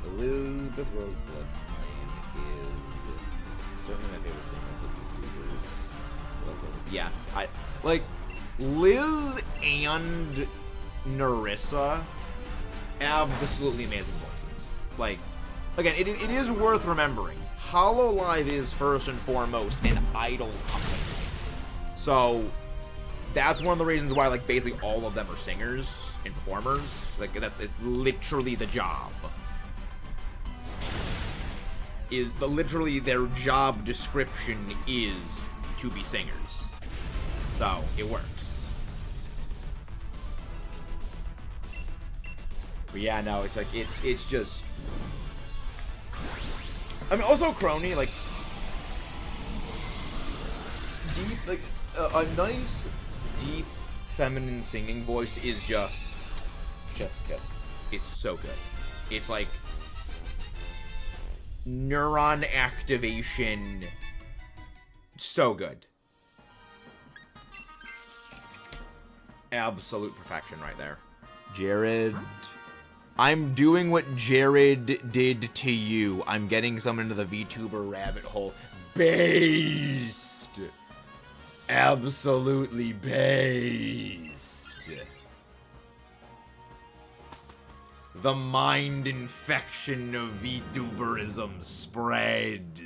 Speaker 1: Elizabeth Roseblood is certainly my favorite singer of the YouTubers. Yes, I like Liz and Narissa. Absolutely amazing voices. Like, again, it is worth remembering. HoloLive is first and foremost an idol company. So that's one of the reasons why, like, basically all of them are singers and performers. Like, that's literally the job. Literally their job description is to be singers. So it works. But yeah, no, it's like it's just. I mean, also Crony, like, deep, like, a nice, deep, feminine singing voice is just chef's kiss. It's so good. It's like neuron activation. So good. Absolute perfection right there. Jared. I'm doing what Jared did to you. I'm getting someone into the VTuber rabbit hole. Based. Absolutely based. The mind infection of VTuberism spreads.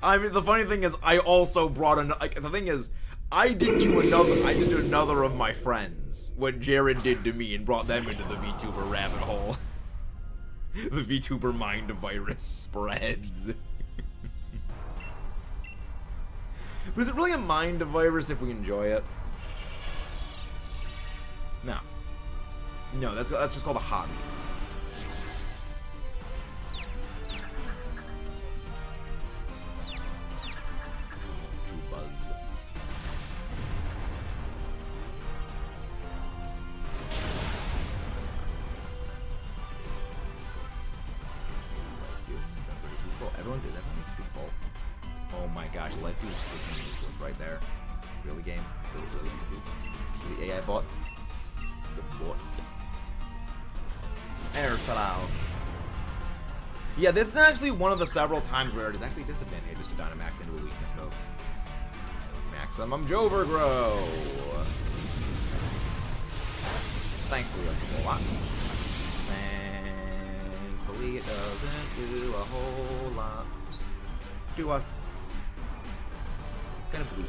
Speaker 1: I mean, the funny thing is, I also brought an. Like, the thing is, I did to another of my friends what Jared did to me and brought them into the VTuber rabbit hole. The VTuber mind virus spreads. But is it really a mind virus if we enjoy it? No. No, that's just called a hobby. Everyone needs to be full. Oh my gosh, life is freaking useless right there. Really game? Really easy. The AI bots. It's a bot. Airflow. Yeah, this is actually one of the several times where it is actually disadvantageous to Dynamax into a weakness move. Maximum Jovergrow. Thankfully, that's a lot. really doesn't do a whole lot to us. It's kind of weak.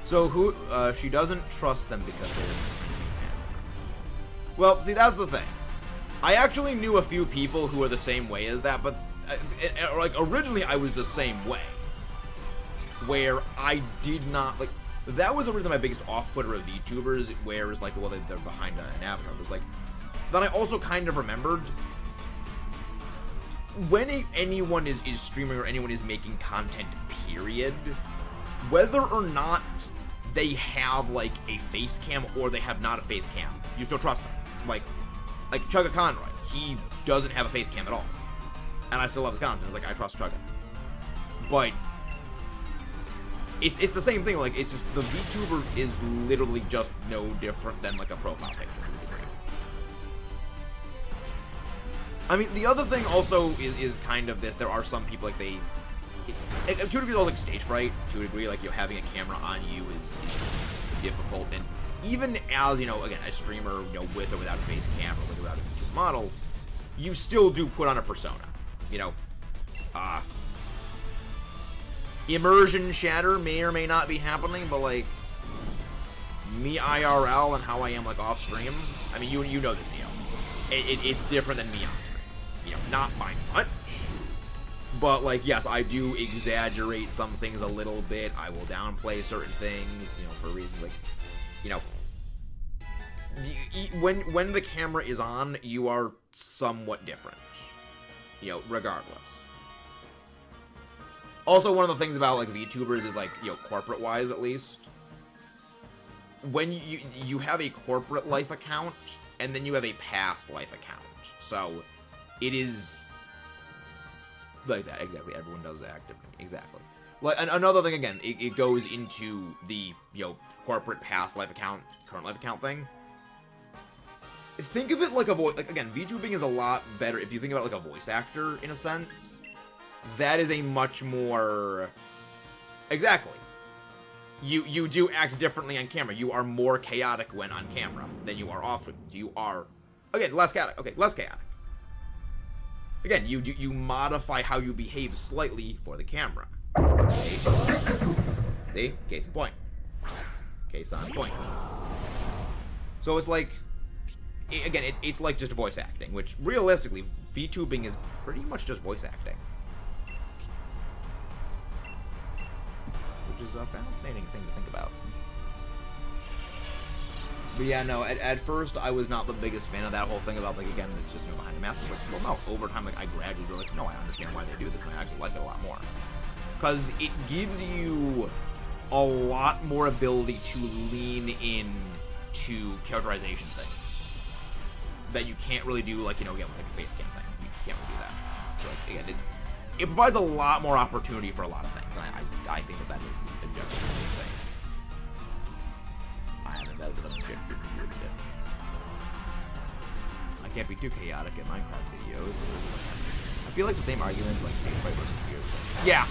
Speaker 1: So who, she doesn't trust them because they're... Well, see, that's the thing. I actually knew a few people who are the same way as that, but, like, originally I was the same way. Where I did not, like, that was really my biggest off-putter of VTubers, where it's like, well, they're behind an avatar. It was like, then I also kind of remembered, when anyone is streaming or anyone is making content, period, whether or not they have, like, a face cam or they have not a face cam, you still trust them. Like Chugga Conroy, he doesn't have a face cam at all. And I still love his content. Like, I trust Chugga. But it's the same thing. Like, it's just, the VTuber is literally just no different than, like, a profile picture to a degree. I mean, the other thing also is kind of this. There are some people, like, to a degree, like, stage fright, to a degree, like, you know, having a camera on you is difficult. And even as, you know, again, a streamer, you know, with or without a face cam or with or without a YouTube model, you still do put on a persona. You know, immersion shatter may or may not be happening, but, like, me IRL and how I am, like, off stream, I mean, you know this, Neo. It's different than me on stream. You know, not by much. But, like, yes, I do exaggerate some things a little bit. I will downplay certain things, you know, for reasons like, you know, when the camera is on, you are somewhat different, you know, regardless. Also, one of the things about, like, VTubers is, like, you know, corporate-wise, at least, when you have a corporate life account, and then you have a past life account. So, it is like that, exactly. Everyone does that differently, exactly. Like, another thing, again, it goes into the, you know, corporate past life account, current life account thing. Think of it like a voice, like, again, VTubing is a lot better if you think about it like a voice actor, in a sense. That is a much more, exactly. You do act differently on camera. You are more chaotic when on camera than you are off. You are, again, less chaotic. Okay, less chaotic. Again, you modify how you behave slightly for the camera. Okay. See? Case in point. Case on point. So it's like, again, it's like just voice acting, which realistically, VTubing is pretty much just voice acting. Which is a fascinating thing to think about. But yeah, no, at first I was not the biggest fan of that whole thing about, like, again, it's just, you know, behind the mask. But, well, no, over time, like, I gradually realized, no, I understand why they do this, and I actually like it a lot more. Because it gives you a lot more ability to lean in to characterization things that you can't really do, like, you know, again, with, like, a face cam thing. You can't really do that. So, like, again, it provides a lot more opportunity for a lot of things, and I think that is a general thing. I haven't vetted an objective here today. I can't be too chaotic in Minecraft videos. I feel like the same argument, like, stage fright versus fear. Yeah!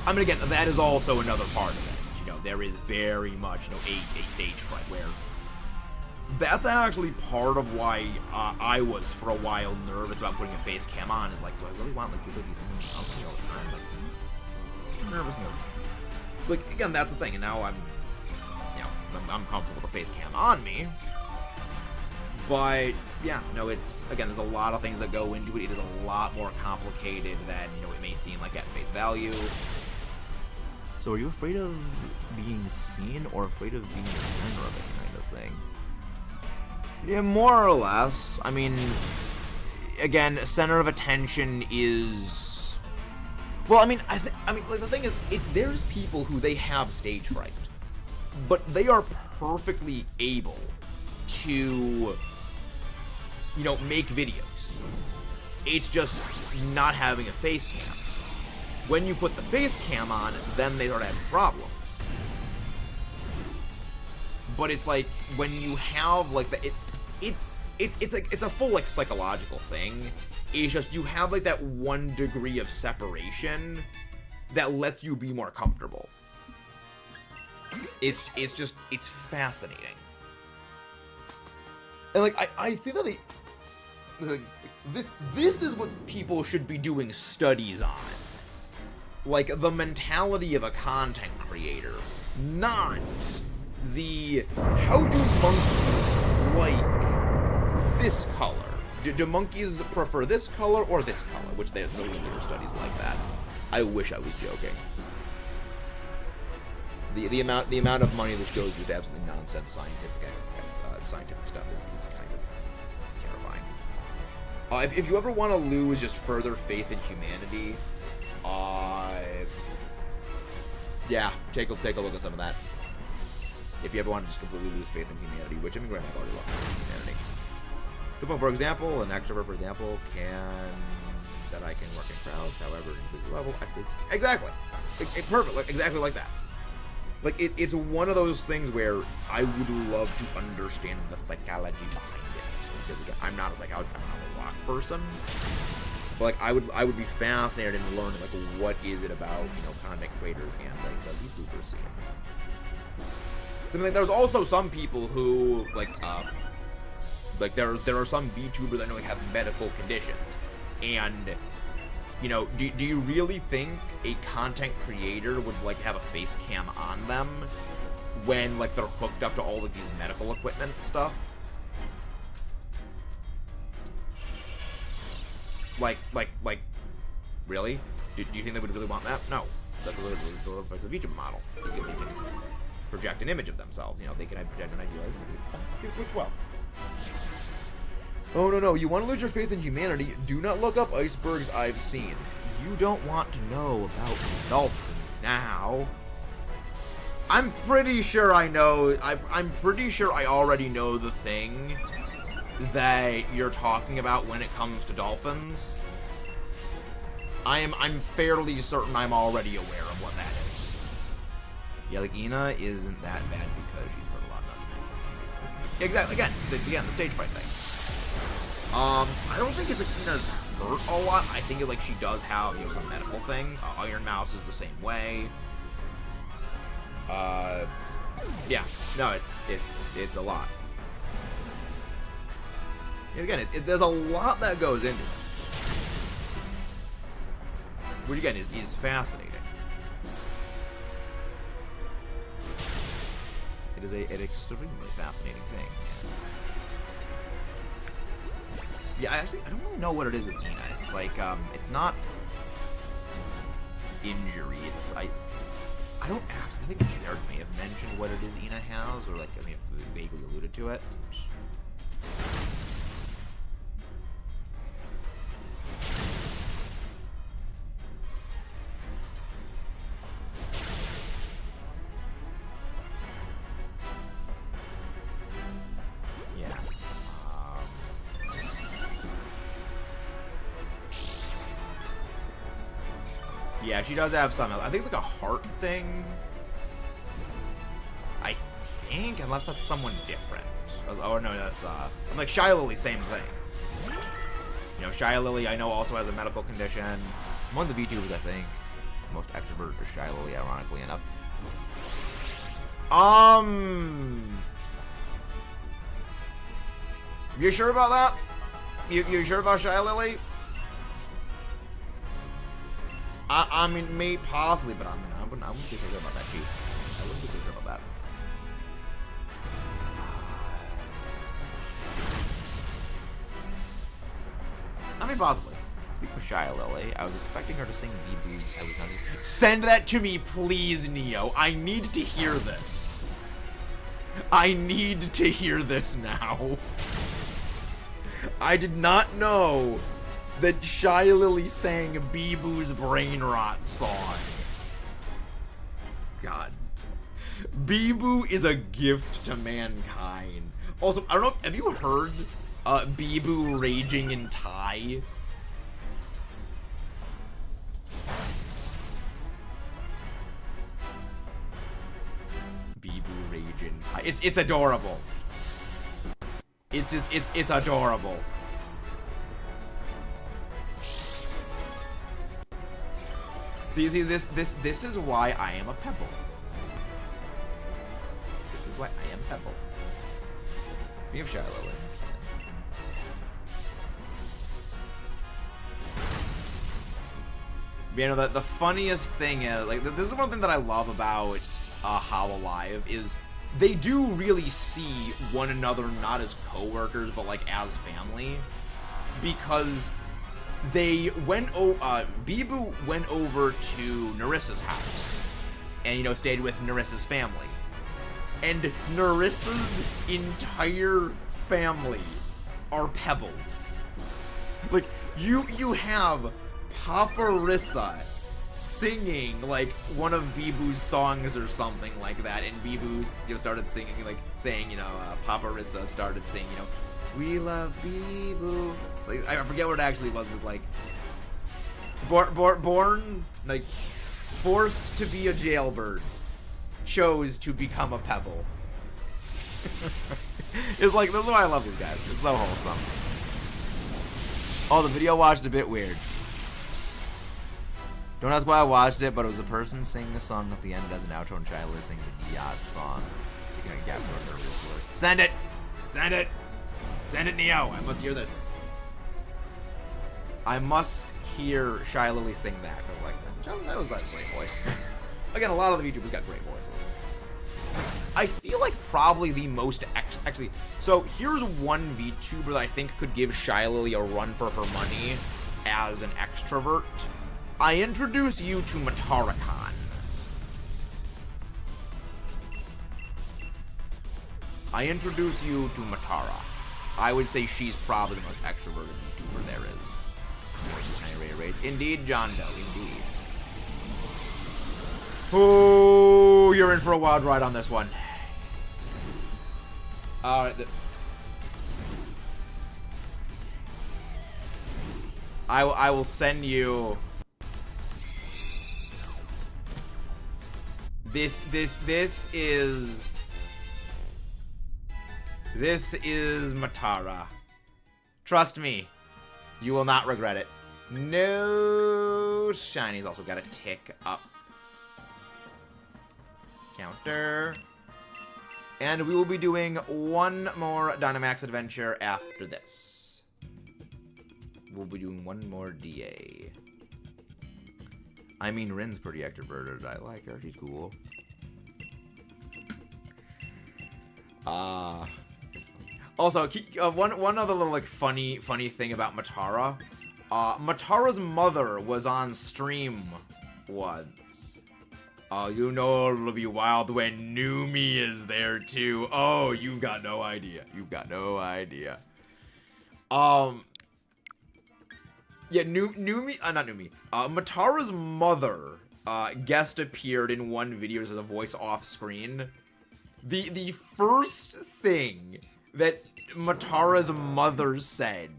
Speaker 1: I mean, again, that is also another part of it. You know, there is very much, you know, a stage fright where that's actually part of why I was, for a while, nervous about putting a face cam on. Is like, do I really want, like, people to be seeing me all the time? Like, nervousness. So, like, again, that's the thing. And now I'm comfortable with the face cam on me. But, yeah, no, it's, again, there's a lot of things that go into it. It is a lot more complicated than, you know, it may seem like at face value.
Speaker 3: So are you afraid of being seen or afraid of being the center of it kind of thing?
Speaker 1: Yeah, more or less. I mean, again, center of attention is... Well, I mean, like, the thing is, there's people who they have stage fright, but they are perfectly able to, you know, make videos. It's just not having a face cam. When you put the face cam on, then they start having problems. But it's like, when you have, like, it's a full, like, psychological thing. It's just, you have, like, that 1 degree of separation that lets you be more comfortable. It's fascinating. And, like, I think that this is what people should be doing studies on. Like, the mentality of a content creator, not the how do monkeys like this color? Do monkeys prefer this color or this color? Which there's no linear studies like that. I wish I was joking. The amount of money this goes with absolutely nonsense scientific stuff is kind of terrifying. If you ever want to lose just further faith in humanity, yeah, take a look at some of that. If you ever want to just completely lose faith in humanity, which I mean, I've already lost faith in humanity. Coupon, for example, an extrovert, for example, I can work in crowds, however, increase level. Exactly, perfect, like, exactly like that. Like, it's one of those things where I would love to understand the psychology behind it. Because again, I'm not a psychologist, I'm not a rock person. But like, I would be fascinated in learning like what is it about, you know, content creators and like the YouTubers scene. I mean, like, there's also some people who like there are some VTubers that I know like have medical conditions, and you know, do you really think a content creator would like have a face cam on them when like they're hooked up to all of these medical equipment and stuff? Like, really? Do you think they would really want that? No. That's the VTuber model. They can project an image of themselves. You know, they can project an idea. Which well. Oh, no. You want to lose your faith in humanity? Do not look up icebergs I've seen. You don't want to know about dolphins now. I'm pretty sure I know. I'm pretty sure I already know the thing that you're talking about when it comes to dolphins. I'm fairly certain I'm already aware of what that is. Yeah, like Ina isn't that bad because she's hurt a lot. Exactly. Again, the stage fight thing. I don't think it's like Ina's hurt a lot. I think like she does have, you know, some medical thing. Iron Mouse is the same way. Yeah. No, it's a lot. Again, there's a lot that goes into it, which again is fascinating. It is an extremely fascinating thing. Yeah, I don't really know what it is with Ina. It's like it's not injury. It's I think Jared may have mentioned what it is Ina has, or like I mean, vaguely alluded to it. Yeah, she does have some. I think it's like a heart thing. I think, unless that's someone different. Oh no, that's I'm like Shy Lily, same thing. You know, Shy Lily I know also has a medical condition. One of the VTubers I think. Most extrovert is Shy Lily, ironically enough. You sure about that? You sure about Shy Lily? I mean, maybe possibly, but I wouldn't be so sure about that, Chief. I wouldn't be so sure about that. I mean, possibly. Speak for Shy Lily. I was expecting her to sing Bee. I was not. Send that to me, please, Neo. I need to hear this. I need to hear this now. I did not know that Shy Lily sang Bee-Boo's Brain Rot song. God. Bee-Boo is a gift to mankind. Also, I don't know, have you heard Bee-Boo raging in Thai? Bee-Boo raging Thai. It's adorable. It's just, it's adorable. See, this is why I am a pebble. This is why I am pebble. We have Shy Lily. You know, the funniest thing is, like, this is one thing that I love about Hololive is they do really see one another not as co-workers, but, like, as family. Because they went, Bibu went over to Nerissa's house and, you know, stayed with Nerissa's family. And Nerissa's entire family are Pebbles. Like, you have Paparissa singing, like, one of Bibu's songs or something like that, and Bibu, you know, started singing, like, saying, you know, Paparissa started singing, you know, we love Bibu. It's like, I forget what it actually was. It was like, born, like, forced to be a jailbird, chose to become a pebble. It's like, this is why I love these guys. It's so wholesome. Oh, the video watched a bit weird. Don't ask why I watched it, but it was a person singing a song at the end as an outro and trying to sing the yacht song. You're gonna get real quick. Send it! Send it! Send it, Neo! I must hear this. I must hear Shy Lily sing that. Cause like, that was like a great voice. Again, a lot of the VTubers got great voices. I feel like probably the most actually. So here's one VTuber that I think could give Shy Lily a run for her money as an extrovert. I introduce you to Matara-Khan. I introduce you to Matara. I would say she's probably the most extroverted VTuber there is. Indeed, John Doe, indeed. Oh, you're in for a wild ride on this one. Alright. I will send you... This is Matara. Trust me, you will not regret it. No, Shiny's also got a tick up counter. And we will be doing one more Dynamax Adventure after this. We'll be doing one more DA. I mean, Rin's pretty extroverted. I like her. She's cool. Also, one other little like funny thing about Matara. Matara's mother was on stream once. You know it'll be wild when Numi is there too. Oh, you've got no idea. You've got no idea. Yeah, Numi, not Numi. Matara's mother guest appeared in one video as a voice off screen. The first thing that Matara's mother said.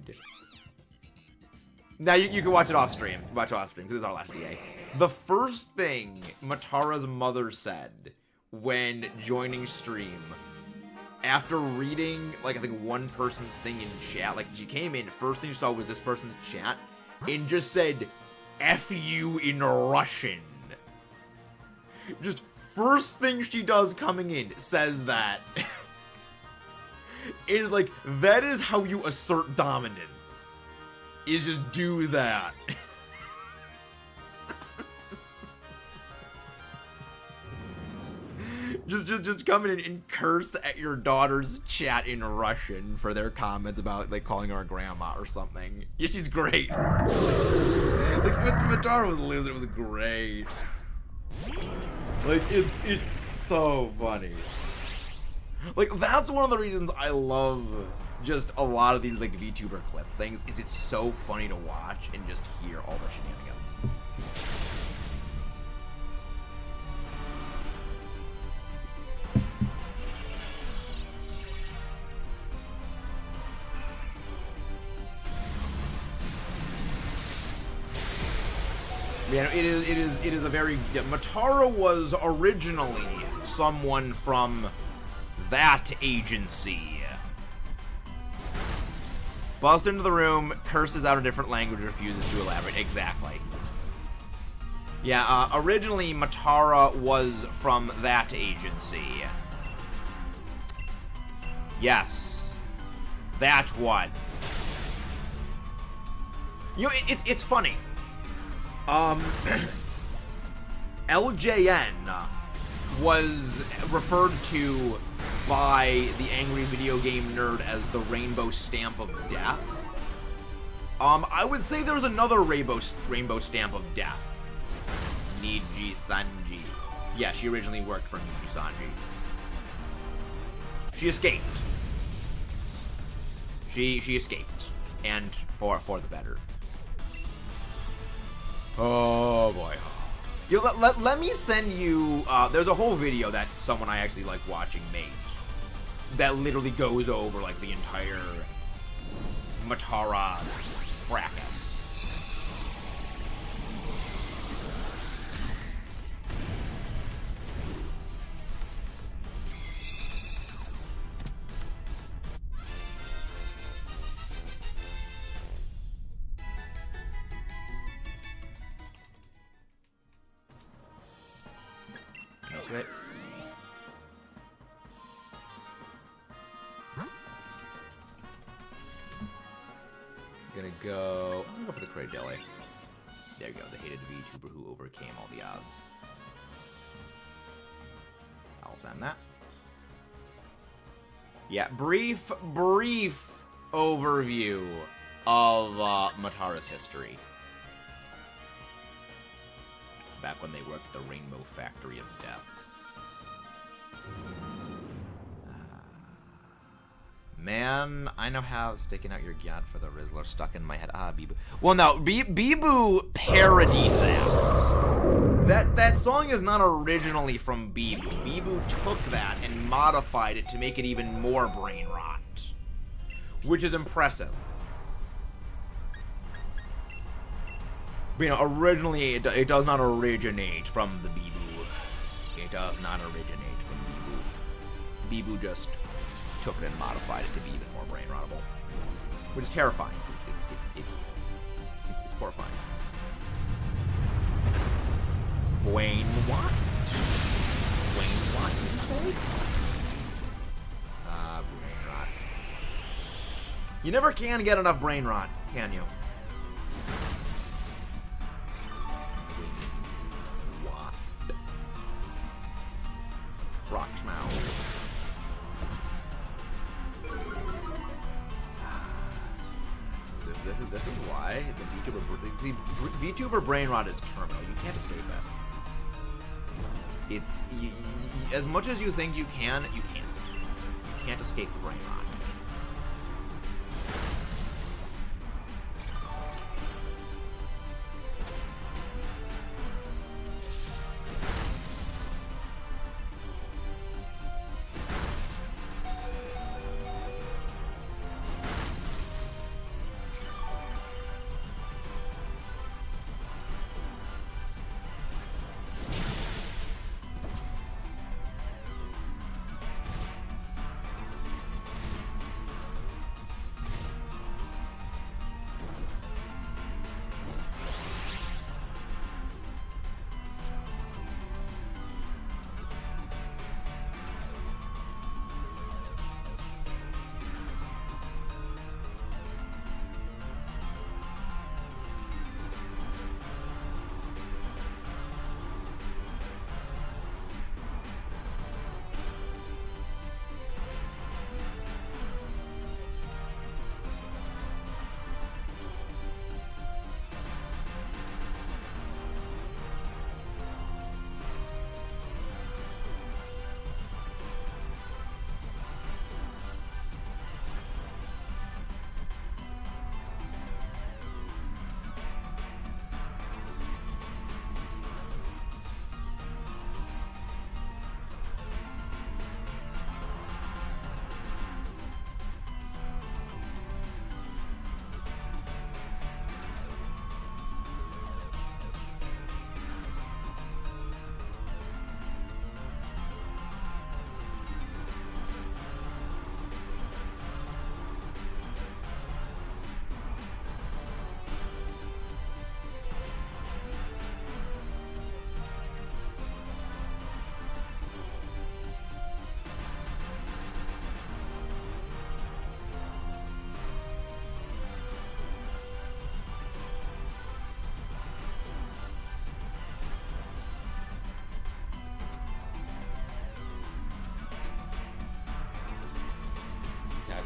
Speaker 1: Now you can watch it off stream. Watch it off stream because this is our last DA. The first thing Matara's mother said when joining stream, after reading like I think one person's thing in chat, like she came in, first thing she saw was this person's chat. And just said, F you in Russian. Just first thing she does coming in, says that. Is like, that is how you assert dominance. Is just do that. Just come in and curse at your daughter's chat in Russian for their comments about like calling her a grandma or something. Yeah, she's great. Like Matara was losing, it was great. Like it's so funny. Like that's one of the reasons I love just a lot of these like VTuber clip things is it's so funny to watch and just hear all the shenanigans. Yeah, it is a very... Matara was originally someone from that agency. Busts into the room, curses out a different language, refuses to elaborate. Exactly. Yeah, originally Matara was from that agency. Yes. That one. You know, it's funny. LJN was referred to by the angry video game nerd as the rainbow stamp of death. I would say there's another rainbow stamp of death. Niji Sanji. Yeah, she originally worked for Niji Sanji. She escaped. She escaped, and for the better. Oh boy. Let me send you. There's a whole video that someone I actually like watching made that literally goes over like the entire Matara fracas. Right. I'm gonna go for the Cray Jelly. There you go, the hated VTuber who overcame all the odds. I'll send that. Yeah, brief overview of Matara's history. Back when they worked at the Rainbow Factory of Death. Man, I now have sticking out your gyat for the Rizzler stuck in my head. Bibu. Well, no, Bibu parodied that. That song is not originally from Bibu. Bibu took that and modified it to make it even more brain rot, which is impressive. But, you know, originally it does not originate from the Bibu. It does not originate from Bibu. Bibu just took it and modified it to be even more brain rottable, which is terrifying. It's horrifying. Brain what? Brain what? Did you say? Brain rot. You never can get enough brain rot, can you? What? Rock mouth. This is why the VTuber brain rot is terminal. You can't escape it. It's as much as you think you can, you can't. You can't escape brain rot.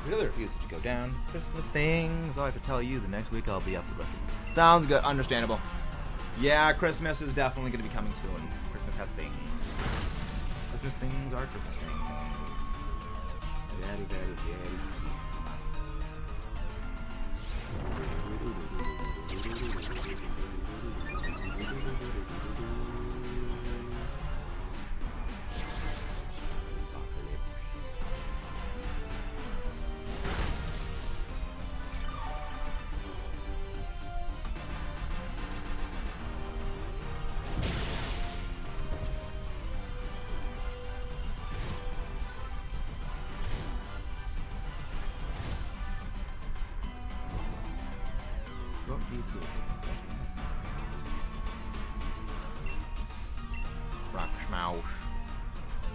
Speaker 1: Really refuses to go down.
Speaker 3: Christmas things. I have to tell you, the next week I'll be up for the
Speaker 1: Sounds good. Understandable. Yeah, Christmas is definitely going to be coming soon. Christmas has things. Christmas things are Christmas things. Very, very, very.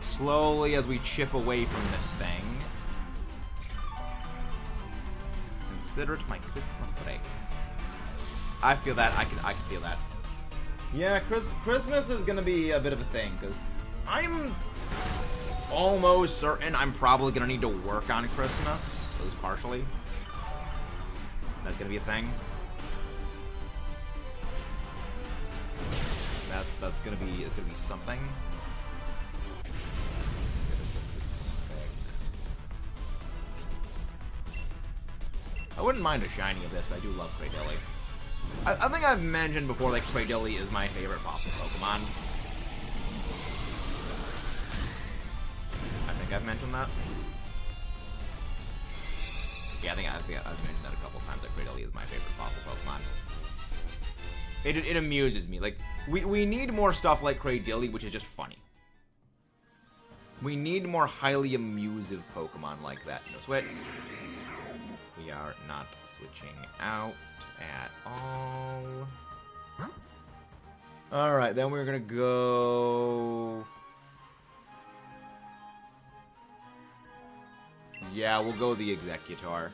Speaker 1: Slowly as we chip away from this thing. Consider it my Christmas break. I feel that. I can feel that. Yeah, Christmas is gonna be a bit of a thing because I'm almost certain I'm probably gonna need to work on Christmas, at least partially. That's gonna be a thing. That's gonna be something. I wouldn't mind a shiny of this, but I do love Cradilly. I think I've mentioned before that Cradilly is my favorite fossil Pokemon. I think I've mentioned that. Yeah, I think I've mentioned that a couple times, that Cradilly is my favorite fossil Pokemon. It amuses me. Like, we need more stuff like Cradilly, which is just funny. We need more highly amusive Pokemon like that. No switch. We are not switching out at all. Alright, then we're gonna go... Yeah, we'll go the Executor.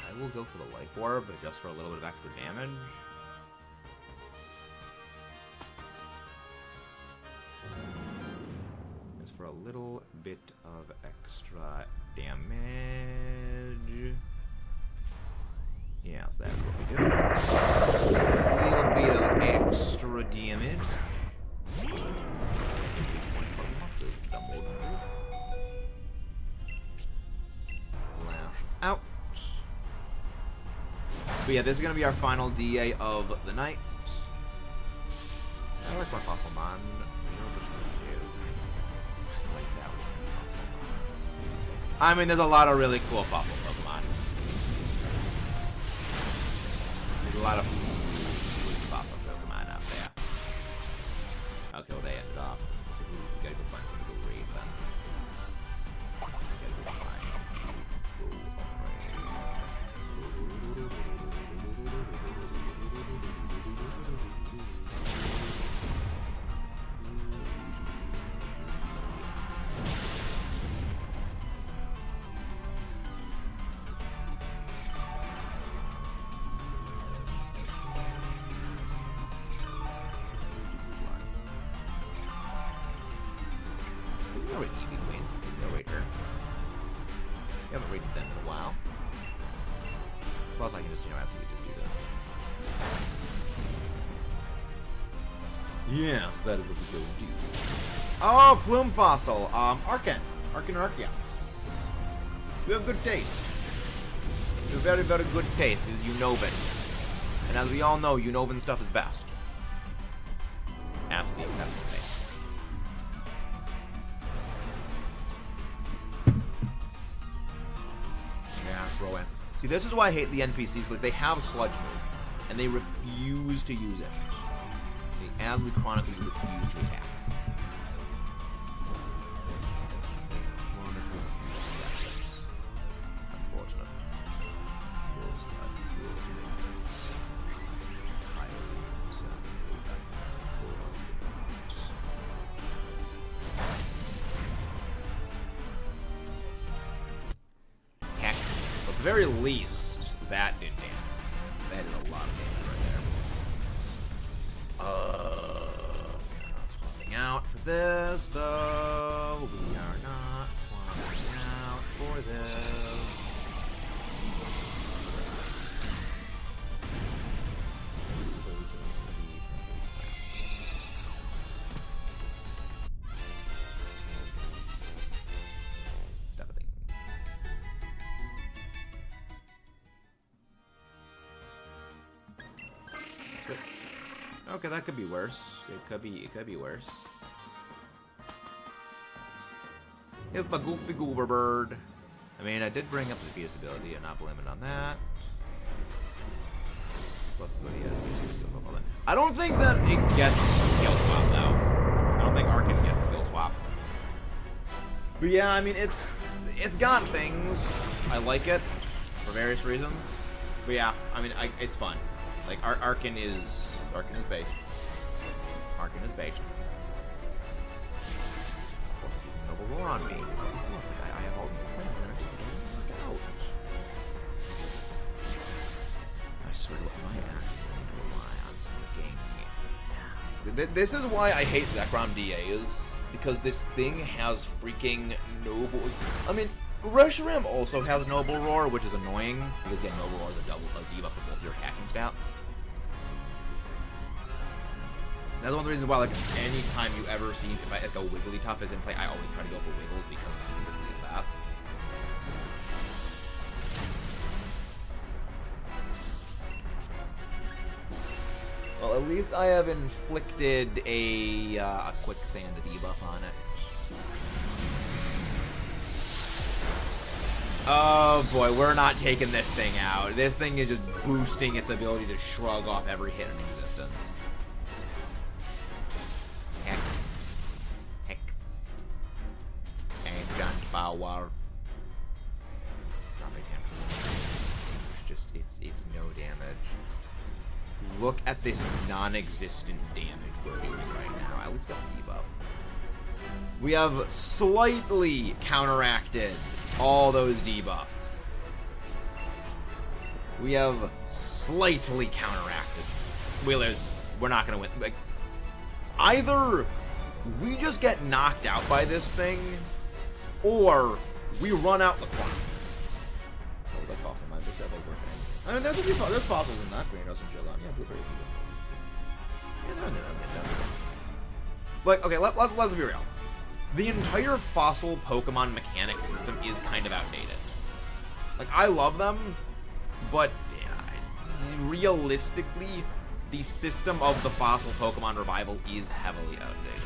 Speaker 1: I will go for the Life Orb, but just for a little bit of extra damage. Just for a little bit of extra damage. Yes, that's what we do. A little bit of extra damage. Lash out. But yeah, this is going to be our final DA of the night. I like my Fossilmon. I like that one. I mean, there's a lot of really cool fossil Pokemon. There's a lot of fossil Pokemon out there. Okay, well, they ended off. So we gotta go find something to raid then. Gotta go find. We haven't raided them in a while. Plus, I can just, absolutely just do this. Yes, that is what we go and do. Oh, Plume Fossil. Arcan Archeops. You have good taste. You have very, very good taste, as Unova. And as we all know, Unovan stuff is best. After the acceptance phase. See, this is why I hate the NPCs. Like, they have a Sludge move, and they refuse to use it. They absolutely chronically refuse to attack. Unfortunate. very least, that did damage. That did a lot of damage right there. We're not swapping out for this, though. We are not swapping out for this. Okay, that could be worse. It could be worse. Here's the Goofy Goober Bird. I mean, I did bring up the defuse ability and not blaming on that. I don't think that it gets skill swap though. I don't think Arkin gets skill swap. But yeah, I mean, it's got things. I like it for various reasons. But yeah, I mean, it's fun. Like Arkin is based. Arkin is based. Noble roar on me. I have all these plans and it just doesn't work out. I swear to God, my axe going to rely on freaking. This is why I hate ZEKROM DAs, because this thing has freaking noble. I mean, Reshiram also has Noble Roar, which is annoying because yeah, Noble Roar is a debuff for both your attacking stats. That's one of the reasons why, like, anytime you ever see if a Wigglytuff is in play, I always try to go for Wiggles because specifically of that. Well, at least I have inflicted a quicksand debuff on it. Oh boy, we're not taking this thing out. This thing is just boosting its ability to shrug off every hit in existence. Heck. Ancient power. It's not big damage. It's no damage. Look at this non-existent damage we're doing right now. At least got a debuff. We have slightly counteracted all those debuffs. We have slightly counteracted. Wheelers, we're not gonna win. Like, either we just get knocked out by this thing, or we run out the clock. Oh, that fossil might just said they were. I mean, there's fossils in that green and Jillian. Yeah, blueberry. Yeah, they're in there. Like, okay, let's be real. The entire fossil Pokemon mechanic system is kind of outdated. Like, I love them, but realistically, the system of the fossil Pokemon revival is heavily outdated.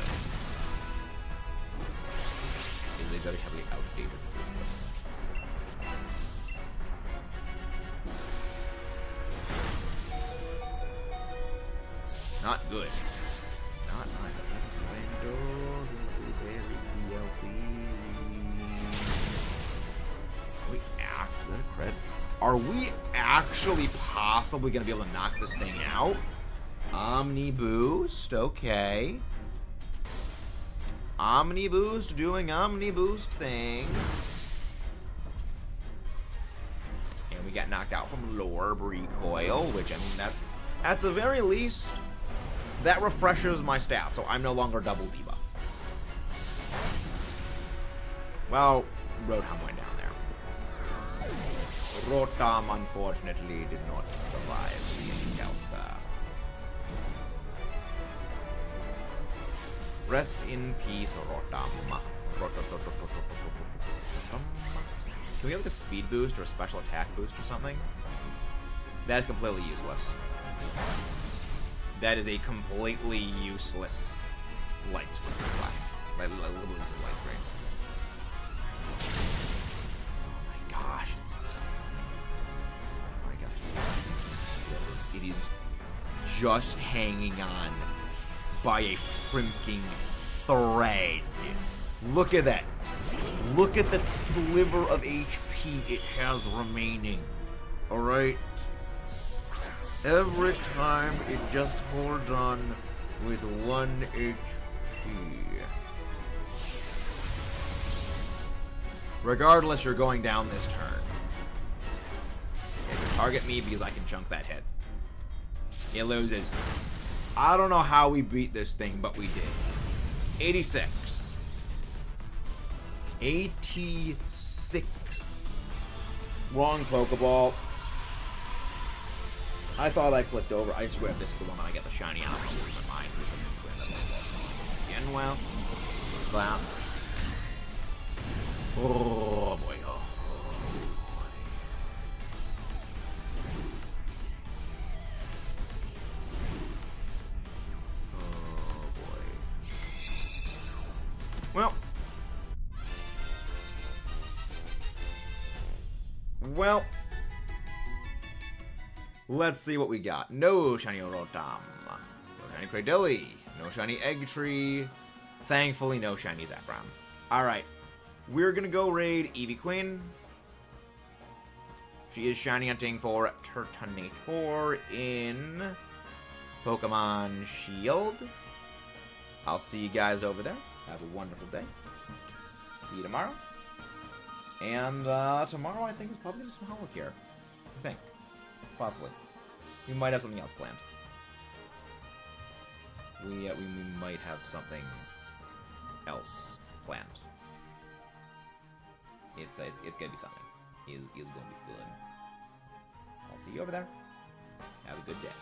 Speaker 1: It is a very heavily outdated system. Not good. Not good. Are we actually possibly going to be able to knock this thing out? Omni Boost, okay. Omni Boost doing Omni Boost things. And we got knocked out from Lorb Recoil, which, I mean, that's, at the very least, that refreshes my stats, so I'm no longer double debuff. Well, Rotom went down there. Rotom, unfortunately, did not survive the encounter. Rest in peace, Rotom. Can we get like a speed boost or a special attack boost or something? That's completely useless. That is a completely useless light screen. Like, literally just a light screen. Oh my gosh, it's just, oh my gosh, it is just hanging on by a freaking thread. Look at that. Look at that sliver of HP it has remaining. Alright? Every time it just holds on with 1 HP. Regardless, you're going down this turn. Target me because I can chunk that hit. It loses. I don't know how we beat this thing, but we did. 86. 86. Wrong Pokeball. I thought I clicked over. I swear this is the one that I get the shiny out. I'm losing my mind. Again, well. Clap. Oh boy. Oh boy. Oh boy. Well. Well. Let's see what we got. No shiny Rotom. No shiny Cradilly. No shiny Eggtree. Thankfully, no shiny ZEKROM. Alright. We're gonna go raid Eevee Queen. She is shiny hunting for Turtonator in Pokemon Shield. I'll see you guys over there. Have a wonderful day. See you tomorrow. And tomorrow I think is probably gonna be some Holocure. I think. Possibly. We might have something else planned. We might have something else planned. It's gonna be something. It's gonna be fun. I'll see you over there. Have a good day.